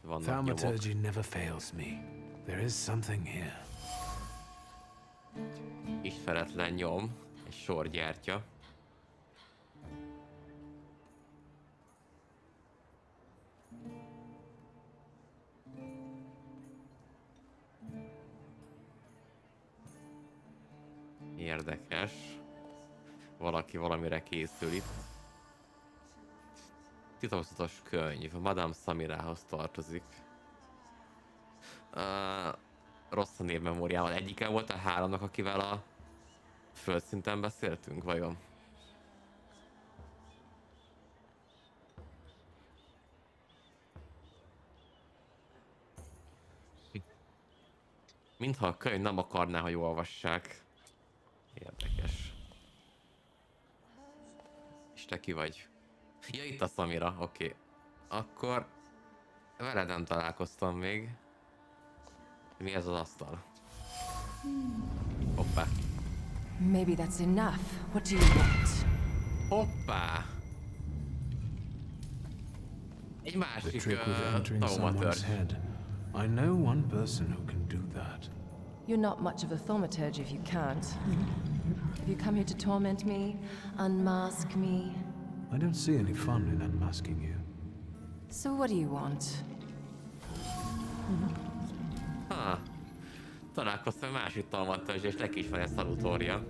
Speaker 1: Vannak nyomok.
Speaker 4: Thaumaturge never fails me. There is something here.
Speaker 1: Ismeretlen nyom, egy sor gyertya. Érdekes. Valaki valamire készül itt. Titokzatos könyv, Madame Samirához tartozik. Rossz a névmemóriával. Egyike volt a háromnak, akivel a földszinten beszéltünk, vajon? Mintha a könyv nem akarná, hogy olvassák. Érdekes. És te ki vagy? Ja, itt a Samira, oké. Akkor veled nem találkoztam még. Mi ez az asztal? Hoppá.
Speaker 10: Maybe that's enough. What do you want?
Speaker 1: Hoppá! Egy
Speaker 4: The
Speaker 1: másik
Speaker 4: trick with entering someone's
Speaker 1: Thaumaturge.
Speaker 4: head. I know one person who can do that.
Speaker 11: You're not much of a thaumaturge if you can't. Have you come here to torment me? Unmask me?
Speaker 4: I don't see any fun in unmasking you.
Speaker 10: So what do you want?
Speaker 1: Ha. Találkoztam egy másik Thaumaturge, és neki is van egy szalutorja.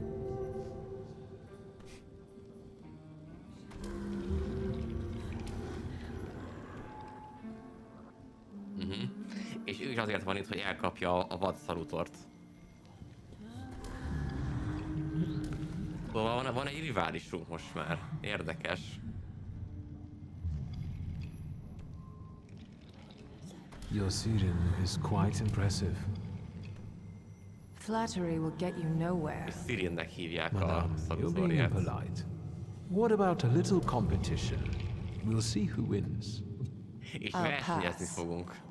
Speaker 1: És ő is azért van itt, hogy elkapja a vad szalutort. Szóval van egy riválisunk most már. Érdekes.
Speaker 4: Your Sirin is quite impressive.
Speaker 11: Flattery will get you nowhere.
Speaker 1: Sirinnek hívják a
Speaker 4: Madame, you're being
Speaker 1: szalutorját.
Speaker 4: impolite. What about a little competition? We'll see who wins.
Speaker 1: És
Speaker 11: I'll
Speaker 1: versenyezni
Speaker 11: pass.
Speaker 1: fogunk.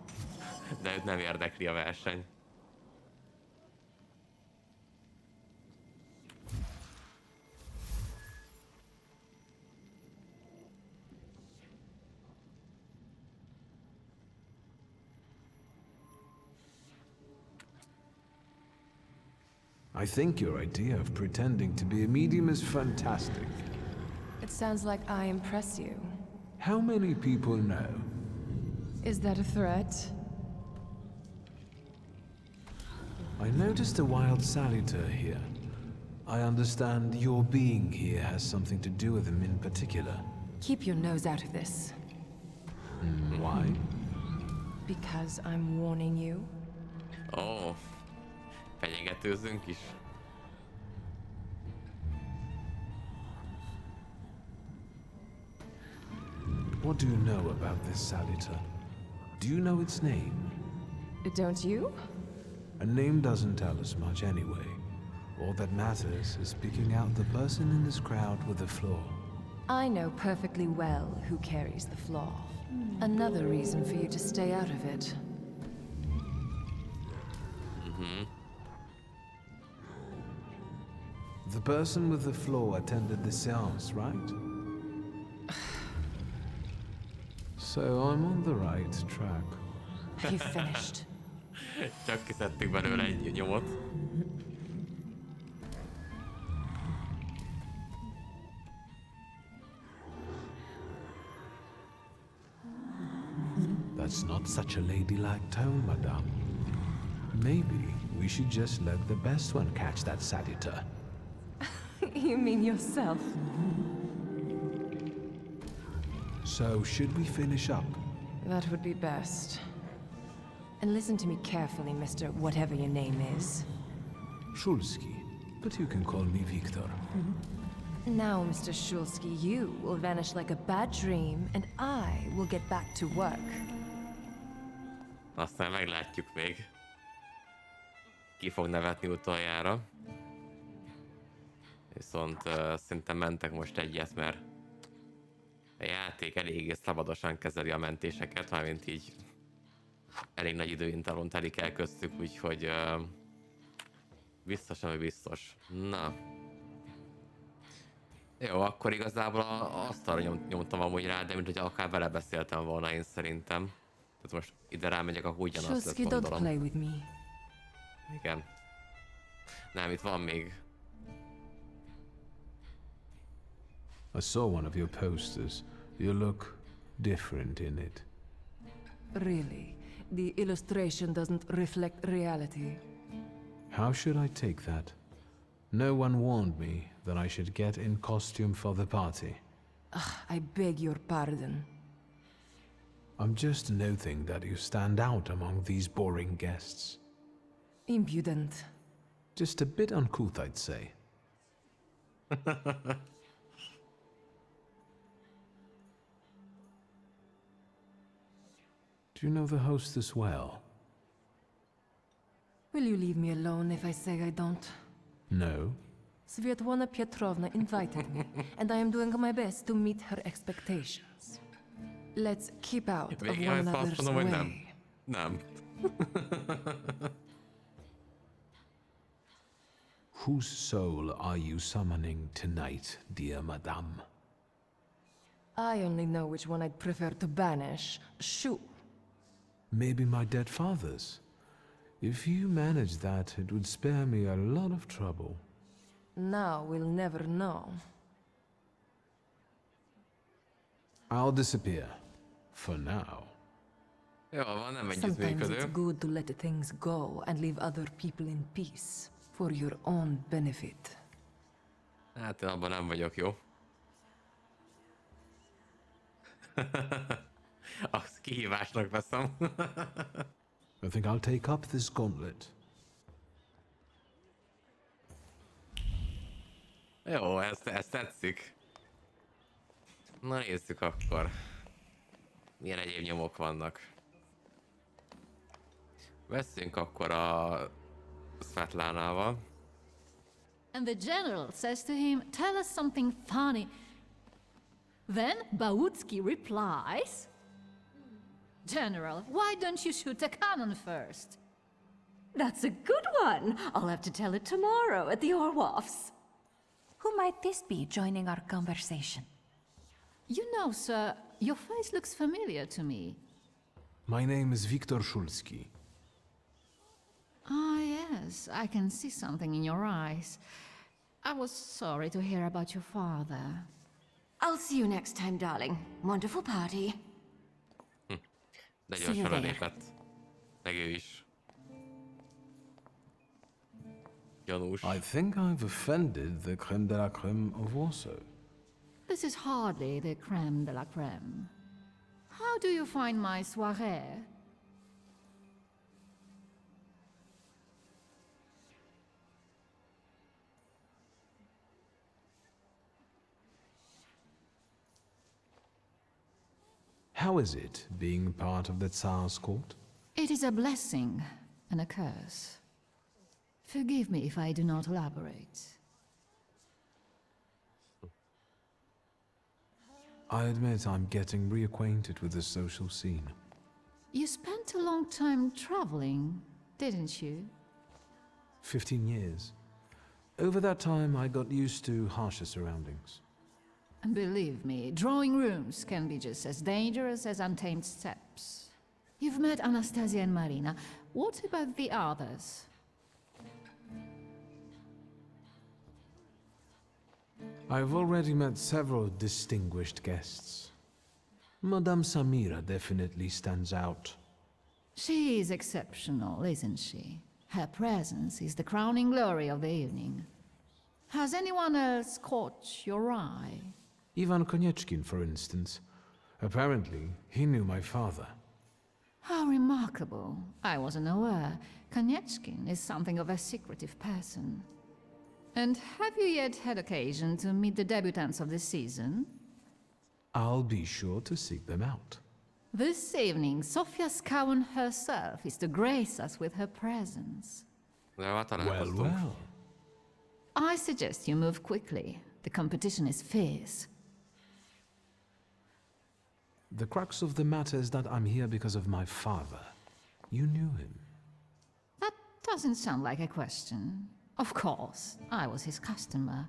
Speaker 1: De őt nem érdekli a verseny.
Speaker 4: I think your idea of pretending to be a medium is fantastic.
Speaker 11: It sounds like I impress you.
Speaker 4: How many people know?
Speaker 11: Is that a threat?
Speaker 4: I noticed a wild salutor here. I understand your being here has something to do with him in particular.
Speaker 11: Keep your nose out of this.
Speaker 4: Why?
Speaker 11: Because I'm warning you.
Speaker 1: Oh, fenyegetőzünk is.
Speaker 4: What do you know about this salutor? Do you know its name?
Speaker 11: Don't you?
Speaker 4: A name doesn't tell us much anyway. All that matters is picking out the person in this crowd with the flaw.
Speaker 11: I know perfectly well who carries the flaw. Another reason for you to stay out of it.
Speaker 4: The person with the flaw attended the seance, right? So I'm on the right track.
Speaker 11: Have you finished?
Speaker 1: Csak kiszedtük belőle egy nyomot.
Speaker 4: That's not such a ladylike tone, madame. Maybe we should just let the best one catch that salutor.
Speaker 11: You mean yourself?
Speaker 4: So, should we finish up?
Speaker 11: That would be best. And listen to me carefully, Mr. Whatever your name is.
Speaker 4: Shulski, but you can call me Victor.
Speaker 11: Now, Mr. Shulski, you will vanish like a bad dream, and I will get back to work.
Speaker 1: Aztán meglátjuk még. Ki fog nevetni utoljára. Viszont szerintem mentek most egyet, mert a játék eléggé szabadosan kezeli a mentéseket, mármint így elég nagy időintervallum telik el köztük, úgyhogy biztos, ami biztos. Na. Jó, akkor igazából azt arra nyomtam amúgy rá, de mint hogy akár vele beszéltem volna én szerintem. Tehát most ide rámegyek, akkor ugyanazt lesz, gondolom.
Speaker 11: Don't play with me.
Speaker 1: Igen. Nem, itt van még.
Speaker 4: I saw one of your posters. You look different in it.
Speaker 11: Really? The illustration doesn't reflect reality.
Speaker 4: How should I take that? No one warned me that I should get in costume for the party.
Speaker 11: I beg your pardon.
Speaker 4: I'm just noting that you stand out among these boring guests.
Speaker 11: Impudent.
Speaker 4: Just a bit uncouth, I'd say. Do you know the hostess well?
Speaker 11: Will you leave me alone if I say I don't?
Speaker 4: No.
Speaker 11: Svetlana Petrovna invited me, and I am doing my best to meet her expectations. Let's keep out of one another's way.
Speaker 1: Nem.
Speaker 4: Whose soul are you summoning tonight, dear madame?
Speaker 11: I only know which one I'd prefer to banish. Shoo.
Speaker 4: Maybe my dead father's. If you manage that, it would spare me a lot of trouble.
Speaker 11: Now we'll never know.
Speaker 4: I'll disappear. For now.
Speaker 1: Jó, van, nem
Speaker 11: Sometimes
Speaker 1: együttműködő.
Speaker 11: it's good to let things go and leave other people in peace. For your own benefit.
Speaker 1: Hát én abban nem vagyok jó. Azt kihívásnak veszem.
Speaker 4: I think I'll take up this gauntlet.
Speaker 1: Jó, ezt tetszik. Na nézzük akkor. Milyen egyéb nyomok vannak. Veszünk akkor a Svetlánával.
Speaker 5: And the general says to him, "Tell us something funny." Then Bautsky replies, "General, why don't you shoot a cannon first?"
Speaker 18: That's a good one. I'll have to tell it tomorrow at the Orloffs.
Speaker 7: Who might this be joining our conversation?
Speaker 5: You know, sir, your face looks familiar to me.
Speaker 4: My name is Viktor Shulski.
Speaker 5: Ah, yes, I can see something in your eyes. I was sorry to hear about your father.
Speaker 18: I'll see you next time, darling. Wonderful party.
Speaker 1: De gyorsan lelépett. Meg ő is. Gyanús.
Speaker 4: I think I've offended the crème de la crème of Warsaw.
Speaker 5: This is hardly the crème de la crème. How do you find my soirée?
Speaker 4: How is it, being part of the Tsar's court?
Speaker 5: It is a blessing and a curse. Forgive me if I do not elaborate.
Speaker 4: I admit I'm getting reacquainted with the social scene.
Speaker 5: You spent a long time traveling, didn't you?
Speaker 4: 15 years. Over that time, I got used to harsher surroundings.
Speaker 5: Believe me, drawing rooms can be just as dangerous as untamed steppes. You've met Anastasia and Marina. What about the others?
Speaker 4: I've already met several distinguished guests. Madame Samira definitely stands out.
Speaker 5: She is exceptional, isn't she? Her presence is the crowning glory of the evening. Has anyone else caught your eye?
Speaker 4: Ivan Konieczkin, for instance. Apparently, he knew my father.
Speaker 5: How remarkable. I wasn't aware. Konieczkin is something of a secretive person. And have you yet had occasion to meet the debutants of the season?
Speaker 4: I'll be sure to seek them out.
Speaker 5: This evening, Sofia Skowen herself is to grace us with her presence.
Speaker 4: Well.
Speaker 5: I suggest you move quickly. The competition is fierce.
Speaker 4: The crux of the matter is that I'm here because of my father. You knew him.
Speaker 5: That doesn't sound like a question. Of course, I was his customer.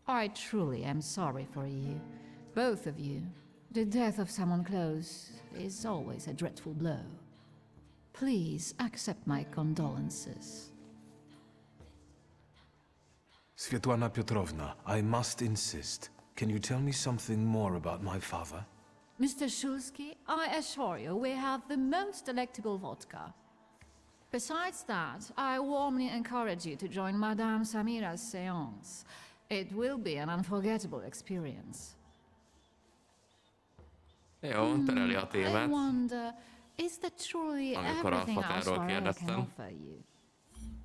Speaker 5: I truly am sorry for you, both of you. The death of someone close is always a dreadful blow. Please accept my condolences.
Speaker 4: Svetlana Petrovna, I must insist. Can you tell me something more about my father?
Speaker 5: Mr. Shulsky, I assure you we have the most delectable vodka. Besides that, I warmly encourage you to join Madame Samira's séance. It will be an unforgettable experience.
Speaker 1: Jó, tereli a
Speaker 5: I
Speaker 1: témát.
Speaker 5: wonder, is that truly
Speaker 1: Amikor a
Speaker 5: everything our
Speaker 1: fatáról
Speaker 5: soirée can
Speaker 1: kérdeztem.
Speaker 5: offer you?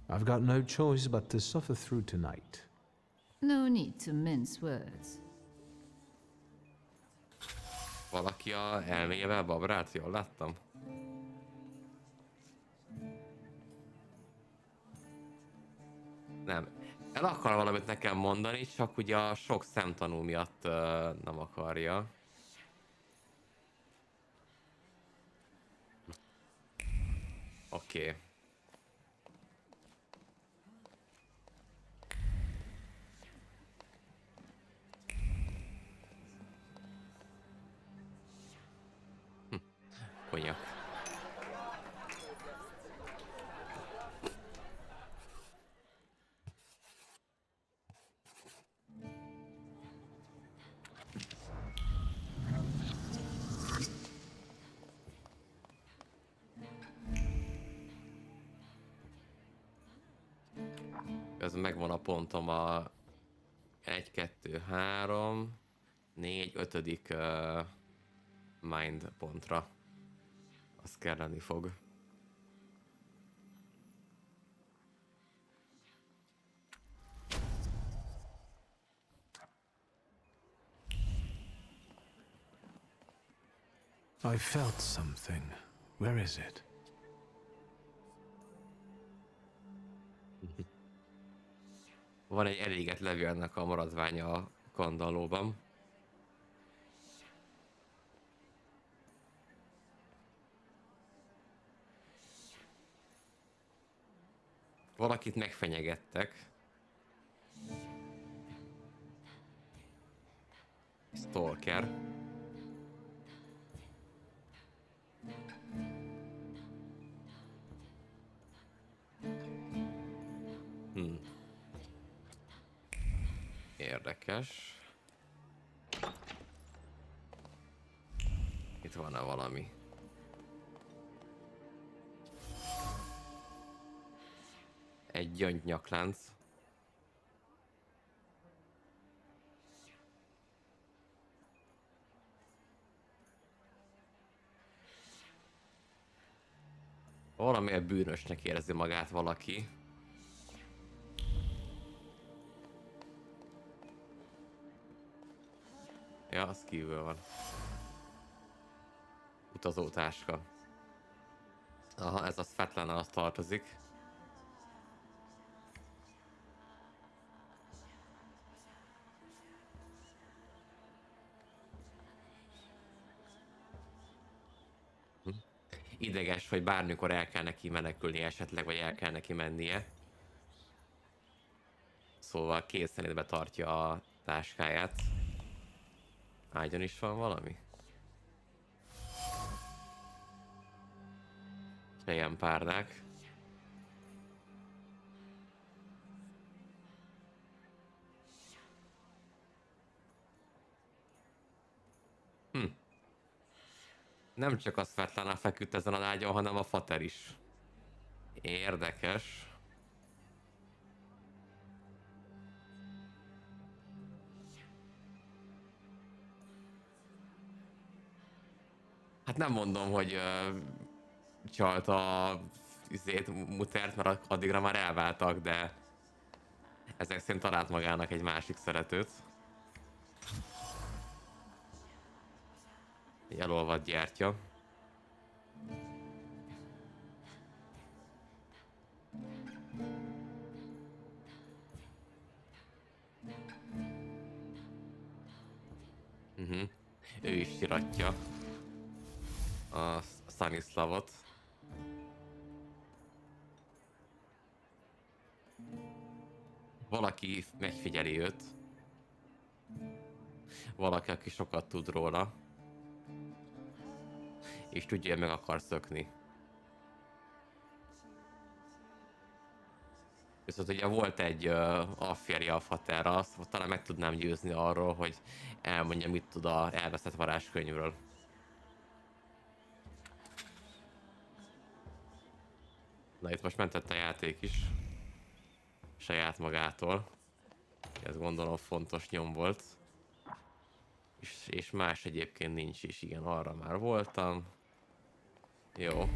Speaker 4: I've got no choice but to suffer through tonight.
Speaker 5: No need to mince words.
Speaker 1: Valaki a elméjével babrát, jól láttam? Nem. El akar valamit nekem mondani, csak ugye a sok szemtanú miatt nem akarja. Oké. Konyak. Ez megvan a pontom a 1, 2, 3, 4, 5. Mind pontra. Az kelleni fog.
Speaker 4: I felt something. Where is it?
Speaker 1: Van egy elégett levélnek a maradványa a kandallóban. Valakit megfenyegettek. Stalker. Érdekes. Itt van-e valami? Egy gyöngynyaklenc. Valamiért bűnösnek érzi magát valaki. Ja, az kívül van. Utazótáska. Aha, ez a Svetlana-hoz tartozik. Ideges, hogy bármikor el kell neki menekülni esetleg, vagy el kell neki mennie. Szóval készenlétbe tartja a táskáját. Ágyon is van valami? Ilyen párdák. Nem csak a Svetlana feküdt ezen a ágyon, hanem a fater is. Érdekes. Hát nem mondom, hogy csalt a mutert, mert addigra már elváltak, de ezek szerint talált magának egy másik szeretőt. Egy elolvadt gyertya. Ő is siratja a Stanislavot. Valaki megfigyeli őt. Valaki, aki sokat tud róla. És tudja, hogy meg akar szökni. Viszont ugye volt egy afférje a faterra, azt talán meg tudnám győzni arról, hogy elmondja, mit tud a elveszett varázskönyvről. Na, itt most mentett a játék is. Saját magától. Ez gondolom fontos nyom volt. És más egyébként nincs is, igen, arra már voltam. Jó.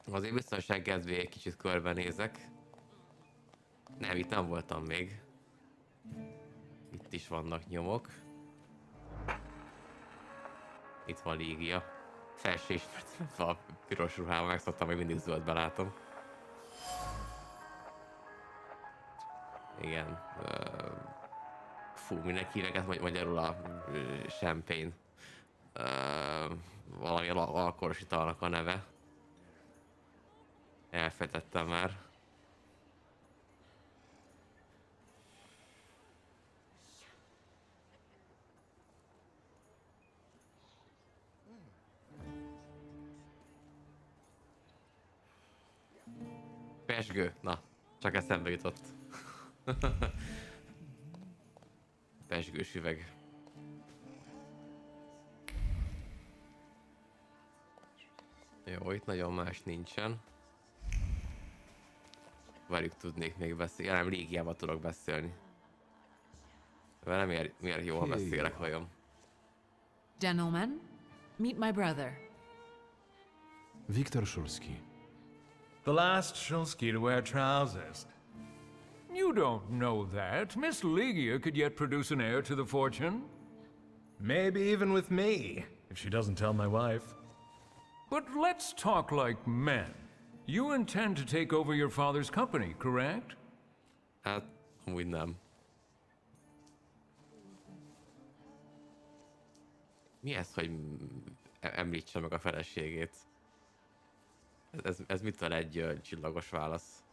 Speaker 1: Azért biztonság kedvéért egy kicsit körbenézek. Nem, itt nem voltam még. Itt is vannak nyomok. Itt van Lígia. Fel se ismertem a piros ruhával, megszoktam, hogy mindig zöldbe látom. Igen. Fú, mindenki híveket magyarul a champagne. Valami alkoholos italnak a neve. Elfejtettem már. Pezsgő. Na, csak eszembe jutott. Pezsgős üveg. Jó, itt nagyon más nincsen. Velük tudnék még beszélni. Nem, Lígiával tudok beszélni. Vele miért jól beszélek vajon?
Speaker 10: Gentlemen, meet my brother.
Speaker 4: Viktor Szulski.
Speaker 6: The last Szulski to wear trousers. You don't know that. Miss Ligia could yet produce an heir to the fortune.
Speaker 9: Maybe even with me, if she doesn't tell my wife.
Speaker 6: But let's talk like men. You intend to take over your father's company, correct?
Speaker 1: Hát, amúgy nem. Mi ez, hogy említse meg a feleségét? Ez mitől egy csillagos válasz?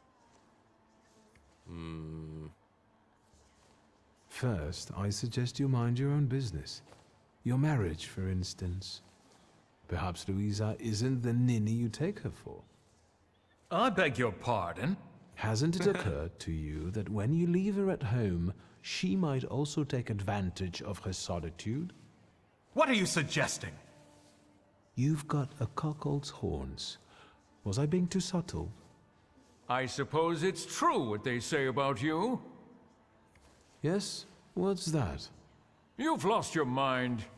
Speaker 4: First, I suggest you mind your own business. Your marriage, for instance. Perhaps Louisa isn't the ninny you take her for.
Speaker 6: I beg your pardon?
Speaker 4: Hasn't it occurred to you that when you leave her at home, she might also take advantage of her solitude.
Speaker 9: What are you suggesting?
Speaker 4: You've got a cuckold's horns. Was I being too subtle?
Speaker 6: I suppose it's true what they say about you.
Speaker 4: Yes? What's that?
Speaker 6: You've lost your mind.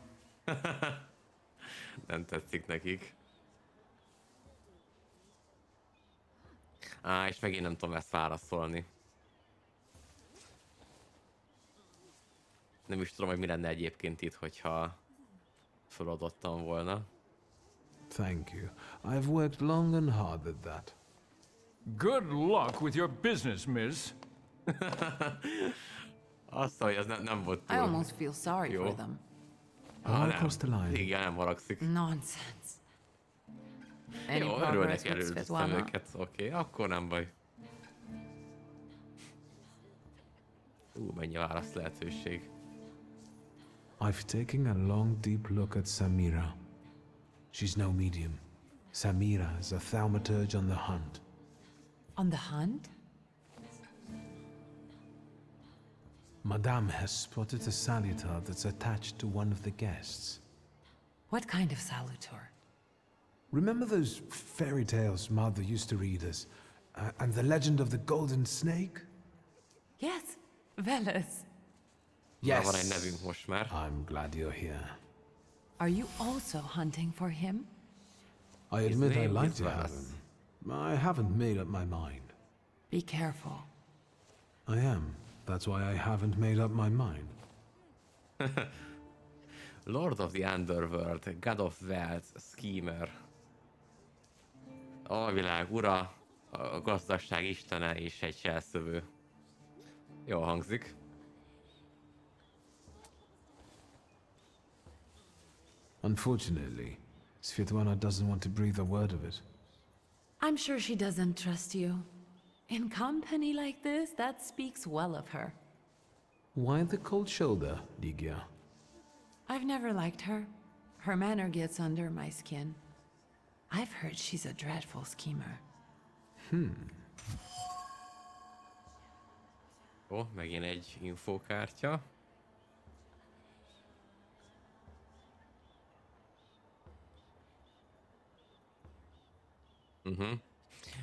Speaker 1: Nem tetszik nekik. És megint nem tudom ezt válaszolni. Nem is tudom, hogy mi lenne egyébként itt, hogyha feladottam volna.
Speaker 4: Thank you. I've worked long and hard at that.
Speaker 6: Good luck with your business, miss.
Speaker 1: Azt, hogy ez nem volt túl
Speaker 10: I almost feel sorry
Speaker 1: jó.
Speaker 10: for them.
Speaker 1: Nem.
Speaker 4: Across the line.
Speaker 1: Igen, nem haragszik.
Speaker 10: Nonsense. Any
Speaker 1: Jó,
Speaker 10: progress
Speaker 1: örülnek
Speaker 10: with
Speaker 1: előztem
Speaker 10: Svetlana?
Speaker 1: őket. Oké, akkor nem baj. Mennyi válasz lehetőség.
Speaker 4: I've taken a long, deep look at Samira. She's no medium. Samira is a thaumaturge on the hunt.
Speaker 10: On the hunt?
Speaker 4: Madame has spotted a salutort that's attached to one of the guests.
Speaker 10: What kind of salutor?
Speaker 4: Remember those fairy tales Mother used to read us? And the legend of the golden snake?
Speaker 10: Yes, Veles.
Speaker 4: Yes.
Speaker 1: Van egy nevünk most már.
Speaker 4: I'm glad you're here.
Speaker 10: Are you also hunting for him?
Speaker 4: I
Speaker 1: His
Speaker 4: admit I
Speaker 1: name
Speaker 4: like
Speaker 1: is
Speaker 4: to have
Speaker 1: Veles.
Speaker 4: him. I haven't made up my mind.
Speaker 10: Be careful.
Speaker 4: I am. That's why I haven't made up my mind.
Speaker 1: Lord of the Underworld, God of Wealth, Schemer. A világ ura, a gazdaság istene és egy cselszövő. Jól hangzik.
Speaker 4: Unfortunately, Svetlana doesn't want to breathe a word of it.
Speaker 10: I'm sure she doesn't trust you. In company like this, that speaks well of her.
Speaker 4: Why the cold shoulder, Ligia?
Speaker 10: I've never liked her. Her manner gets under my skin. I've heard she's a dreadful schemer.
Speaker 1: Ó, megint egy infokártya.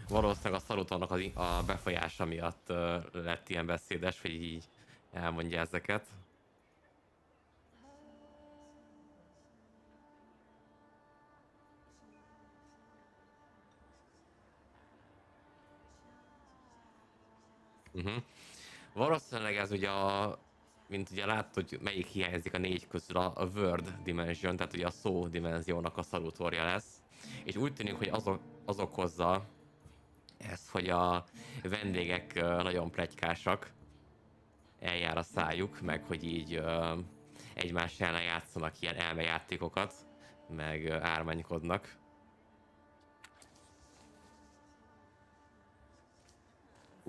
Speaker 1: Valószínűleg a szalutornak a befolyása miatt lett ilyen beszédes, hogy így elmondja ezeket. Valószínűleg ez ugye mint ugye látod, hogy melyik hiányzik a négy közül, a word dimension, tehát ugye a szó dimenziónak a szalutorja lesz. És úgy tűnik, hogy az okozza ezt, hogy a vendégek nagyon pletykásak, eljár a szájuk, meg hogy így egymás ellen játszanak ilyen elmejátékokat, meg ármánykodnak.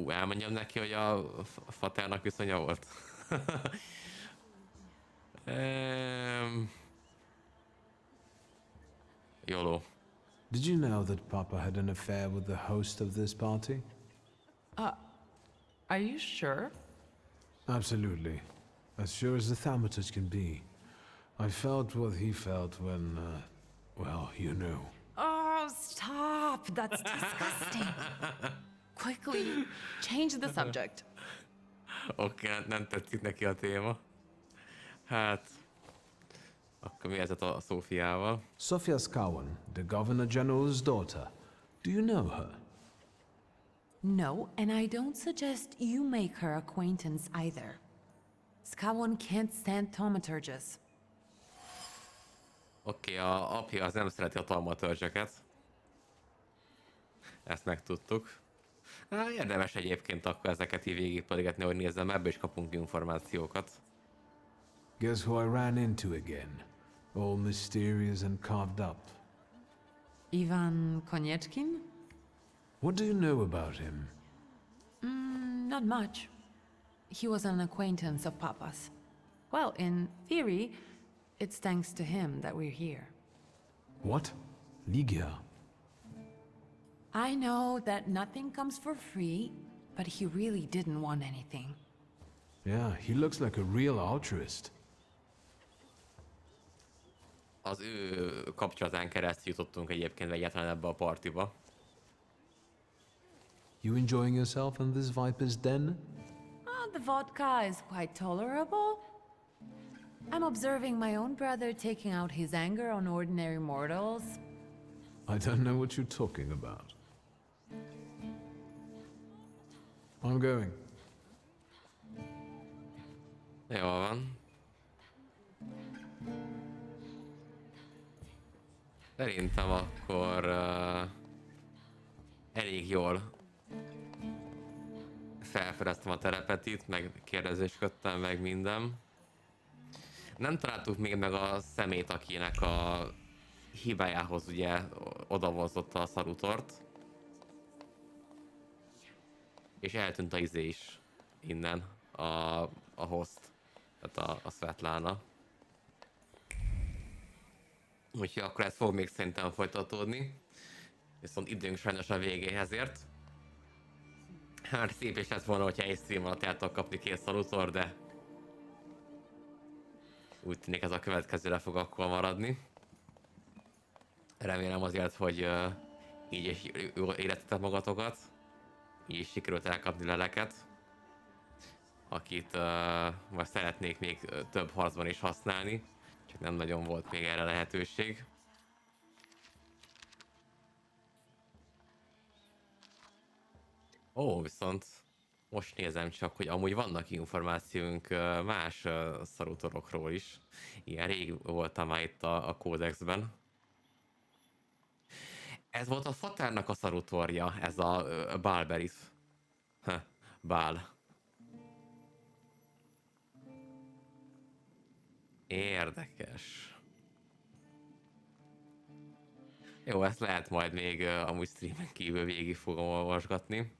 Speaker 1: Elmondjam neki, hogy a faternak viszonya volt. YOLO.
Speaker 4: Did you know that Papa had an affair with the host of this party?
Speaker 10: Are you sure?
Speaker 4: Absolutely. As sure as the Thaumaturge can be. I felt what he felt when, well, you know.
Speaker 10: Oh, stop! That's disgusting. Quickly, change the subject.
Speaker 1: Oké, nem tetszik neki a téma. Hát... Akkor mi helyzet a Szófiával?
Speaker 4: Sofia Skawan, the Governor General's daughter. Do you know her?
Speaker 10: No, and I don't suggest you make her acquaintance either. Skawon can't stand thaumaturges.
Speaker 1: Oké, a apja az nem szereti a thaumaturge-eket. Ezt megtudtuk. Érdemes egyébként akkor ezeket így végigpörgetni, hogy nézzem, ebből is kapunk információkat.
Speaker 4: Guess who I ran into again? All mysterious and carved up.
Speaker 10: Ivan Konieczkin?
Speaker 4: What do you know about him?
Speaker 10: Not much. He was an acquaintance of Papa's. Well, in theory, it's thanks to him that we're here.
Speaker 4: What? Ligia?
Speaker 10: I know that nothing comes for free, but he really didn't want anything.
Speaker 4: Yeah, he looks like a real altruist.
Speaker 1: Az ő kapcsolatán keresztül jutottunk egyébként egyáltalán ebbe a partiba.
Speaker 4: You enjoying yourself in this viper's den?
Speaker 10: Oh, the vodka is quite tolerable. I'm observing my own brother taking out his anger on ordinary mortals.
Speaker 4: I don't know what you're talking about. I'm going.
Speaker 1: Jól van. Szerintem akkor elég jól felfedeztem a terepet itt, meg kérdezésködtem, meg minden. Nem találtuk még meg a szemét, akinek a hibájához ugye odavozotta a salutort. És eltűnt a izé is innen, a host, tehát a Svetlana. Úgyhogy akkor ez fog még szerintem folytatódni. Viszont időnk sajnos a végéhez ért. Hát szép is lett volna, hogyha egy stream alatt el tudok kapni 2 salutor, de úgy tűnik ez a következőre fog akkor maradni. Remélem azért, hogy így is jól éreztetek magatokat. Így is sikerült elkapni Leleket, akit majd szeretnék még több harcban is használni, csak nem nagyon volt még erre lehetőség. Ó, viszont most nézem csak, hogy amúgy vannak információink más salutorokról is. Ilyen rég voltam már itt a kódexben. Ez volt a Fatárnak a salutorja, ez a Balberis. Bál. Érdekes. Jó, ezt lehet majd még amúgy streamen kívül végig fogom olvasgatni.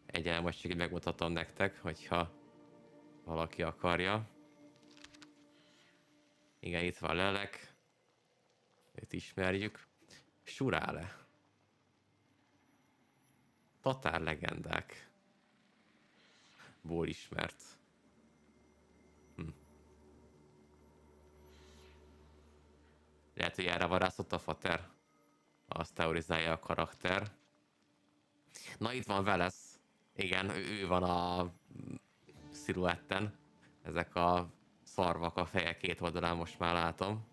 Speaker 1: Egyáltalán most csak így megmutatom nektek, hogyha valaki akarja. Igen, itt van Lelek. Őt ismerjük. Surále. Tatár legendák. Ból ismert. Lehet, hogy erre varáztott a fater. Azt teorizálja a karakter. Na, itt van Velesz. Igen, ő van a sziluetten. Ezek a szarvak a feje két oldalán most már látom.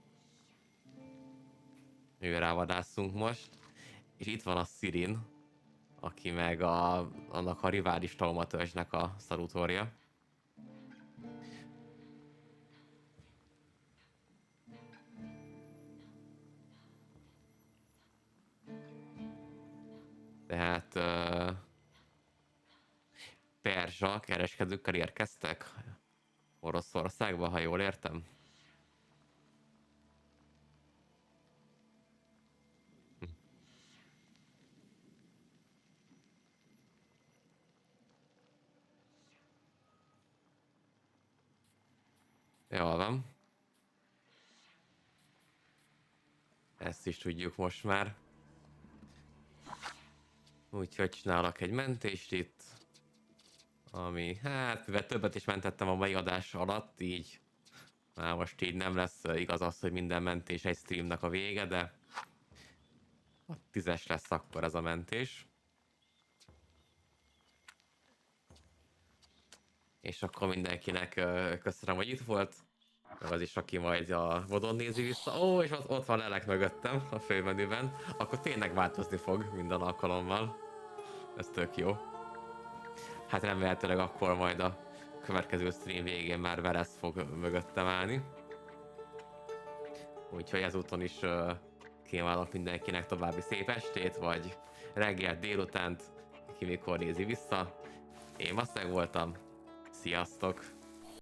Speaker 1: Őre vadászunk most. És itt van a Szirin, aki meg annak a rivális Thaumaturge-nek a salutorja. Tehát perzsa kereskedőkkel érkeztek Oroszországba, ha jól értem. Jól van. Ezt is tudjuk most már. Úgyhogy csinálok egy mentést itt. Ami, hát, mivel többet is mentettem a mai adás alatt, így már most így nem lesz igaz az, hogy minden mentés egy streamnak a vége, de a 10-es lesz akkor ez a mentés. És akkor mindenkinek köszönöm, hogy itt volt. Meg az is, aki majd a vodon nézi vissza. Ó, és ott van Lelek mögöttem a főmenüben. Akkor tényleg változni fog minden alkalommal. Ez tök jó. Hát remélhetőleg akkor majd a következő stream végén már Velesz fog mögöttem állni. Úgyhogy ezúton is kívánok mindenkinek további szép estét, vagy reggel, délutánt, ki mikor nézi vissza. Én Maszeg voltam. Sziasztok!